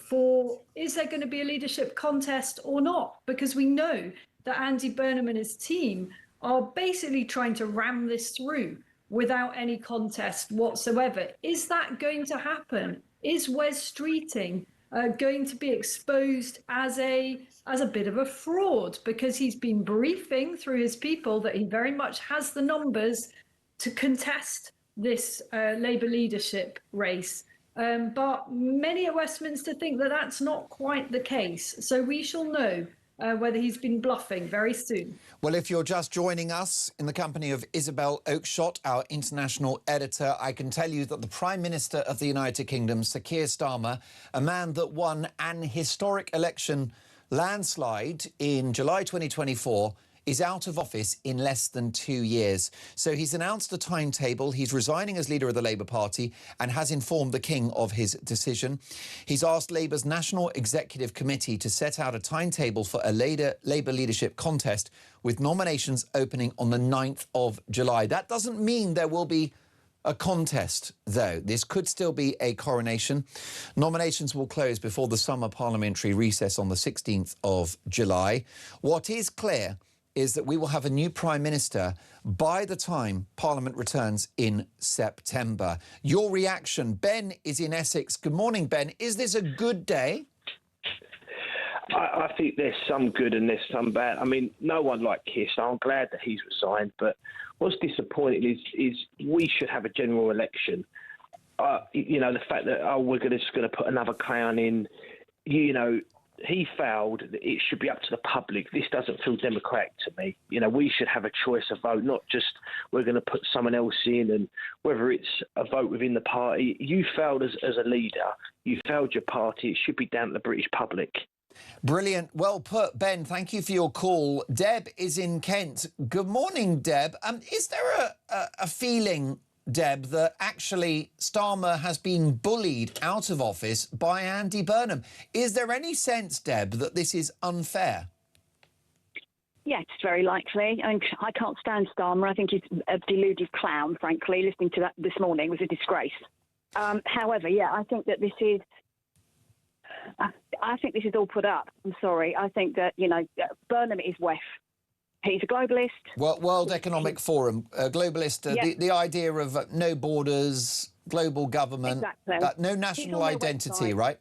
[SPEAKER 6] is there going to be a leadership contest or not? Because we know that Andy Burnham and his team are basically trying to ram this through without any contest whatsoever. Is that going to happen? Is Wes Streeting going to be exposed as a bit of a fraud, because he's been briefing through his people that he very much has the numbers to contest this Labour leadership race? But many at Westminster think that that's not quite the case. So we shall know whether he's been bluffing very soon.
[SPEAKER 10] Well, if you're just joining us in the company of Isabel Oakeshott, our international editor, I can tell you that the Prime Minister of the United Kingdom, Sir Keir Starmer, a man that won an historic election landslide in July 2024, is out of office in less than 2 years. So he's announced a timetable. He's resigning as leader of the Labour Party and has informed the King of his decision. He's asked Labour's National Executive Committee to set out a timetable for a Labour leadership contest with nominations opening on the 9th of July. That doesn't mean there will be a contest, though. This could still be a coronation. Nominations will close before the summer parliamentary recess on the 16th of July. What is clear is that we will have a new Prime Minister by the time Parliament returns in September. Your reaction. Ben is in Essex. Good morning, Ben. Is this a good day?
[SPEAKER 17] I think there's some good and there's some bad. I mean, no one liked Keir, so I'm glad that he's resigned. But what's disappointing is we should have a general election. The fact that, we're just going to put another clown in, he failed. It should be up to the public. This doesn't feel democratic to me. We should have a choice of vote, not just we're going to put someone else in, and whether it's a vote within the party. You failed as a leader. You failed your party. It should be down to the British public.
[SPEAKER 10] Brilliant. Well put, Ben. Thank you for your call. Deb is in Kent. Good morning, Deb. Is there a feeling, Deb, that actually Starmer has been bullied out of office by Andy Burnham? Is there any sense, Deb, that this is unfair?
[SPEAKER 16] Yeah, it's very likely. I can't stand Starmer. I think he's a deluded clown, frankly. Listening to that this morning was a disgrace. However, yeah, I think that this is... I think this is all put up. I'm sorry. I think that, Burnham is WEF. He's a globalist.
[SPEAKER 10] World Economic Forum, globalist, the idea of no borders, global government, no national identity, right?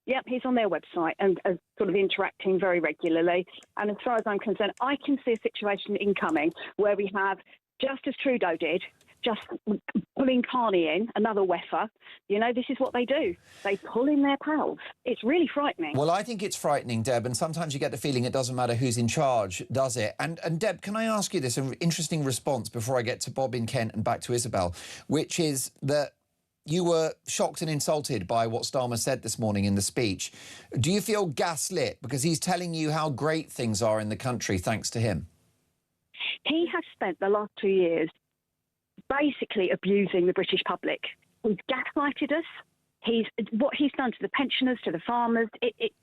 [SPEAKER 16] Yep, he's on their website and sort of interacting very regularly. And as far as I'm concerned, I can see a situation incoming where we have, just as Trudeau did, just pulling Carney in, another WEFer. This is what they do. They pull in their pals. It's really frightening.
[SPEAKER 10] Well, I think it's frightening, Deb, and sometimes you get the feeling it doesn't matter who's in charge, does it? And Deb, can I ask you this, an interesting response before I get to Bob in Kent and back to Isabel, which is that you were shocked and insulted by what Starmer said this morning in the speech. Do you feel gaslit because he's telling you how great things are in the country thanks to him?
[SPEAKER 16] He has spent the last 2 years basically abusing the British public. He's gaslighted us. What he's done to the pensioners, to the farmers,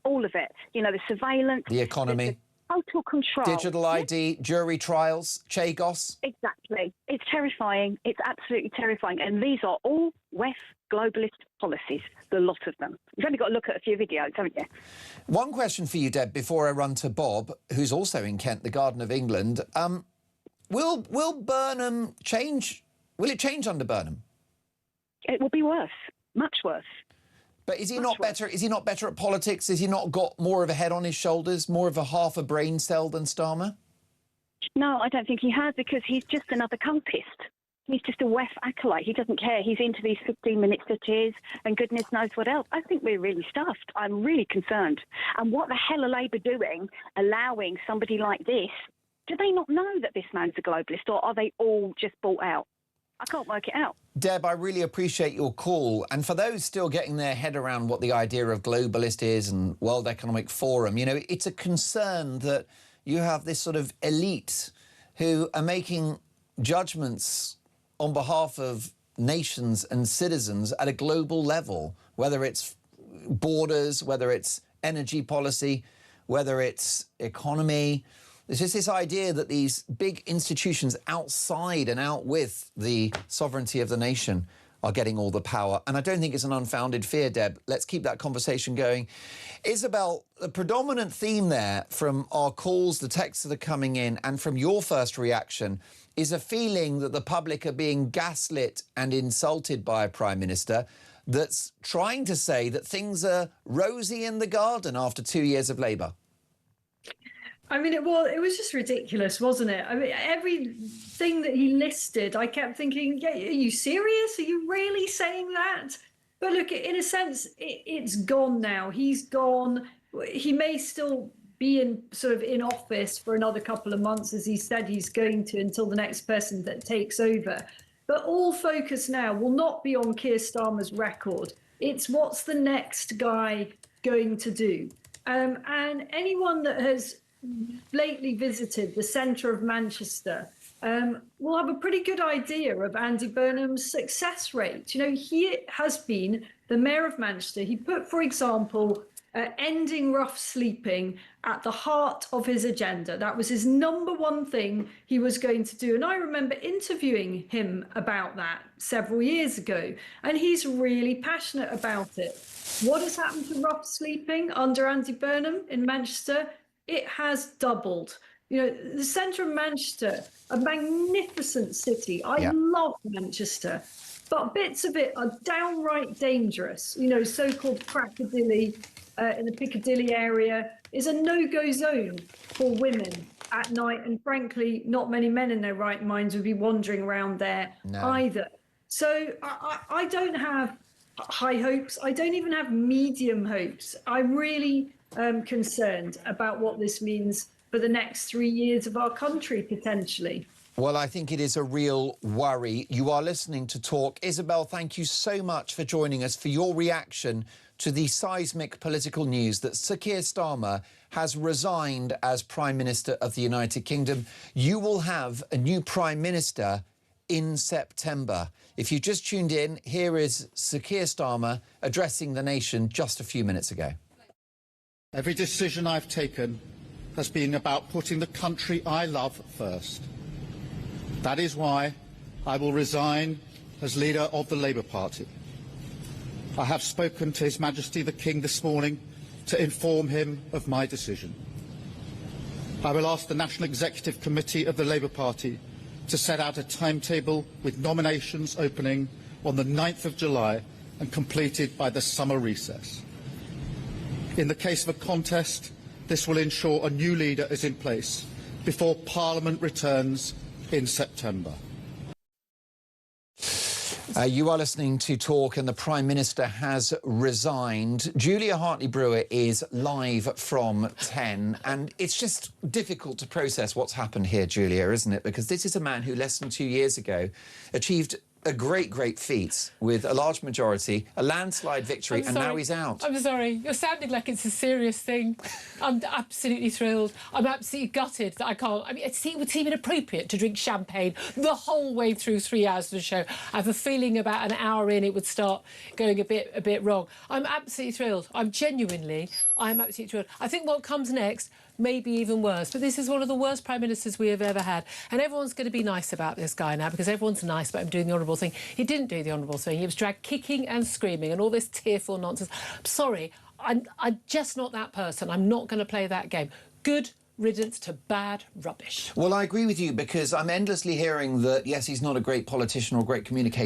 [SPEAKER 16] all of it. The surveillance,
[SPEAKER 10] the economy,
[SPEAKER 16] the total control,
[SPEAKER 10] digital ID, jury trials, Chagos.
[SPEAKER 16] Exactly. It's terrifying. It's absolutely terrifying. And these are all WEF globalist policies, the lot of them. You've only got to look at a few videos, haven't you?
[SPEAKER 10] One question for you, Deb, before I run to Bob, who's also in Kent, the Garden of England. Will Burnham change? Will it change under Burnham?
[SPEAKER 16] It will be worse, much worse.
[SPEAKER 10] But is he not better? Is he not better at politics? Has he not got more of a head on his shoulders, more of a half a brain cell than Starmer?
[SPEAKER 16] No, I don't think he has, because he's just another cultist. He's just a WEF acolyte. He doesn't care. He's into these 15-minute cities and goodness knows what else. I think we're really stuffed. I'm really concerned. And what the hell are Labour doing, allowing somebody like this? Do they not know that this man's a globalist, or are they all just bought out? I can't work it out.
[SPEAKER 10] Deb, I really appreciate your call. And for those still getting their head around what the idea of globalist is and World Economic Forum, it's a concern that you have this sort of elite who are making judgments on behalf of nations and citizens at a global level, whether it's borders, whether it's energy policy, whether it's economy. There's just this idea that these big institutions outside and out with the sovereignty of the nation are getting all the power. And I don't think it's an unfounded fear, Deb. Let's keep that conversation going. Isabel, the predominant theme there from our calls, the texts that are coming in, and from your first reaction is a feeling that the public are being gaslit and insulted by a Prime Minister that's trying to say that things are rosy in the garden after 2 years of Labour.
[SPEAKER 6] I mean, it was just ridiculous, wasn't it? I mean, everything that he listed, I kept thinking, yeah, are you serious? Are you really saying that? But look, in a sense, it's gone now. He's gone. He may still be in office for another couple of months, as he said he's going to, until the next person that takes over. But all focus now will not be on Keir Starmer's record. It's what's the next guy going to do. And anyone that has lately visited the centre of Manchester will have a pretty good idea of Andy Burnham's success rate. You know, he has been the mayor of Manchester. He put, for example, ending rough sleeping at the heart of his agenda. That was his number one thing he was going to do. And I remember interviewing him about that several years ago, and he's really passionate about it. What has happened to rough sleeping under Andy Burnham in Manchester? It has doubled. You know, the centre of Manchester, a magnificent city. I love Manchester, but bits of it are downright dangerous. You know, so-called Piccadilly in the Piccadilly area is a no-go zone for women at night, and frankly, not many men in their right minds would be wandering around there either. So I don't have high hopes. I don't even have medium hopes. I'm really concerned about what this means for the next 3 years of our country, potentially.
[SPEAKER 10] Well, I think it is a real worry. You are listening to Talk. Isabel, thank you so much for joining us, for your reaction to the seismic political news that Sir Keir Starmer has resigned as Prime Minister of the United Kingdom. You will have a new Prime Minister in September. If you just tuned in, here is Sir Keir Starmer addressing the nation just a few minutes ago.
[SPEAKER 7] Every decision I've taken has been about putting the country I love first. That is why I will resign as leader of the Labour Party. I have spoken to His Majesty the King this morning to inform him of my decision. I will ask the National Executive Committee of the Labour Party to set out a timetable with nominations opening on the 9th of July and completed by the summer recess. In the case of a contest, this will ensure a new leader is in place before Parliament returns in September.
[SPEAKER 10] You are listening to Talk, and the Prime Minister has resigned. Julia Hartley-Brewer is live from 10, and it's just difficult to process what's happened here, Julia, isn't it? Because this is a man who less than 2 years ago achieved a great feat with a large majority, a landslide victory, and now he's out.
[SPEAKER 11] I'm sorry. You're sounding like it's a serious thing. I'm absolutely thrilled. I'm absolutely gutted that I can't. I mean, it would seem inappropriate to drink champagne the whole way through 3 hours of the show. I have a feeling about an hour in it would start going a bit wrong. I'm absolutely thrilled. I'm absolutely thrilled. I think what comes next may be even worse, but this is one of the worst Prime Ministers we have ever had, and everyone's going to be nice about this guy now, because everyone's nice about him doing the honourable thing. He didn't do the honourable thing. He was dragged kicking and screaming and all this tearful nonsense. I'm sorry, I'm just not that person. I'm not going to play that game. Good riddance to bad rubbish.
[SPEAKER 10] Well, I agree with you, because I'm endlessly hearing that, yes, he's not a great politician or a great communicator,